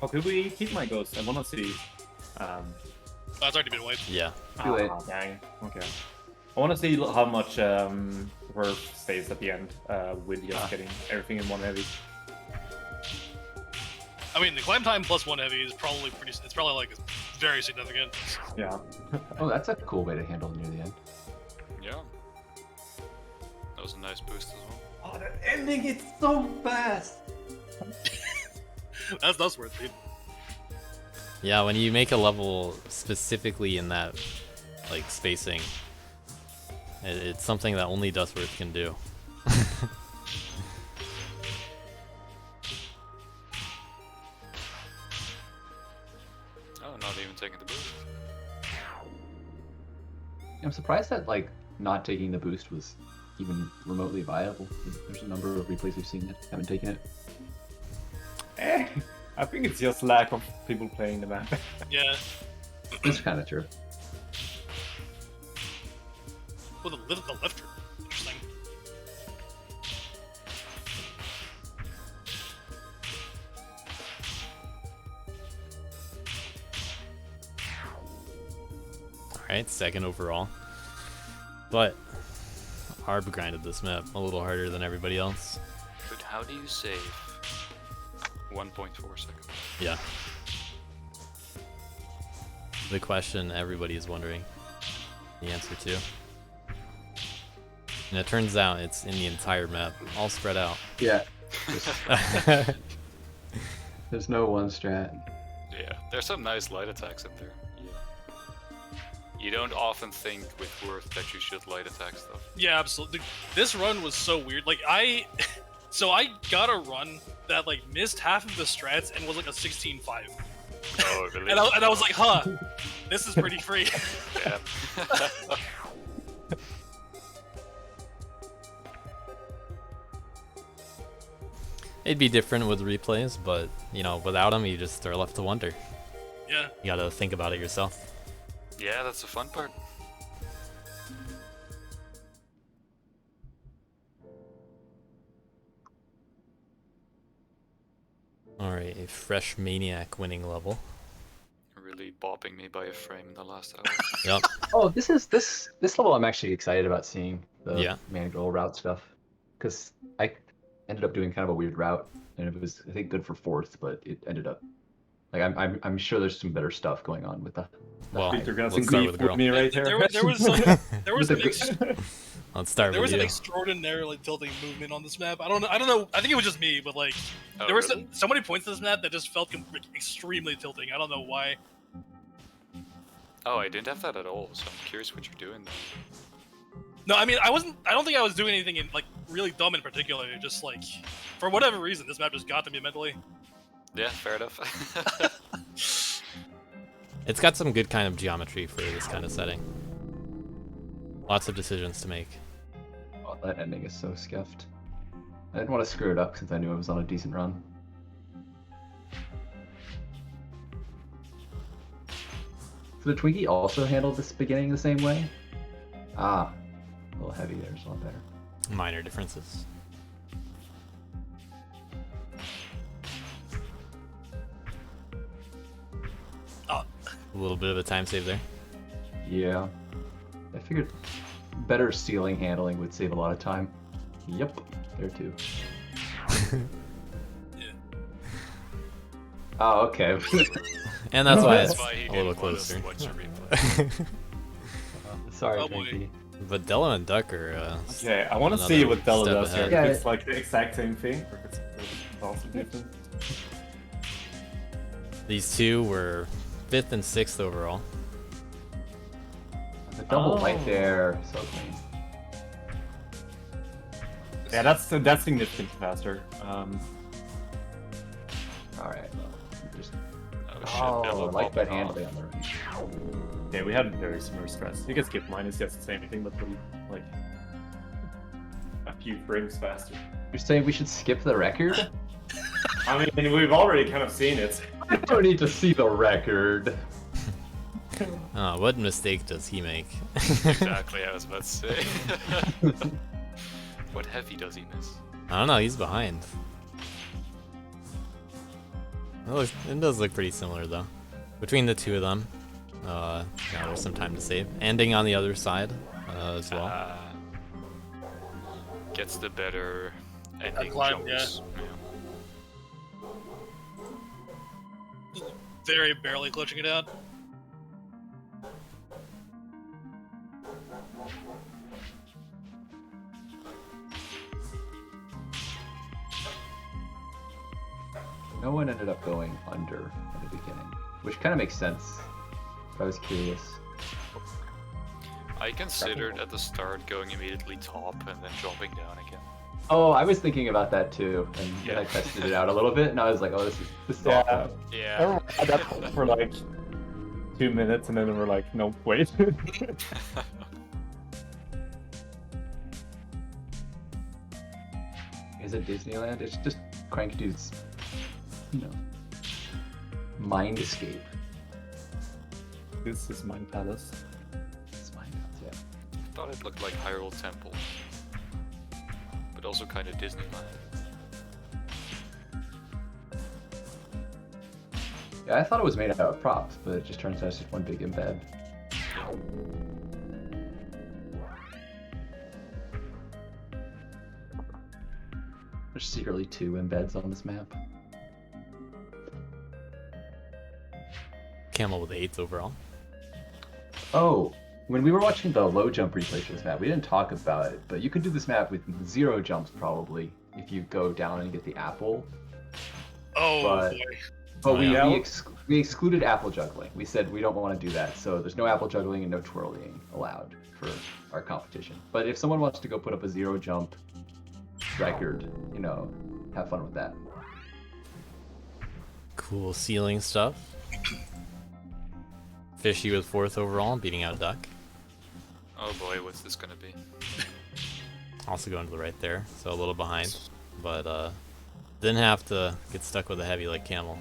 Oh, could we keep my ghost? I want to see. Oh, it's already been wiped. Yeah. Too late. Dang. Okay. I want to see how much worth stays at the end with just getting everything in one heavy. I mean, the climb time plus one heavy is probably pretty. It's probably like very significant. Yeah. Oh, that's a cool way to handle near the end. Yeah. That was a nice boost as well. Oh, that ending is so fast. That's worth it. Yeah, when you make a level specifically in that like spacing, it's something that only Dustworth can do. Oh, not even taking the boost. I'm surprised that like not taking the boost was even remotely viable. There's a number of replays we've seen that haven't taken it. I think it's just lack of people playing the map. Yeah. That's kind of true. Well, the lifter. Interesting. Alright, second overall. But Arb grinded this map a little harder than everybody else. But how do you save 1.4 seconds? Yeah. The question everybody is wondering the answer to. And it turns out it's in the entire map, all spread out. Yeah. There's no one strat. Yeah, there's some nice light attacks in there. Yeah. You don't often think with Worth that you should light attack stuff. Yeah, absolutely. This run was so weird. Like so I got a run that like missed half of the strats and was like a 16-5. Oh, really? and I was like, huh, this is pretty free. Yeah. It'd be different with replays, but you know, without them, you just are left to wonder. Yeah. You gotta think about it yourself. Yeah, that's the fun part. Alright, a fresh Maniac winning level. Really bopping me by a frame in the last hour. Yep. Oh, this level I'm actually excited about seeing the Yeah. Mangrel route stuff, because I ended up doing kind of a weird route, and it was I think good for fourth, but it ended up like I'm sure there's some better stuff going on with the. Well, You're gonna let's start with girl. me right here. There was some, Let's start with was you. an extraordinarily tilting movement on this map. I don't know. I think it was just me, but like Oh, there were really? so many points in this map that just felt extremely tilting. I don't know why. Oh, I didn't have that at all, so I'm curious what you're doing there. No, I mean I don't think I was doing anything in, like really dumb in particular. Just like for whatever reason, this map just got to me mentally. Yeah, fair enough. It's got some good kind of geometry for this kind of setting. Lots of decisions to make. Oh, that ending is so scuffed. I didn't want to screw it up since I knew it was on a decent run. So the Twinkie also handled this beginning the same way? Ah, a little heavy there, so a lot better. Minor differences. A little bit of a time save there. Yeah. I figured better ceiling handling would save a lot of time. Yep, there too. Oh, okay. And that's why That's it's why he a little didn't want us closer. to watch the replay. Sorry, Oh, boy. Twinkie. But Delo and Duck are Okay, I want to another see what Della step does here. ahead. If it's like the exact same thing, or if it's also different. These two were 5th and 6th overall. The double light there, so clean. Yeah, that's significantly faster. Alright, well, just... Oh shit, Oh, Della I like that popping handling on the range. Yeah, we had very similar strats. You can skip mine, it's just the same thing, but like a few frames faster. You're saying we should skip the record? I mean, we've already kind of seen it. I don't need to see the record. What mistake does he make? Exactly, I was about to say. What heavy does he miss? I don't know, he's behind. It does look pretty similar though. Between the two of them, yeah, there's some time to save. Ending on the other side as well. Gets the better ending climb, jumps. Very barely clutching it out. No one ended up going under at the beginning, which kind of makes sense. If I was curious. I considered at the start going immediately top and then dropping down again. Oh, I was thinking about that too, and then I tested it out a little bit, and I was like, oh, this is awful. Yeah. Everyone had that for like 2 minutes, and then we're like, no, wait. Is it Disneyland? It's just Crank Dude's, mind escape. This is Mind Palace. It's Mind Palace, yeah. I thought it looked like Hyrule Temple, but also kind of Disneyland. Yeah, I thought it was made out of props, but it just turns out it's just one big embed. There's secretly 2 embeds on this map. Camel with 8 overall. Oh, when we were watching the low jump replay for this map, we didn't talk about it, but you can do this map with 0 jumps probably if you go down and get the apple. Oh, but boy. but we excluded apple juggling. We said we don't want to do that, so there's no apple juggling and no twirling allowed for our competition. But if someone wants to go put up a 0 jump record, have fun with that. Cool ceiling stuff. Fishy with 4th overall, beating out Duck. Oh boy, what's this gonna be? Also going to the right there, so a little behind. But didn't have to get stuck with a heavy like Camel.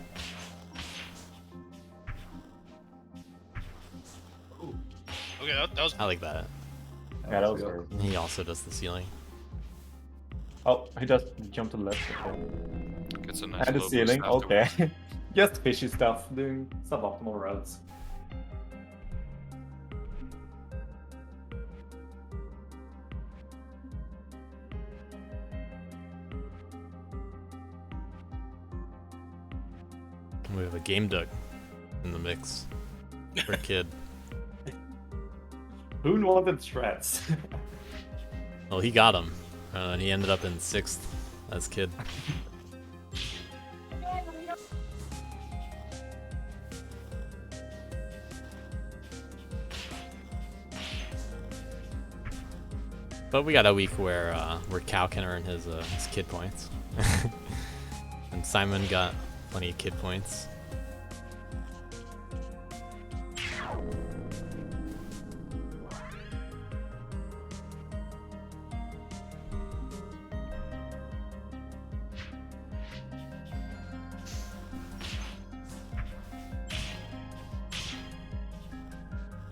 Okay, that was. I like that. Yeah, that was good. He also does the ceiling. Oh, he just jumped to the left. Gets a nice And the low ceiling, boost okay. afterwards. Just fishy stuff, doing suboptimal routes. We have a Game Duck in the mix for a kid. Who wanted strats? Well, he got him, and he ended up in 6th as kid. But we got a week where Cal can earn his kid points, and Simon got plenty of kid points.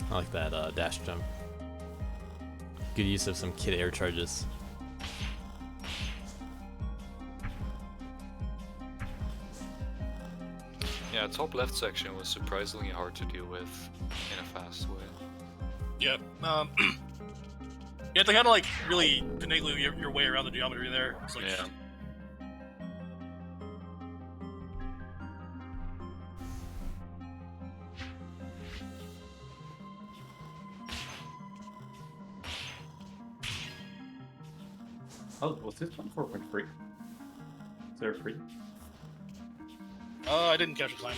I like that dash jump. Good use of some kid air charges. Yeah, top left section was surprisingly hard to deal with in a fast way. Yeah. You have to kind of like really finagle your way around the geometry there. It's like, Yeah. Oh, was this one 4.3? Is there a 3? I didn't catch the time.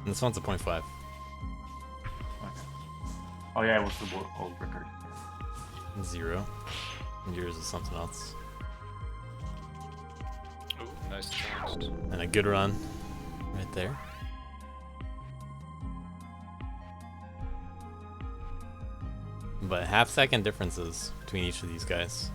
And this one's a 0.5. Okay. Oh yeah, it was the old record. 0. And yours is something else. Ooh, nice chance. And a good run right there. But half-second differences between each of these guys.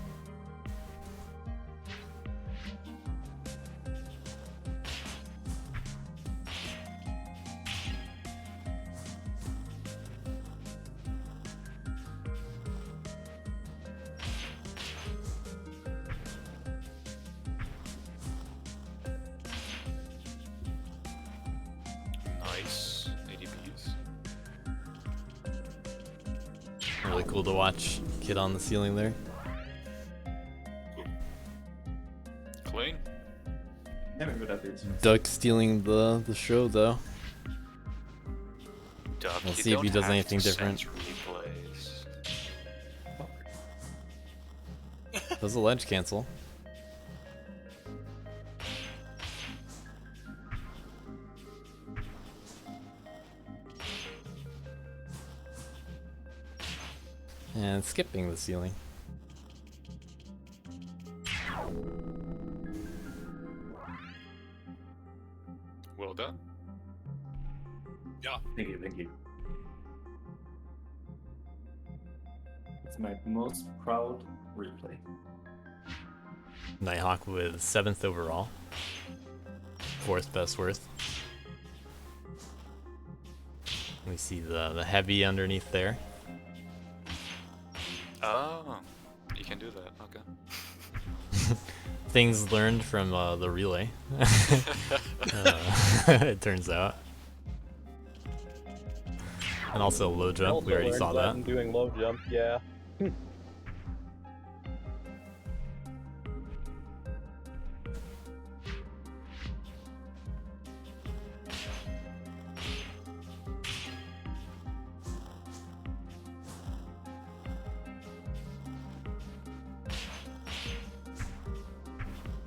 Nice ADPs. Really cool to watch. Kid on the ceiling there. Clean. Yeah, maybe that is. Duck stealing the show though. Duck, We'll you see if he don't does have anything to different. censor replays. Does a ledge cancel? And skipping the ceiling. Well done. Yeah. Thank you, thank you. It's my most proud replay. Nighthawk with 7th overall. 4th best worth. We see the heavy underneath there. Oh, you can do that. Okay. Things learned from the relay. It turns out. And also low jump, Also we already learned saw that. in doing low jump, yeah.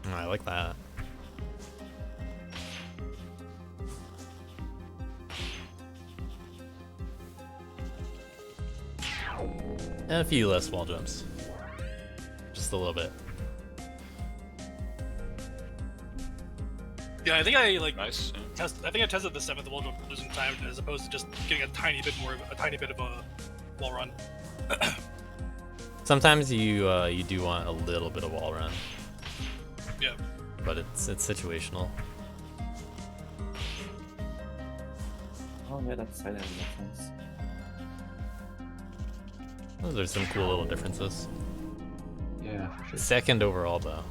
I like that. And a few less wall jumps. Just a little bit. Yeah, I think I like Nice. Yeah. I think I tested the 7th wall jump losing time as opposed to just getting a tiny bit of a wall run. Sometimes you do want a little bit of wall run. Yeah. But it's situational. Oh yeah, that's that makes sense. Those are some cool little differences. Yeah, for sure. 2nd overall though.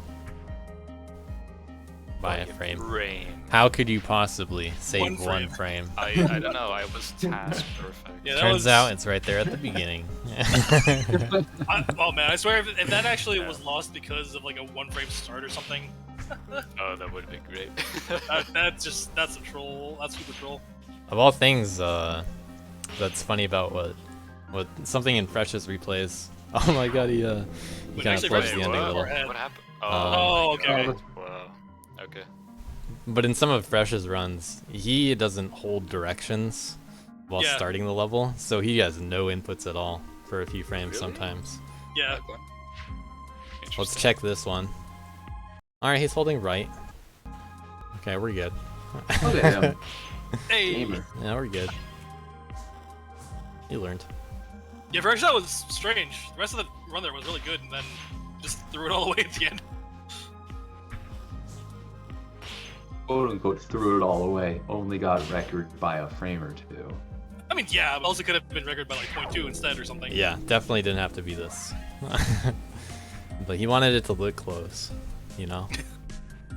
By a frame. Frame. How could you possibly save One one frame? I don't know. I was task perfect. Yeah, that Turns was... out it's right there at the beginning. Oh man, I swear if that actually was lost because of like a 1-frame start or something. Oh, that would be great. That's a troll. That's super troll. Of all things, that's funny about what something in Fresh's replays. Oh my god, he kind of actually, flubs Fresh the ending a little. What happened? Oh, okay. Wow. Okay. But in some of Fresh's runs, he doesn't hold directions while Yeah. starting the level, so he has no inputs at all for a few frames Really? sometimes. Yeah. Let's check this one. Alright, he's holding right. Okay, we're good. Look at him. Hey. Gamer. Yeah, we're good. You learned. Yeah, first that was strange. The rest of the run there was really good, and then just threw it all away at the end. Quote unquote threw it all away. Only got record by a frame or two. I mean, yeah, but also could have been record by like 0.2 instead or something. Yeah, definitely didn't have to be this. But he wanted it to look close, you know?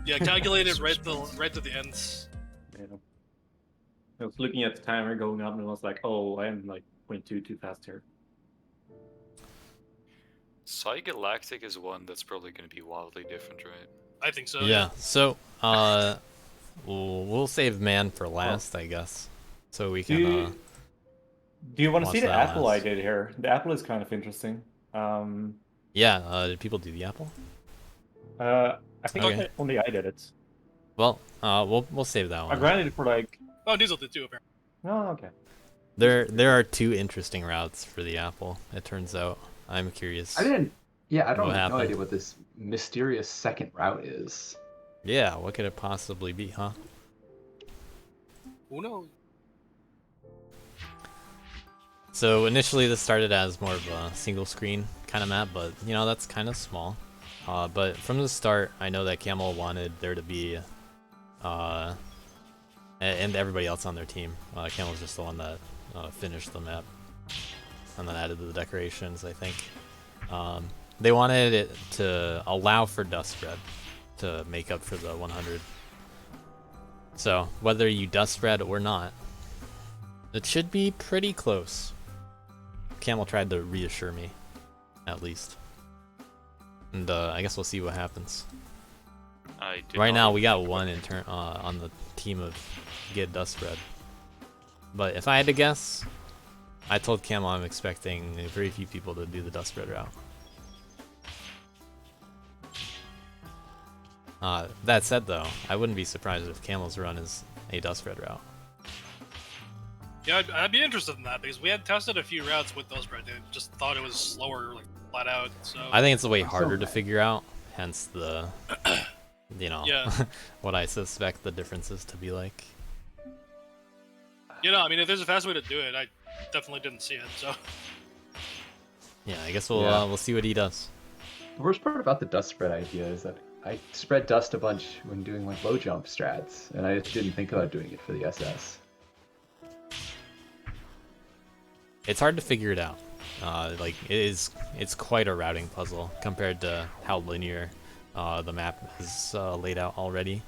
Yeah, calculated right to the end. Yeah. I was looking at the timer going up and I was like, oh, I am like 0.2 too fast here. Psygalactic is one that's probably going to be wildly different, right? I think so. Yeah, so, we'll save man for last, I guess. So we can, Do you want to watch see the that apple last. I did here? The apple is kind of interesting. Yeah, did people do the apple? I think Okay. only I did it. Well, we'll save that I one. grinded it for like... Oh, Diesel did too, apparently. Oh, okay. There are 2 interesting routes for the apple, it turns out. I'm curious. I didn't. Yeah, I don't What have no happened? idea what this mysterious second route is. Yeah, what could it possibly be, huh? Who knows? So initially this started as more of a single screen kind of map, but you know, that's kind of small. But from the start, I know that Camel wanted there to be, and everybody else on their team. Camel's just the one that finished the map and then added the decorations, I think. They wanted it to allow for dust red to make up for the 100. So whether you dust red or not, it should be pretty close. Camel tried to reassure me, at least. And I guess we'll see what happens. I did Right not now we got think one on the team of get dust red. But if I had to guess, I told Camel I'm expecting very few people to do the dust red route. That said though, I wouldn't be surprised if Camel's run is a dust red route. Yeah, I'd be interested in that because we had tested a few routes with those spread and just thought it was slower, like flat out. So I think it's way harder to figure out, hence the, Yeah. what I suspect the differences to be like. I mean, if there's a fast way to do it, I definitely didn't see it. So Yeah, I guess we'll see what he does. The worst part about the dust spread idea is that I spread dust a bunch when doing like low jump strats, and I just didn't think about doing it for the SS. It's hard to figure it out. It's quite a routing puzzle compared to how linear the map is laid out already.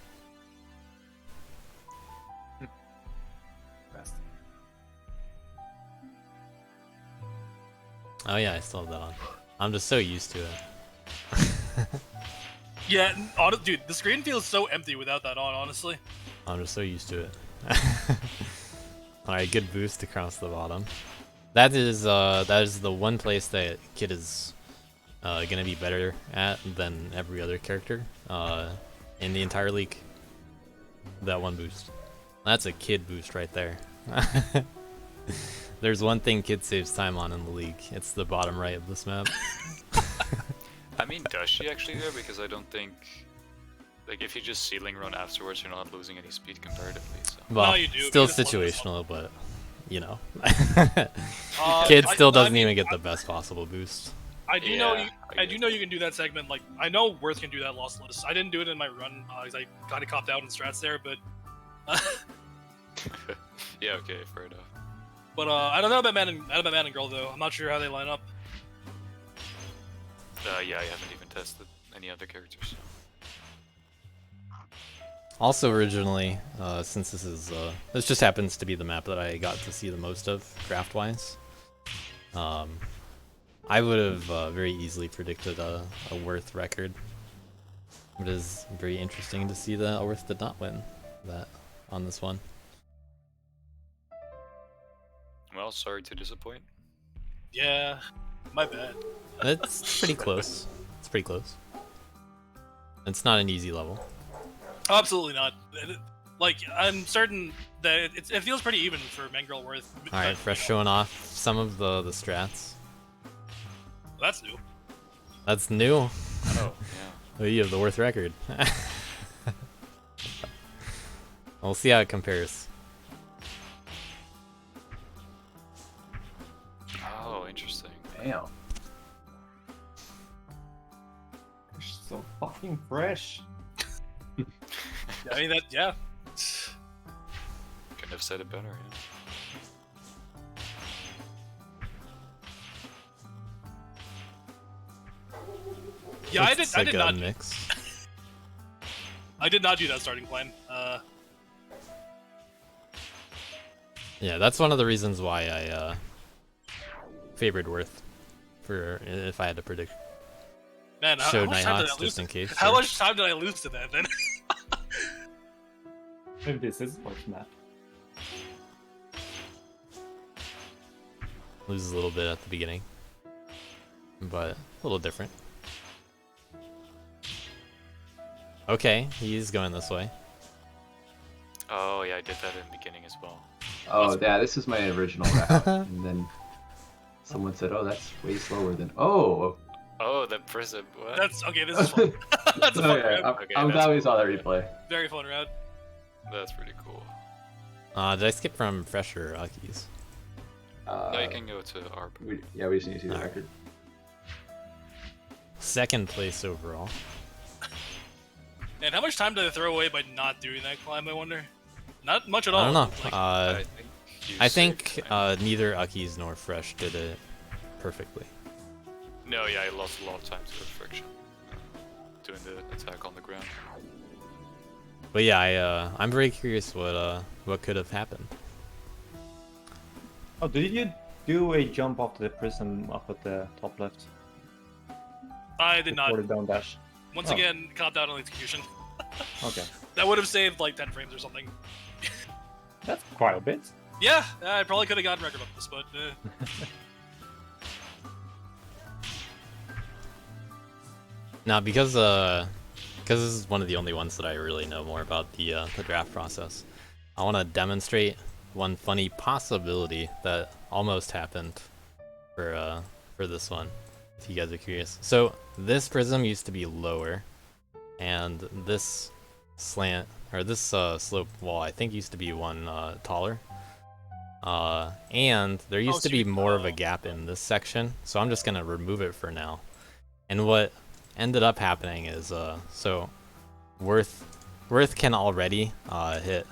Oh yeah, I still have that on. I'm just so used to it. yeah, dude, the screen feels so empty without that on. Honestly. I'm just so used to it. Alright, good boost across the bottom. That is the one place that Kid is gonna be better at than every other character in the entire league. That one boost. That's a Kid boost right there. There's one thing Kid saves time on in the league. It's the bottom right of this map. I mean, does she actually though? Because I don't think, like, if you just ceiling run afterwards, you're not losing any speed comparatively. So. Well, No, you do. still You just situational, but you know, Kid still doesn't even get the best possible boost. I do know you can do that segment. Like I know Worth can do that lossless. I didn't do it in my run because I kind of copped out in strats there, but. Yeah. Okay. Fair enough. But I don't know about man and girl though. I'm not sure how they line up. Yeah, I haven't even tested any other characters. Also, originally, since this just happens to be the map that I got to see the most of craft-wise, I would have very easily predicted a Worth record. It is very interesting to see that Worth did not win that on this one. Well, sorry to disappoint. Yeah, my bad. It's pretty close. It's pretty close. It's not an easy level. Absolutely not. Like I'm certain that it feels pretty even for Mangirl Worth. All right, Fresh showing off some of the strats. That's new. That's new. Oh, yeah. Oh, you have the Worth record. We'll see how it compares. Oh, interesting. Damn. So fucking fresh. I mean yeah. Couldn't have said it better, Yeah, I It's did like a not mix. I did not do that starting plan. Yeah, that's one of the reasons why I favored Worth for if I had to predict. Man, how Showed much time did I Nighthawks lose? just in case. How or- much time did I lose to that then? Maybe this is Worth map. Loses a little bit at the beginning, but a little different. Okay, he's going this way. Oh, yeah, I did that in the beginning as well. Oh, yeah, this is my original route. And then someone said, oh, that's way slower than... Oh! Oh, that person, what? That's okay. This is fun. That's a fun Okay, route. I'm glad we saw that replay. Very fun route. That's pretty cool. Did I skip from Fresh or Aki's? No, you can go to ARB. We just need to see the record. Second place overall. And how much time did I throw away by not doing that climb, I wonder? Not much at all. I don't know. Like, I think neither Aki's nor Fresh did it perfectly. No, yeah, I lost a lot of time to the friction. Doing the attack on the ground. But yeah, I'm very curious what could have happened. Oh, did you do a jump off the prism up at the top left? I did not. Before the down dash? Once Oh. again, copped out on execution. Okay. That would have saved like 10 frames or something. That's quite a bit. Yeah, I probably could have gotten record on this, but Now, because this is one of the only ones that I really know more about the draft process, I want to demonstrate one funny possibility that almost happened for this one, if you guys are curious. So this prism used to be lower, and this slant or this slope wall I think used to be one taller. And there used to be more of a gap in this section, so I'm just gonna remove it for now. And what ended up happening is so Worth can already hit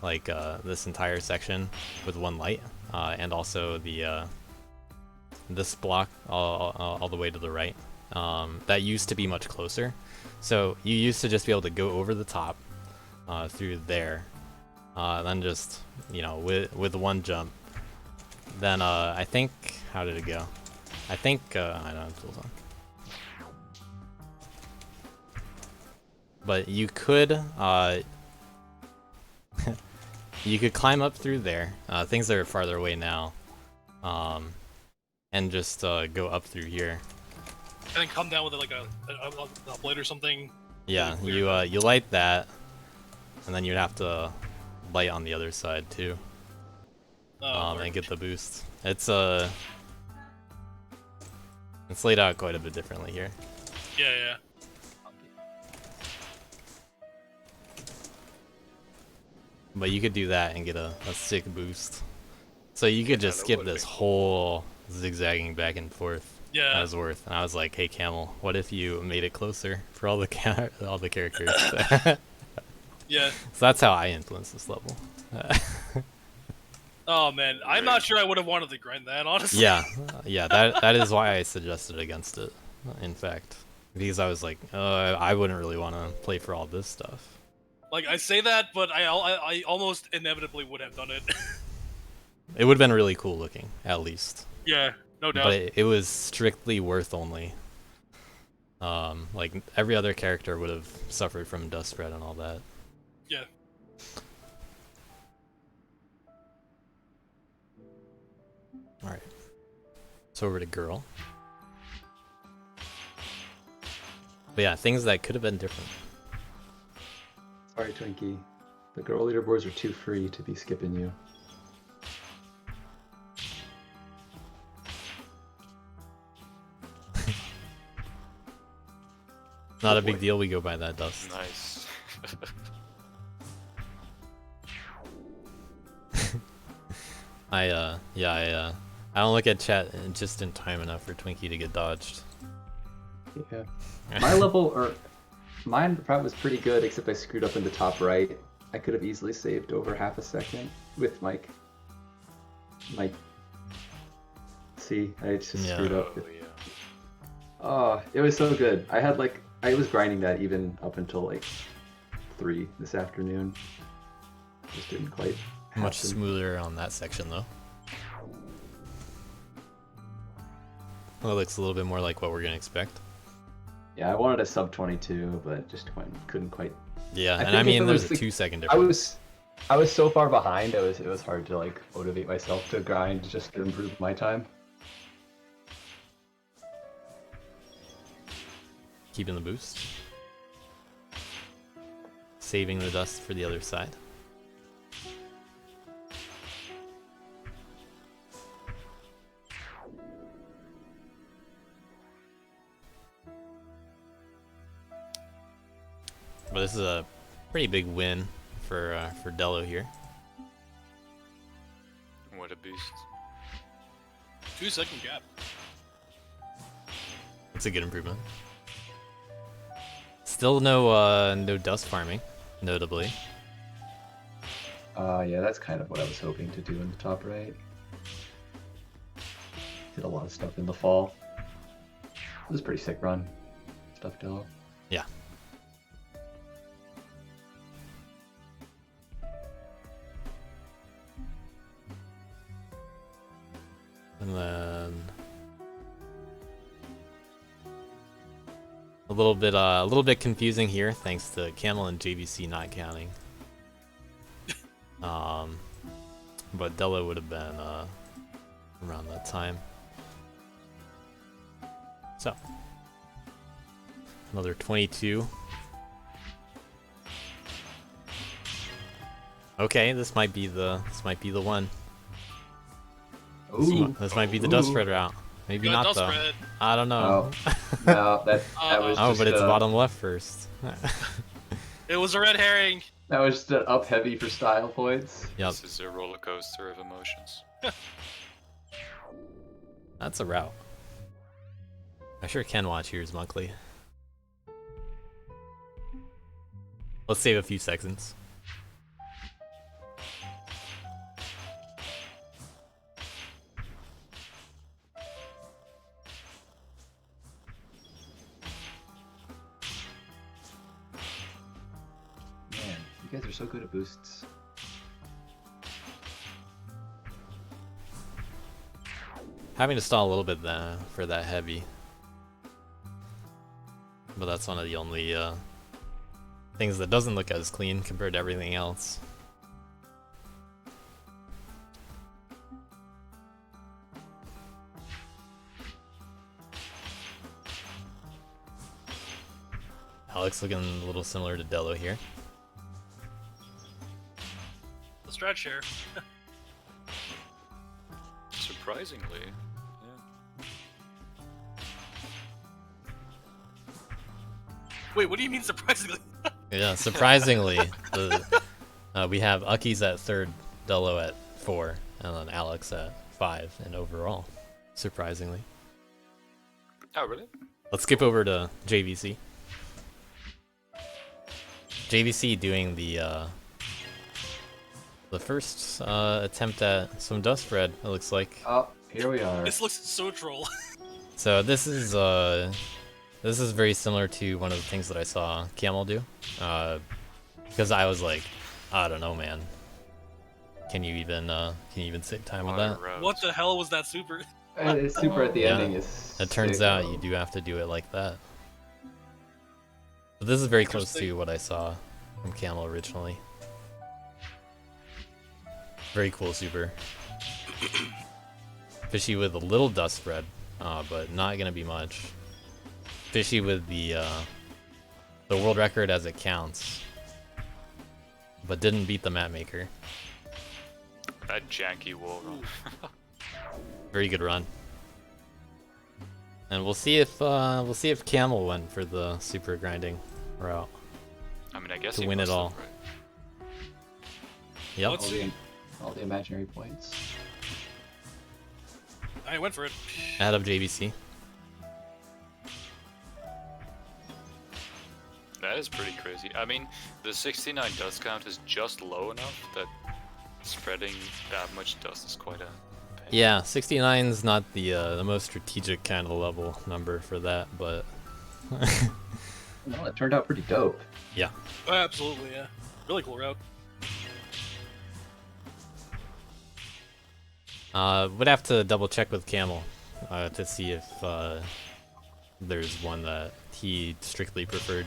like this entire section with one light, and also the this block all the way to the right. That used to be much closer, so you used to just be able to go over the top through there, then just, you know, with one jump. Then I think, how did it go? I think I don't have tools on. But you could you could climb up through there. Things that are farther away now, and just go up through here. And then come down with like a blade or something. Yeah, you light that, and then you'd have to light on the other side too, and get the boost. It's laid out quite a bit differently here. Yeah. But you could do that and get a sick boost. So you could just skip this whole zigzagging back and forth. Yeah. As Worth. And I was like, hey Camel, what if you made it closer for all the characters? Yeah. So that's how I influenced this level. Oh man, I'm not sure I would have wanted to grind that, honestly. Yeah, that is why I suggested against it, in fact. Because I was like, I wouldn't really want to play for all this stuff. Like, I say that, but I almost inevitably would have done it. It would have been really cool looking, at least. Yeah, no doubt. But it was strictly Worth only. Like, every other character would have suffered from dust spread and all that. Yeah. Alright. So over to Girl. But yeah, things that could have been different. Sorry, Twinkie. The girl leaderboards are too free to be skipping you. Not a big deal, we go by that dust. Nice. I don't look at chat just in time enough for Twinkie to get dodged. Yeah. My level, or mine probably was pretty good, except I screwed up in the top right. I could have easily saved over half a second with Mike. See, I just screwed up. Oh, it was so good. I was grinding that even up until like 3 this afternoon. Just didn't quite happen. Much smoother on that section though. Well, it looks a little bit more like what we're gonna expect. Yeah, I wanted a sub 22, but just couldn't quite. Yeah, and I mean, there's a 2-second difference. I was so far behind. It was hard to like motivate myself to grind just to improve my time. Keeping the boost. Saving the dust for the other side. But this is a pretty big win for Dello here. What a boost. 2-second gap. It's a good improvement. Still no dust farming, notably. Yeah, that's kind of what I was hoping to do in the top right. Did a lot of stuff in the fall. It was a pretty sick run. Stuff Dello. Yeah. And then a little bit confusing here, thanks to Camel and JVC not counting. But Dello would have been around that time. So another 22. Okay, this might be the one. Ooh. This might be the dust spread route. Maybe Good not dust though. spread. I don't know. No, that was Oh, just, but it's bottom left first. It was a red herring. That was just an up heavy for style points. Yep. This is a roller coaster of emotions. That's a route. I sure can watch Here's Monkley. Let's save a few seconds. Man, you guys are so good at boosts. Having to stall a little bit for that heavy. But that's one of the only things that doesn't look as clean compared to everything else. Alex looking a little similar to Dello here. The stretch here. Surprisingly, Wait, what do you mean surprisingly? Yeah, surprisingly, we have Uckies at 3rd, Dello at 4, and then Alex at 5 in overall. Surprisingly. Oh, really? Let's skip over to JVC. JVC doing the first attempt at some dust spread, it looks like. Oh, here we are. This looks so troll. So this is very similar to one of the things that I saw Camel do. Because I was like, I don't know, man. Can you even save time with that? What the hell was that super? Super at the ending is. It turns sick, out though. you do have to do it like that. But this is very close to what I saw from Camel originally. Very cool super. Fishy with a little dust spread, but not gonna be much. Fishy with the world record as it counts, but didn't beat the map maker. That janky wall run. Very good run. And we'll see if Camel went for the super grinding route. I mean, I guess to he win it must all. have, right? Yep. All the imaginary points. I went for it. Add up JVC. That is pretty crazy. I mean, the 69 dust count is just low enough that spreading that much dust is quite a pain. Yeah, 69's not the most strategic kind of level number for that, but Well, it turned out pretty dope. yeah. Oh, absolutely, yeah. Really cool route. Would have to double check with Camel to see if there's one that he strictly preferred,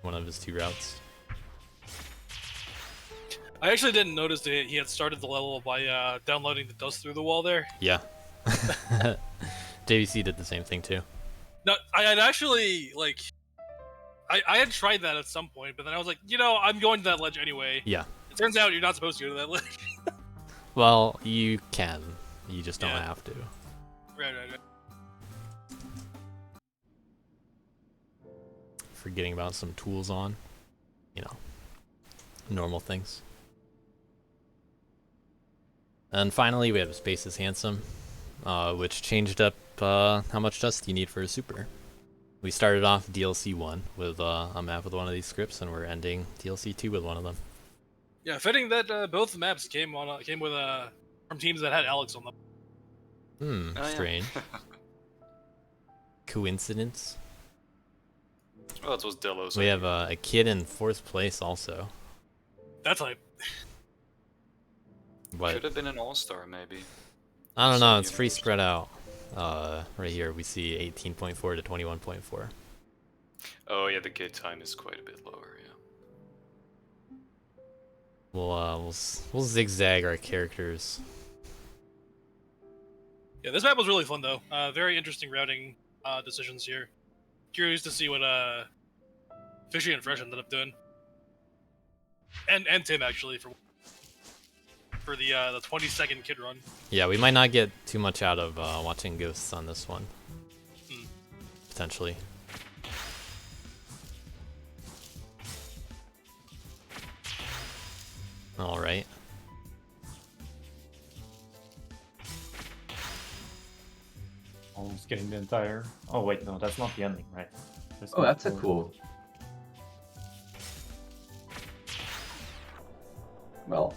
one of his 2 routes. I actually didn't notice that he had started the level by downloading the dust through the wall there. Yeah. JVC did the same thing too. No, I had actually, like... I had tried that at some point, but then I was like, you know, I'm going to that ledge anyway. Yeah. It turns out you're not supposed to go to that ledge. Well, you can. You just don't have to. Right. Forgetting about some tools on. You know, normal things. And finally, we have Space is Handsome, which changed up how much dust you need for a super. We started off DLC 1 with a map with one of these scripts, and we're ending DLC 2 with one of them. Yeah, fitting that both maps came with from teams that had Alex on them. Hmm, strange. Coincidence? Well, that was Delos. We have a kid in 4th place also. That's hype. But Should have been an all-star, maybe. I don't know, it's free spread out. Right here we see 18.4 to 21.4. Oh yeah, the gate time is quite a bit lower. Yeah. We'll zigzag our characters. Yeah, this map was really fun though. Very interesting routing decisions here. Curious to see what Fishy and Fresh ended up doing. And Tim actually for for the 20-second kid run. Yeah, we might not get too much out of watching ghosts on this one. Potentially. All right. Almost getting the entire. Oh wait, no, that's not the ending, right? There's Oh, that's a more. cool. Well,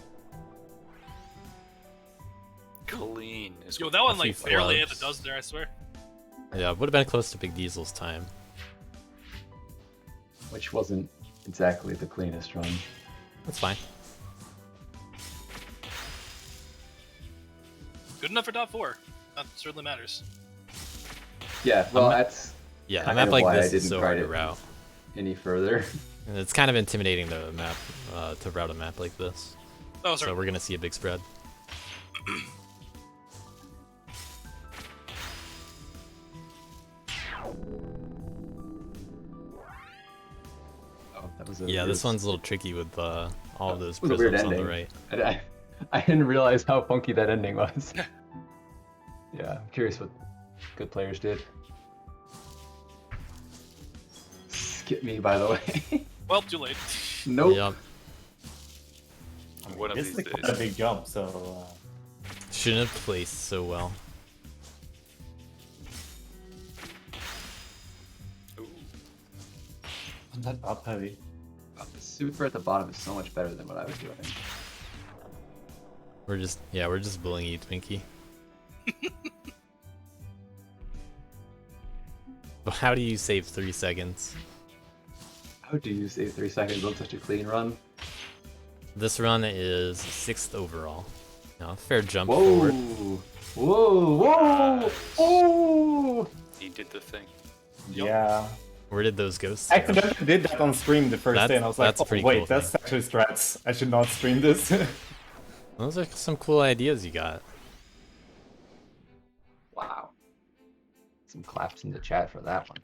Clean is Yo, what that one A like few barely hit flubs. the dozen there, I swear. Yeah, would have been close to Big Diesel's time. which wasn't exactly the cleanest run. That's fine. Good enough for top 4. That certainly matters. Yeah, well, A ma- that's Yeah, a kind map of like why I this is didn't so try hard to to route. any further. And it's kind of intimidating to map to route a map like this. Oh, so sorry. we're gonna see a big spread. Oh, that was a Yeah, weird- this one's a little tricky with all of those It was a weird prisms on the ending. right. I didn't realize how funky that ending was. Yeah, I'm curious what good players did. Skip me, by the way. Well, too late. Nope. Yep. One of This these is quite days. a big jump, so Shouldn't have placed so well. not up heavy. The super at the bottom is so much better than what I was doing. We're just bullying you, Twinkie. But how do you save 3 seconds? How do you save 3 seconds on such a clean run? This run is 6th overall. Now, fair jump Whoa! forward. Whoa! Whoa! Oh! He did the thing. Yeah. Where did those ghosts I go? accidentally did that on stream the first day, and I was like, that's a oh, pretty wait, cool that's actually strats. I should not stream this. Those are some cool ideas you got. Wow. Some claps in the chat for that one.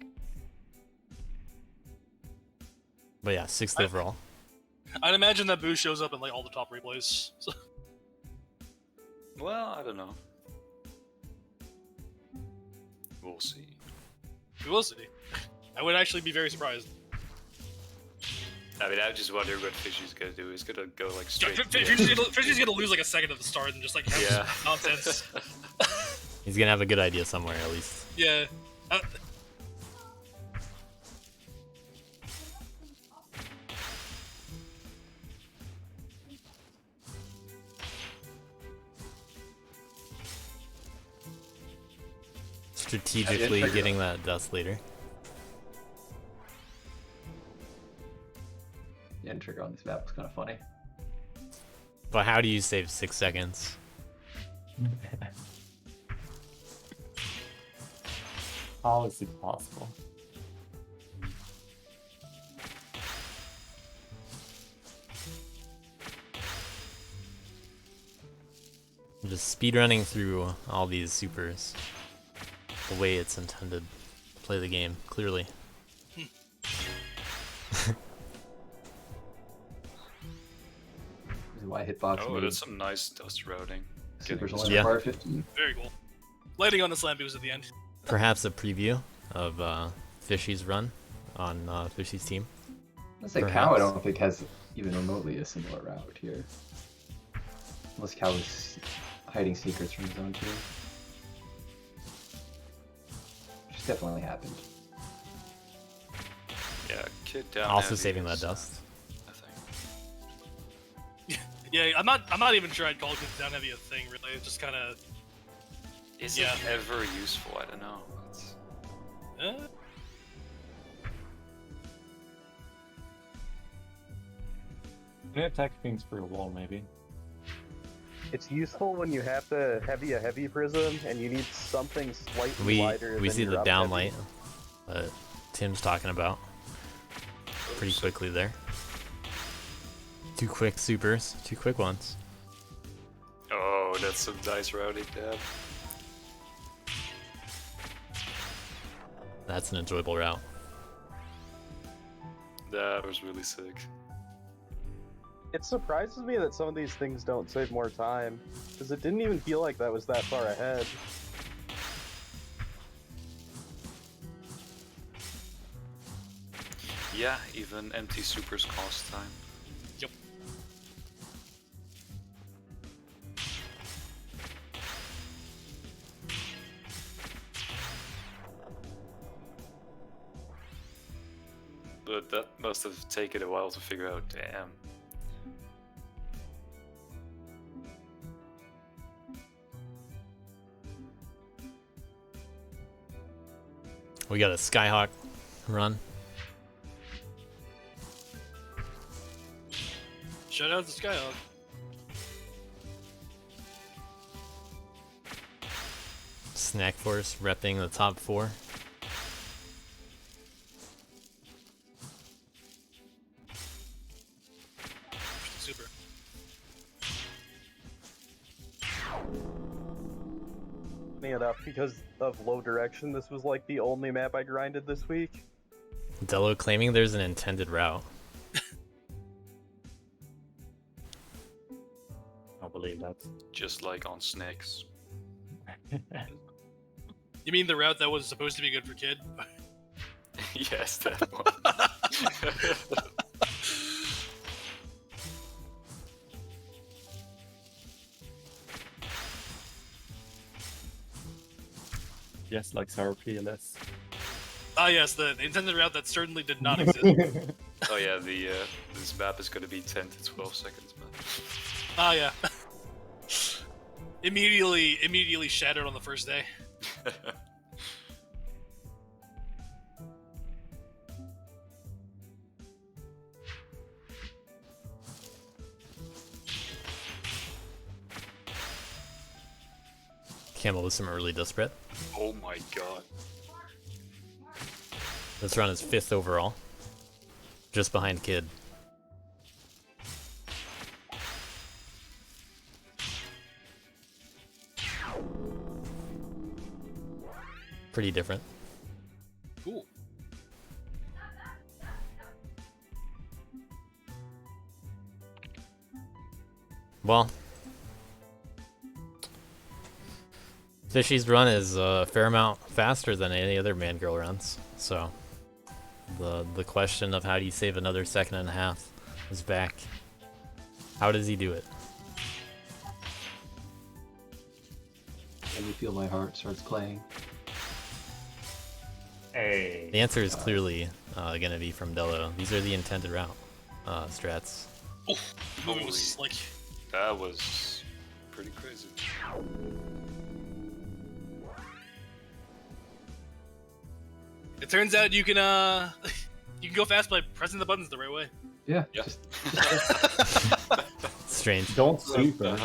But yeah, 6th overall. I'd imagine that Boo shows up in like all the top replays. So. Well, I don't know. We'll see. We will see. I would actually be very surprised. I mean, I just wonder what Fishy's gonna do. He's gonna go like straight. to the Fishy's end. gonna lose like a second at the start and just like have Yeah. some nonsense. He's gonna have a good idea somewhere at least. Yeah. Strategically getting that dust later. The end trigger on this map was kind of funny. But how do you save 6 seconds? How is it possible? I'm just speedrunning through all these supers. The way it's intended to play the game, clearly. Why hitbox? Oh, made that's some nice dust routing. Supers Getting only Yeah. require 15. Very cool. Landing on the slam boost at the end. Perhaps a preview of Fishy's run on Fishy's team. Let's say Cow, I Perhaps. don't think has even remotely a similar route here. Unless Cow is hiding secrets from his own team. Which definitely happened. Yeah, kid down. Also heavy saving is, that dust. I think. Yeah, I'm not even sure I'd call Kids Down Heavy a thing, really. It's just kind of. Is Yeah. it ever useful? I don't know. It's... Can I attack things for a wall, maybe? It's useful when you have to heavy a heavy prism and you need something slightly We wider. we than see your the up down heavy. light that Tim's talking about. Pretty quickly there. 2 quick supers, 2 quick ones. Oh, that's some nice routing, Dad. That's an enjoyable route. That was really sick. It surprises me that some of these things don't save more time, because it didn't even feel like that was that far ahead. Yeah, even empty supers cost time. Yep. But that must have taken a while to figure out, damn. We got a Skyhawk run. Shout out to Skyhawk. Snack Force repping the top 4. Super. Me it up because of low direction. This was like the only map I grinded this week. Dello claiming there's an intended route. I believe that. Just like on Snakes. You mean the route that was supposed to be good for Kid? Yes, that one. Yes, like Sour PLS. Ah, yes, the intended route that certainly did not exist. Oh yeah, this map is gonna be 10 to 12 seconds, man. Ah, yeah. Immediately shattered on the first day. Campbell with some early dust spread. Oh my god. This run is 5th overall. Just behind Kid. Pretty different. Cool. Well, Fishy's run is a fair amount faster than any other man-girl runs, so the question of how do you save another 1.5 seconds is back. How does he do it? Can you feel my heart starts playing? Hey. The answer is clearly going to be from Dello. These are the intended route strats. Oh, the movie was like... That was pretty crazy. It turns out you can you can go fast by pressing the buttons the right way. Yeah. Yeah. Strange. Don't sleep, man.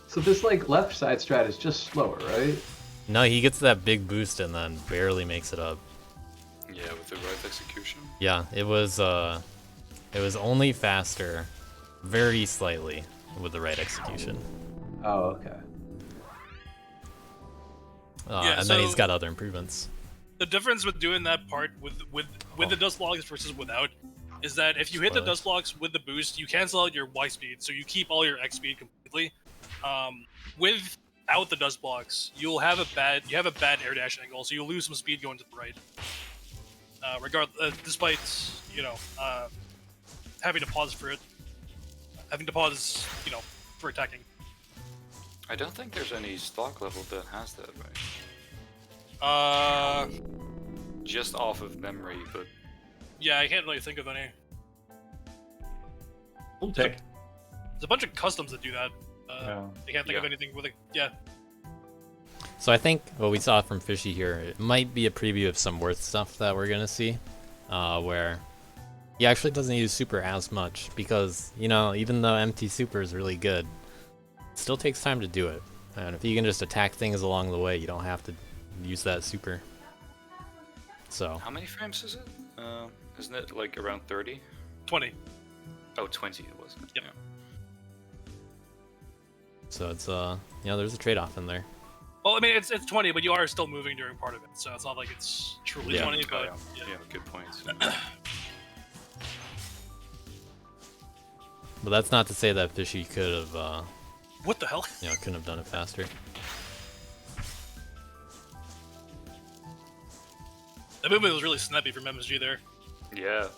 So this like left side strat is just slower, right? No, he gets that big boost and then barely makes it up. Yeah, with the right execution. Yeah, it was only faster, very slightly, with the right execution. Oh, okay. Yeah, and then he's so- got other improvements. The difference with doing that part with the dust blocks versus without is that if you hit the Spoilers. dust blocks with the boost, you cancel out your Y speed, so you keep all your X speed completely. Without the dust blocks, you have a bad air dash angle, so you'll lose some speed going to the right. Despite having to pause for it, for attacking. I don't think there's any stock level that has that, right? Just off of memory, but Yeah, I can't really think of any. Full tech. There's a bunch of customs that do that. Yeah. I can't think of anything with it. Yeah. So I think what we saw from Fishy here, it might be a preview of some worth stuff that we're gonna see, where he actually doesn't use super as much because, even though empty super is really good, it still takes time to do it. And if you can just attack things along the way, you don't have to use that super. So how many frames is it? Isn't it like around 30? 20. Oh, 20 it was. Yep. Yeah. So it's there's a trade-off in there. Well, I mean, it's 20, but you are still moving during part of it, so it's not like it's truly Yeah. 20. Oh, But yeah. Yeah, good point. But that's not to say that Fishy could have, What the hell? you know, couldn't have done it faster. That movement was really snappy from MSG there. Yeah.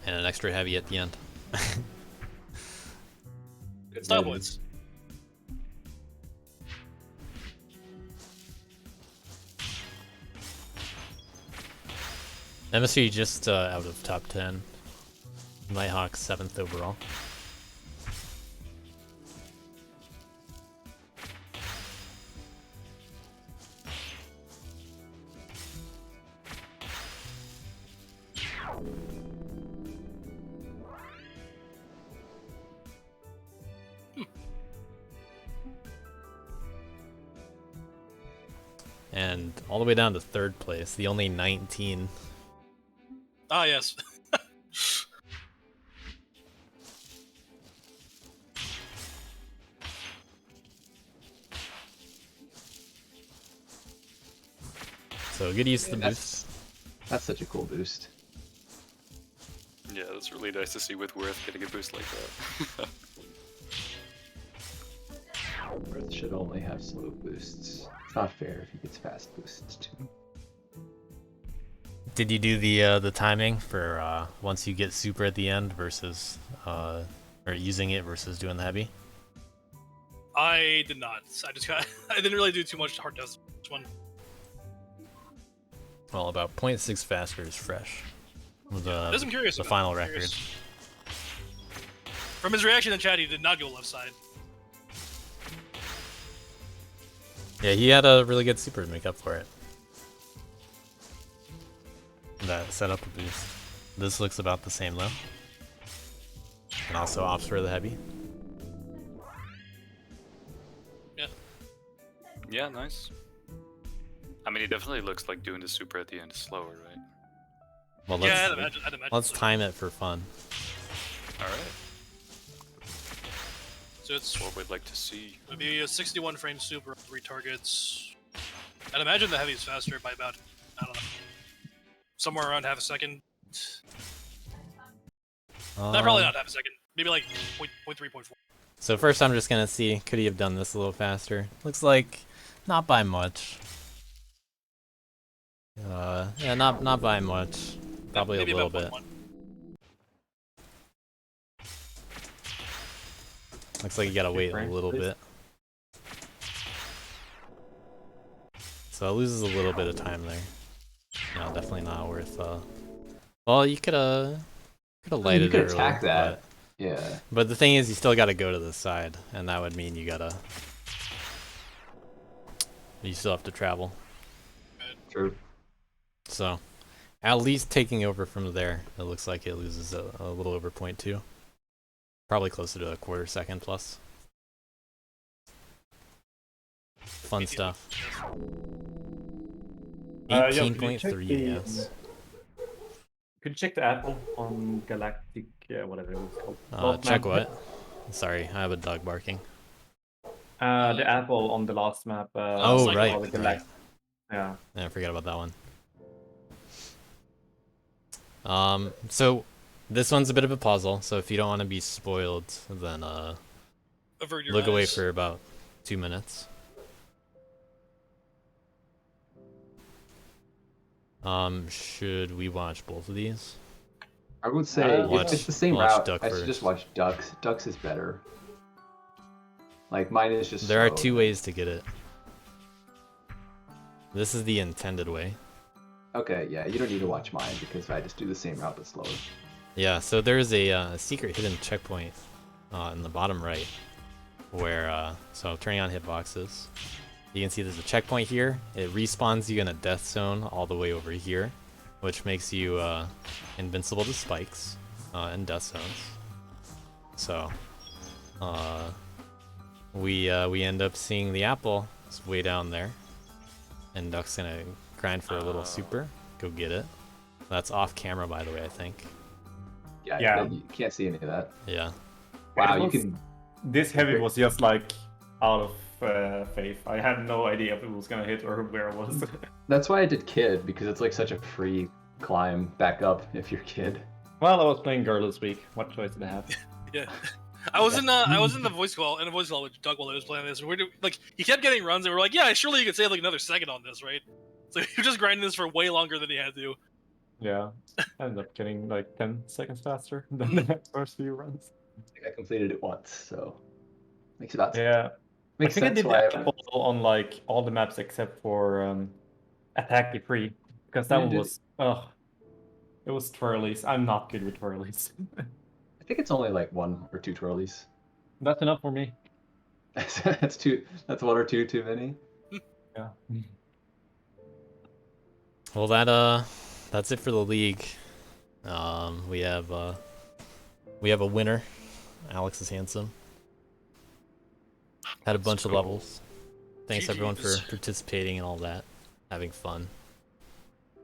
And an extra heavy at the end. Style points. MSG just out of top 10. Nighthawk 7th overall. And all the way down to 3rd place, the only 19. Ah, yes. So good use of the boost. That's such a cool boost. Yeah, that's really nice to see with Worth getting a boost like that. Worth should only have slow boosts. It's not fair if he gets fast boosts too. Did you do the timing for once you get super at the end versus or using it versus doing the heavy? I did not. I just got. I didn't really do too much hard test. This one. Well, about 0.6 faster is fresh. With the, This I'm curious the about. final I'm record. curious. From his reaction in chat, he did not go left side. Yeah, he had a really good super to make up for it. That set up a boost. This looks about the same though. And also opts for the heavy. Yeah. Yeah, nice. I mean, it definitely looks like doing the super at the end is slower, right? Well, Yeah, let's, I'd imagine let's so. time it for fun. Alright. So it's What we'd like to see. it'd be a 61 frame super, 3 targets. I'd imagine the heavy is faster by about, I don't know, somewhere around half a second. Not probably not half a second. Maybe like 0.3, 0.4. So first I'm just gonna see, could he have done this a little faster? Looks like not by much. Yeah, not by much. Probably Maybe a little about bit. Looks like you gotta wait a little bit. So it loses a little bit of time there. No, definitely not worth. Well, you could have lighted You could it attack earlier, that. Yeah. But the thing is, you still gotta go to the side, and that would mean you gotta. You still have to travel. True. So, at least taking over from there, it looks like it loses a little over 0.2. Probably closer to a quarter second plus. Fun stuff. Yo, could you 18.3, check yes. Could you check the apple on Galactic, whatever it was called? Check what? Sorry, I have a dog barking. The apple on the last map. Oh, like right. all the Galactic. Yeah. Yeah, I forgot about that one. So this one's a bit of a puzzle. So if you don't want to be spoiled, then Avert your look away eyes. for about 2 minutes. Should we watch both of these? I would say Watch- if it's the same watch route, Duck I should first. just watch Ducks. Ducks is better. Like mine is just. There are slow. 2 ways to get it. This is the intended way. Okay, yeah, you don't need to watch mine because I just do the same route but slower. Yeah, so there's a secret hidden checkpoint in the bottom right where, so turning on hitboxes, you can see there's a checkpoint here. It respawns you in a death zone all the way over here, which makes you invincible to spikes and death zones. So, we end up seeing the apple. It's way down there. And Duck's gonna grind for a little super. Go get it. That's off camera, by the way, I think. Yeah. You can't see any of that. Yeah. Wow, It you was- can. This heavy was just like out of faith. I had no idea if it was gonna hit or where it was. That's why I did Kid, because it's like such a free climb back up if you're Kid. Well, I was playing Girl this week. What choice did I have? Yeah. I was in the voice call with Doug while I was playing this. He kept getting runs, and we're like, yeah, surely you could save like another second on this, right? So he was just grinding this for way longer than he had to. Yeah, I ended up getting like 10 seconds faster than the first few runs. I think I completed it once, so makes about Yeah. makes I think sense I did why that on like all the maps except for Attacky Free, because that Yeah, one dude. was it was twirlies. I'm not good with twirlies. I think it's only like 1 or 2 twirlies. That's enough for me. That's 2. That's 1 or 2 too many. Yeah. Well, that's it for the league. We have a winner. Alex is handsome. Had a bunch of levels. Thanks everyone for participating and all that. Having fun.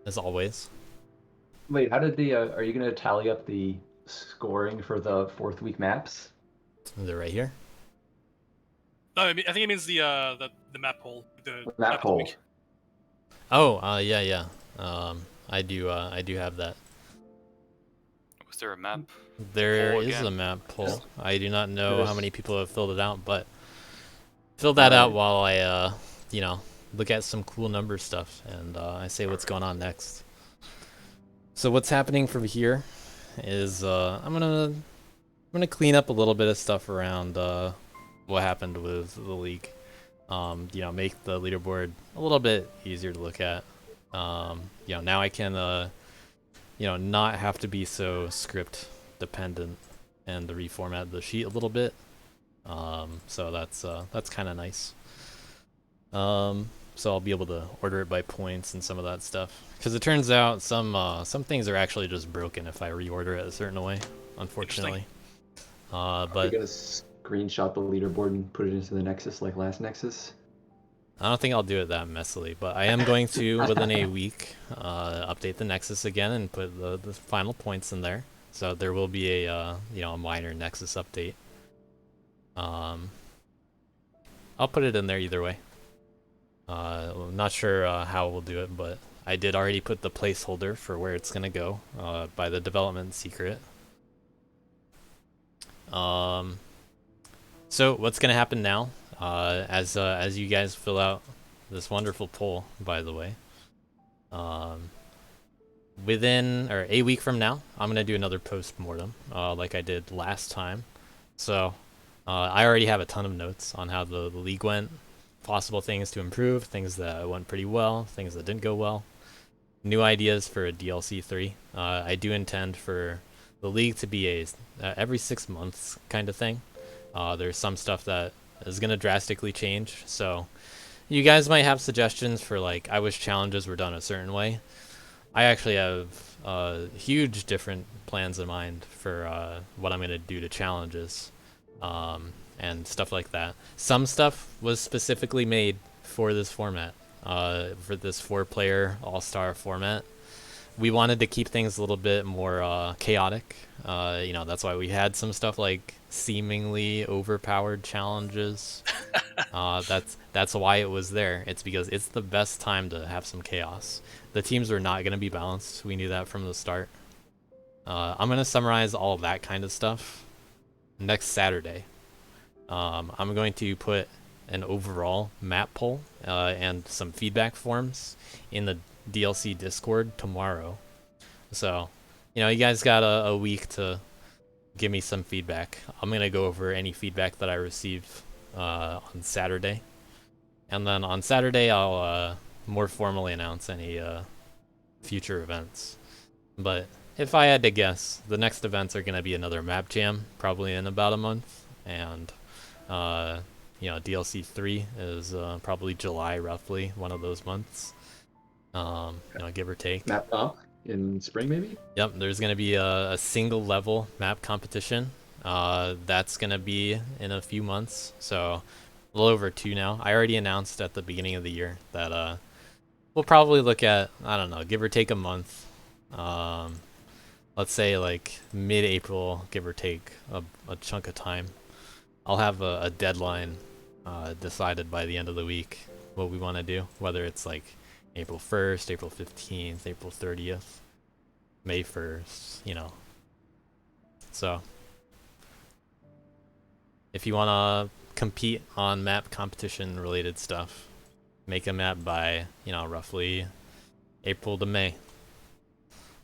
As always. Wait, how did the are you gonna tally up the scoring for the 4th week maps? They're right here. No, I think it means the map poll. The Map poll. week. Oh, yeah. I do have that. Was there a map? There poll is again? a map poll. I do not It know is. how many people have filled it out, but fill that out while I look at some cool number stuff and I say what's going on next. So what's happening from here is I'm gonna clean up a little bit of stuff around what happened with the league. Make the leaderboard a little bit easier to look at. Now I can not have to be so script dependent and reformat the sheet a little bit. So that's kind of nice. So I'll be able to order it by points and some of that stuff. Because it turns out some things are actually just broken if I reorder it a certain way, unfortunately. Are you gonna screenshot the leaderboard and put it into the Nexus like last Nexus? I don't think I'll do it that messily, but I am going to, within a week, update the Nexus again and put the final points in there. So there will be a minor Nexus update. I'll put it in there either way. I'm not sure how we'll do it, but I did already put the placeholder for where it's gonna go by the development secret. So what's gonna happen now? As you guys fill out this wonderful poll, by the way, within or a week from now, I'm gonna do another post-mortem, like I did last time. So I already have a ton of notes on how the league went, possible things to improve, things that went pretty well, things that didn't go well, new ideas for a DLC 3. I do intend for the league to be a every 6 months kind of thing. There's some stuff that is going to drastically change, so you guys might have suggestions for, like, I wish challenges were done a certain way. I actually have huge different plans in mind for what I'm going to do to challenges and stuff like that. Some stuff was specifically made for this format, for this 4-player all-star format. We wanted to keep things a little bit more chaotic. That's why we had some stuff like seemingly overpowered challenges. That's why it was there. It's because it's the best time to have some chaos. The teams are not going to be balanced. We knew that from the start. I'm going to summarize all of that kind of stuff next Saturday. I'm going to put an overall map poll and some feedback forms in the DLC Discord tomorrow. So, you guys got a week to give me some feedback. I'm going to go over any feedback that I receive on Saturday. And then on Saturday, I'll more formally announce any future events. But if I had to guess, the next events are going to be another map jam, probably in about a month. And, DLC 3 is probably July, roughly, one of those months. Give or take. Map comp in spring, maybe? Yep, there's going to be a single level map competition. That's going to be in a few months, so a little over 2 now. I already announced at the beginning of the year that we'll probably look at, I don't know, give or take a month. Let's say like mid-April, give or take a chunk of time. I'll have a deadline decided by the end of the week what we want to do, whether it's like April 1st, April 15th, April 30th, May 1st, you know. So if you want to compete on map competition related stuff, make a map by, you know, roughly April to May.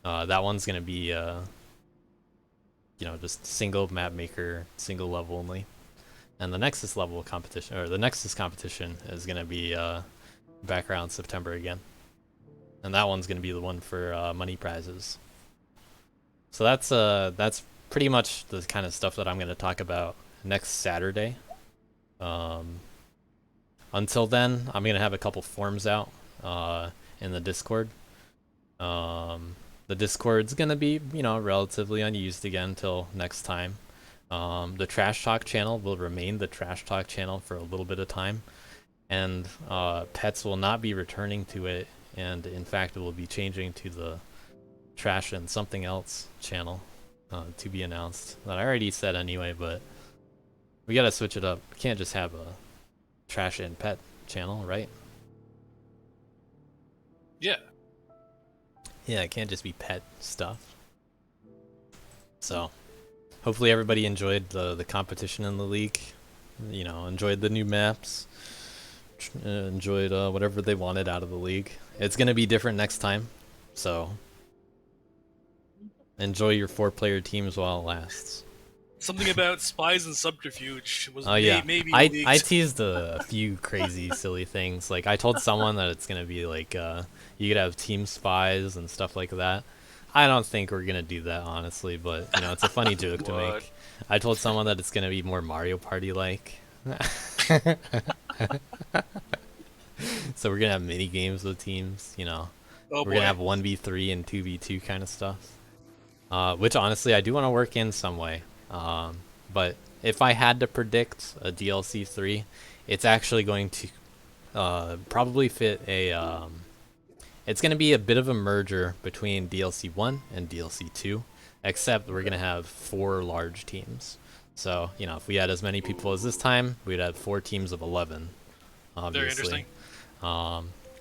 That one's going to be, you know, just single map maker, single level only. And the Nexus level competition, or the Nexus competition, is going to be back around September again. And that one's going to be the one for money prizes. So that's pretty much the kind of stuff that I'm going to talk about next Saturday. Until then, I'm going to have a couple forms out in the Discord. The Discord's going to be, you know, relatively unused again till next time. The Trash Talk channel will remain the Trash Talk channel for a little bit of time, and Pets will not be returning to it, and in fact it will be changing to the Trash and Something Else channel, to be announced. That I already said anyway, but we gotta switch it up. We can't just have a Trash and Pet channel, right? Yeah. Yeah, it can't just be pet stuff. So hopefully everybody enjoyed the competition in the league, you know, enjoyed the new maps, enjoyed whatever they wanted out of the league. It's going to be different next time, so enjoy your 4-player teams while it lasts. Something about spies and subterfuge was Yeah, maybe I leaked. teased a few crazy silly things. Like I told someone that it's going to be like you could have team spies and stuff like that. I don't think we're gonna do that, honestly, but you know, it's a funny joke to make. I told someone that it's gonna be more Mario Party like. So we're gonna have mini games with teams, you know. Oh, we're gonna have 1v3 and 2v2 kind of stuff. Which honestly I do want to work in some way. But if I had to predict a DLC 3, it's actually going to probably fit a it's going to be a bit of a merger between DLC 1 and DLC 2, except we're going to have 4 large teams. So, you know, if we had as many people as this time, we'd have 4 teams of 11, obviously. Very interesting.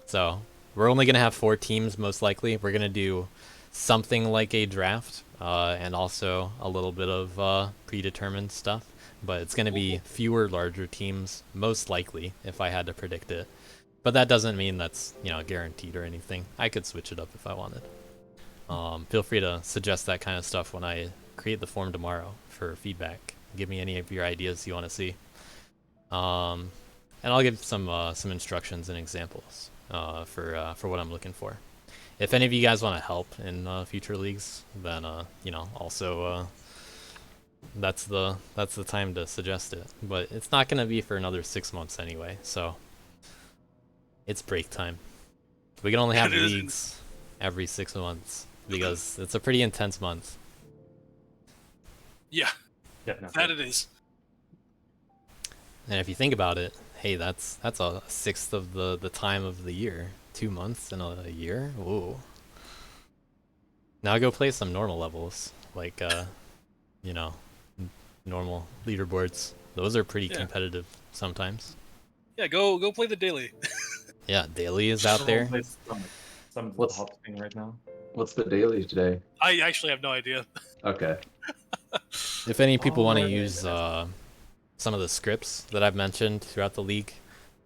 So, we're only going to have 4 teams, most likely. We're going to do something like a draft, and also a little bit of predetermined stuff. But it's going to be fewer larger teams, most likely, if I had to predict it. But that doesn't mean that's, you know, guaranteed or anything. I could switch it up if I wanted. Feel free to suggest that kind of stuff when I create the form tomorrow for feedback. Give me any of your ideas you want to see. And I'll give some instructions and examples for what I'm looking for. If any of you guys want to help in future leagues, then you know, also that's the time to suggest it. But it's not going to be for another 6 months anyway, so it's break time. We can only have leagues every 6 months because it's a pretty intense month. Yeah, that it is. And if you think about it, hey, that's a sixth of the time of the year. 2 months in a year? Whoa. Now go play some normal levels, like you know, normal leaderboards. Those are pretty competitive sometimes. Yeah, go play the daily. Yeah, daily is out there. What's happening right now? What's the daily today? I actually have no idea. Okay. If any people want to use some of the scripts that I've mentioned throughout the league,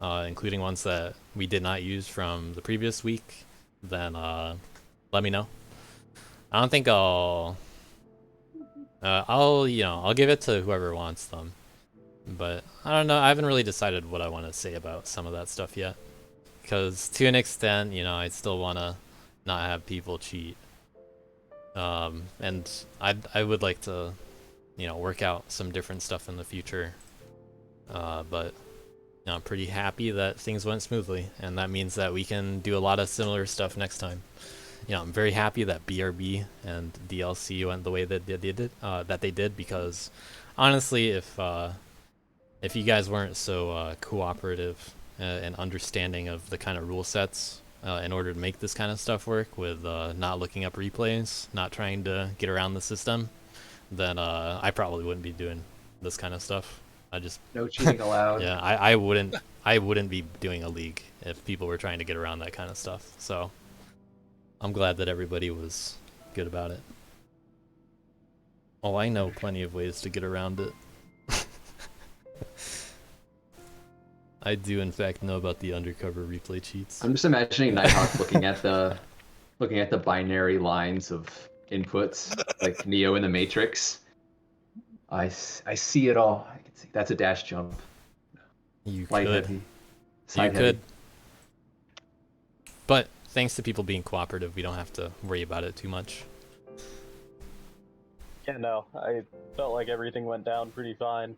including ones that we did not use from the previous week, then let me know. I don't think I'll give it to whoever wants them, but I don't know. I haven't really decided what I want to say about some of that stuff yet, because to an extent, you know, I still want to not have people cheat, and I would like to, you know, work out some different stuff in the future, but you know, I'm pretty happy that things went smoothly, and that means that we can do a lot of similar stuff next time. You know, I'm very happy that BRB and DLC went the way that they did, because honestly, if you guys weren't so cooperative and understanding of the kind of rule sets in order to make this kind of stuff work, with not looking up replays, not trying to get around the system, then I probably wouldn't be doing this kind of stuff. I just No cheating allowed. Yeah, I wouldn't be doing a league if people were trying to get around that kind of stuff. So I'm glad that everybody was good about it. Oh, I know plenty of ways to get around it. I do in fact know about the undercover replay cheats. I'm just imagining Nighthawk looking at the binary lines of inputs like Neo in the Matrix. I see it all. I can see that's a dash jump. You Light could. heavy. You Side could. heavy. But thanks to people being cooperative, we don't have to worry about it too much. Yeah, no, I felt like everything went down pretty fine.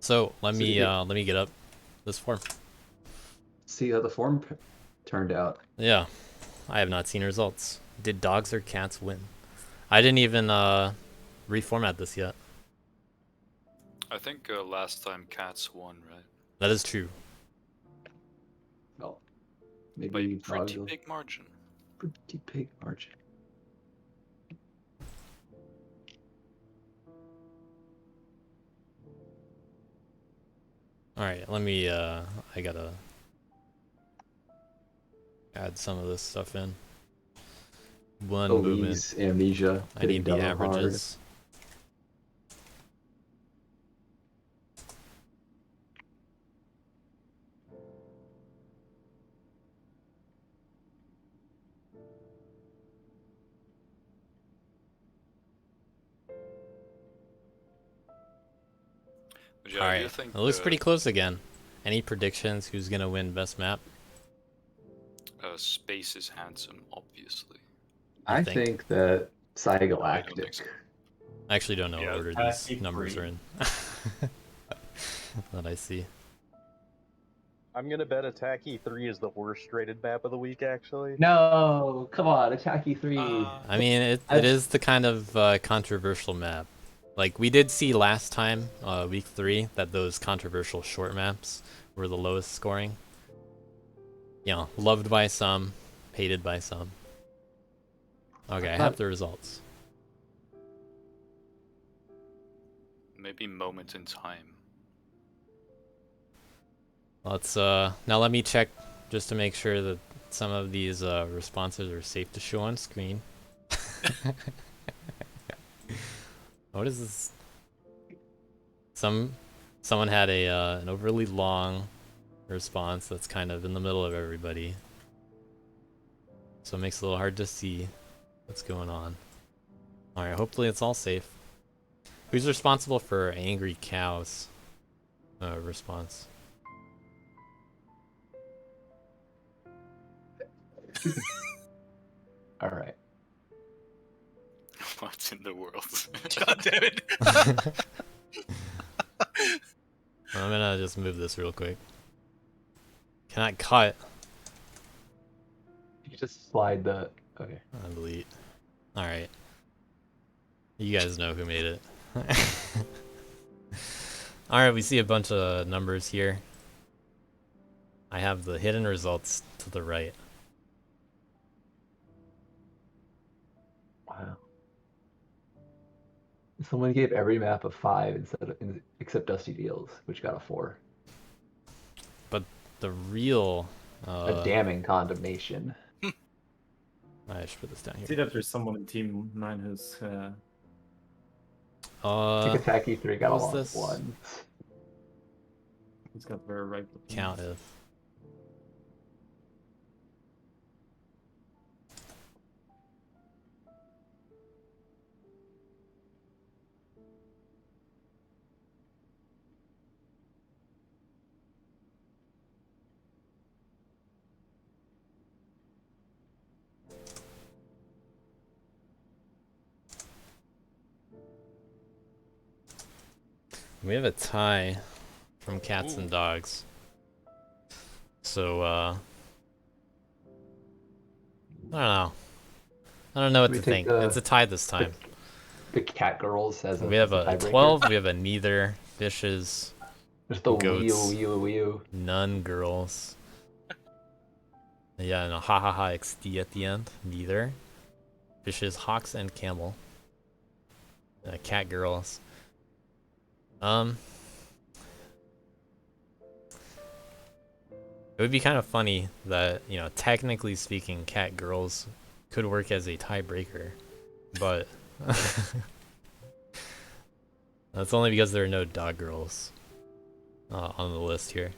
So let me get up this form. See how the form turned out. Yeah, I have not seen results. Did dogs or cats win? I didn't even reformat this yet. I think last time cats won, right? That is true. Well, By maybe pretty big margin. Pretty big margin. All right, let me. I gotta add some of this stuff in. One movement. Elise, amnesia. I need the hitting double hard. averages. But yeah, All I right, do think, it looks pretty close again. Any predictions? Who's gonna win best map? Space is handsome, obviously. I think that Galactic. I actually don't know what order these Tacky numbers 3. are in. That I see. I'm gonna bet Attacky 3 is the worst rated map of the week, actually. No, come on, Attacky 3. I mean, it is the kind of controversial map. Like, we did see last time, week 3, that those controversial short maps were the lowest scoring. You know, loved by some, hated by some. Okay, I have the results. Maybe moment in time. Let's now let me check just to make sure that some of these responses are safe to show on screen. What is this? Someone had an overly long response that's kind of in the middle of everybody, so it makes it a little hard to see what's going on. All right, hopefully it's all safe. Who's responsible for Angry Cows response? All right. What in the world? God damn it! I'm gonna just move this real quick. Cannot cut. You just slide the. Okay. Delete. All right. You guys know who made it. All right, we see a bunch of numbers here. I have the hidden results to the right. Wow. Someone gave every map a 5 except Dusty Deals, which got a 4. But the real A damning condemnation. I should put this down I here. see that there's someone in Team 9 who's I think Attacky 3 got a what was lot this? of ones. who's got very right. Count if. We have a tie from cats and dogs. So, I don't know. I don't know what We to take think. the- It's a tie this time. The cat girls as a We have a tiebreaker. 12, we have a neither, fishes, There's the goats, wee none girls. Yeah, and a ha ha ha XD at the end, neither. Fishes, hawks, and camel. Cat girls. It would be kind of funny that, technically speaking, cat girls could work as a tiebreaker, but that's only because there are no dog girls on the list here.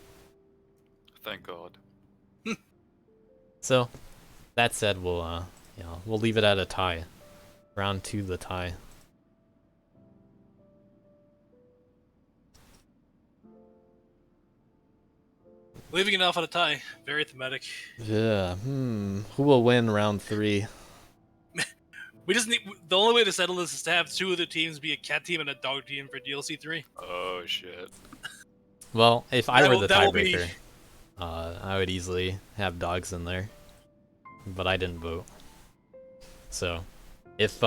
Thank God. So, that said, we'll leave it at a tie. Round 2, the tie. Leaving it off on a tie. Very thematic. Yeah. Who will win round 3? We just need. The only way to settle this is to have 2 of the teams be a cat team and a dog team for DLC 3. Oh shit. Well, if I were the That will be- tiebreaker, I would easily have dogs in there, but I didn't vote. So, if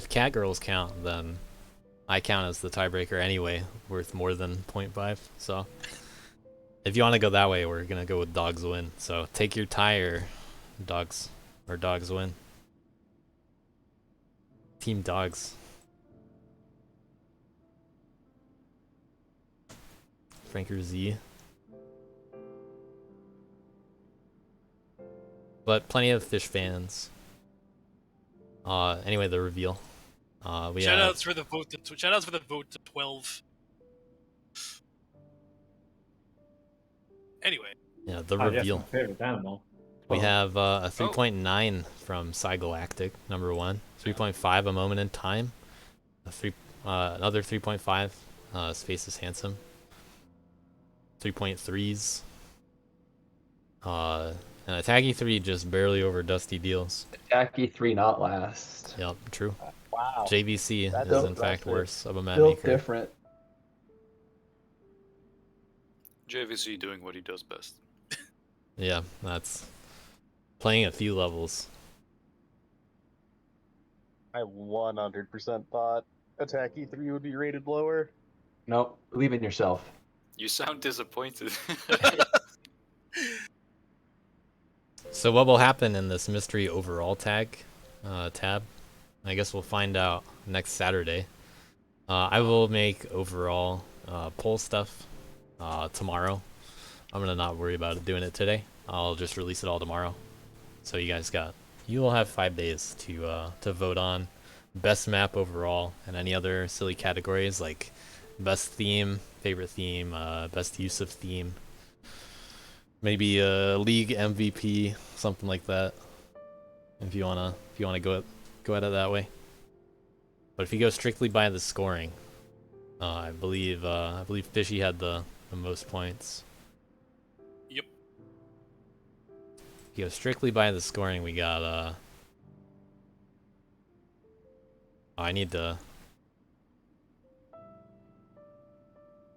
cat girls count, then I count as the tiebreaker anyway, worth more than 0.5. So, if you want to go that way, we're gonna go with dogs win. So take your tie or dogs win. Team dogs. Franker Z. But plenty of fish fans. Anyway, the reveal. We Shoutouts for the vote. Shoutouts for the vote to 12. Anyway. Yeah, the Yes, reveal. my favorite animal. We have a 3.9 from Cygalactic, number 1. 3.5, A Moment in Time. Another 3.5, Space is Handsome. 3.3s. And Attacky 3 just barely over Dusty Deals. Attacky 3 not last. Yep, true. Wow. JVC That's is in fact impressive. worse of a map Built maker. different. JVC doing what he does best. Yeah, that's playing a few levels. I 100% thought Attacky 3 would be rated lower. Nope, believe in yourself. You sound disappointed. So what will happen in this mystery overall tab? I guess we'll find out next Saturday. I will make overall poll stuff tomorrow. I'm gonna not worry about doing it today. I'll just release it all tomorrow. So you will have 5 days to vote on best map overall and any other silly categories like best theme, favorite theme, best use of theme. Maybe a league MVP, something like that. If you wanna go at it that way. But if you go strictly by the scoring, I believe Fishy had the most points. Yep. If you go strictly by the scoring, we got I need to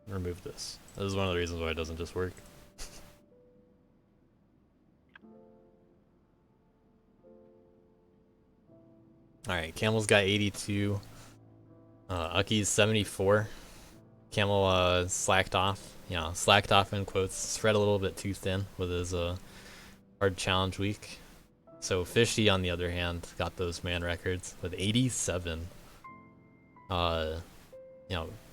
remove this. This is one of the reasons why it doesn't just work. Alright, Camel's got 82. Ucky's 74. Camel slacked off. Yeah, slacked off in quotes. Spread a little bit too thin with his hard challenge week. So Fishy, on the other hand, got those man records with 87.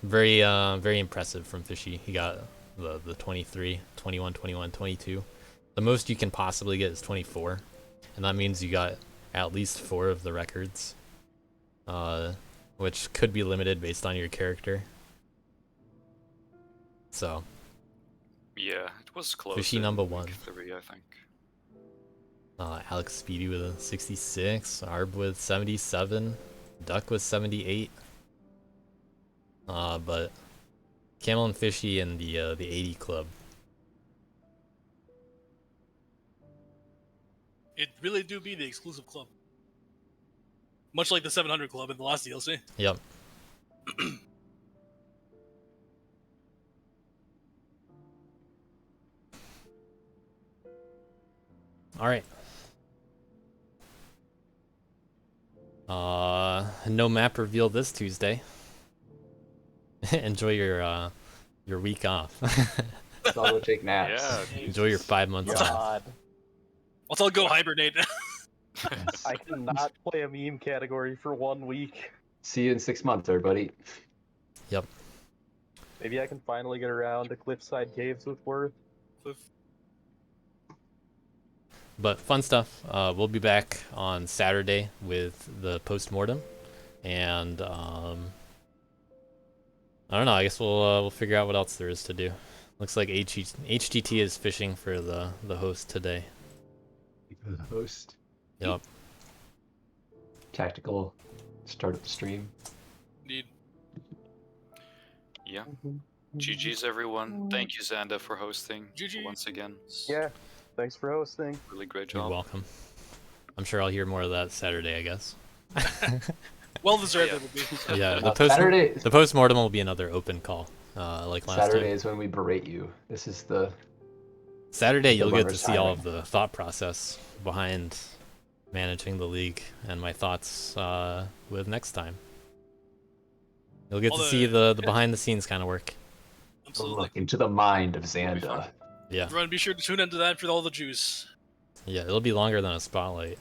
Very impressive from Fishy. He got the 23, 21, 21, 22. The most you can possibly get is 24. And that means you got at least 4 of the records, which could be limited based on your character. So, Yeah, it was close. Fishy in number week 1. 3, I think. Alex Speedy with a 66, Arb with 77, Duck with 78. But Camel and Fishy in the 80 club. It really do be the exclusive club. Much like the 700 club in the last DLC. Yep. All right. No map reveal this Tuesday. Enjoy your week off. Let's all go take naps. Yeah, Enjoy your 5 months off. God. Let's all go hibernate. I cannot play a meme category for 1 week. See you in 6 months, everybody. Yep. Maybe I can finally get around to Cliffside Caves with Worth. But fun stuff. We'll be back on Saturday with the post-mortem, and I don't know. I guess we'll figure out what else there is to do. Looks like HTT is fishing for the host today. For the host. Yep. Tactical start up the stream. Indeed. Yeah. GG's everyone. Thank you, Xanda, for hosting GG. once again. Yeah, thanks for hosting. Really great You're job. welcome. I'm sure I'll hear more of that Saturday, I guess. Well deserved it will be. Yeah, Saturday. the post-mortem will be another open call, like last Saturday time. is when we berate you. This is the Saturday, you'll get to bummer's see all timing. of the thought process behind managing the league and my thoughts with next time. You'll get All to the- see the behind-the-scenes kind of work. a Absolutely. look into the mind of Xanda. Yeah, Everyone, be sure to tune into that for all the juice. yeah, it'll be longer than a spotlight.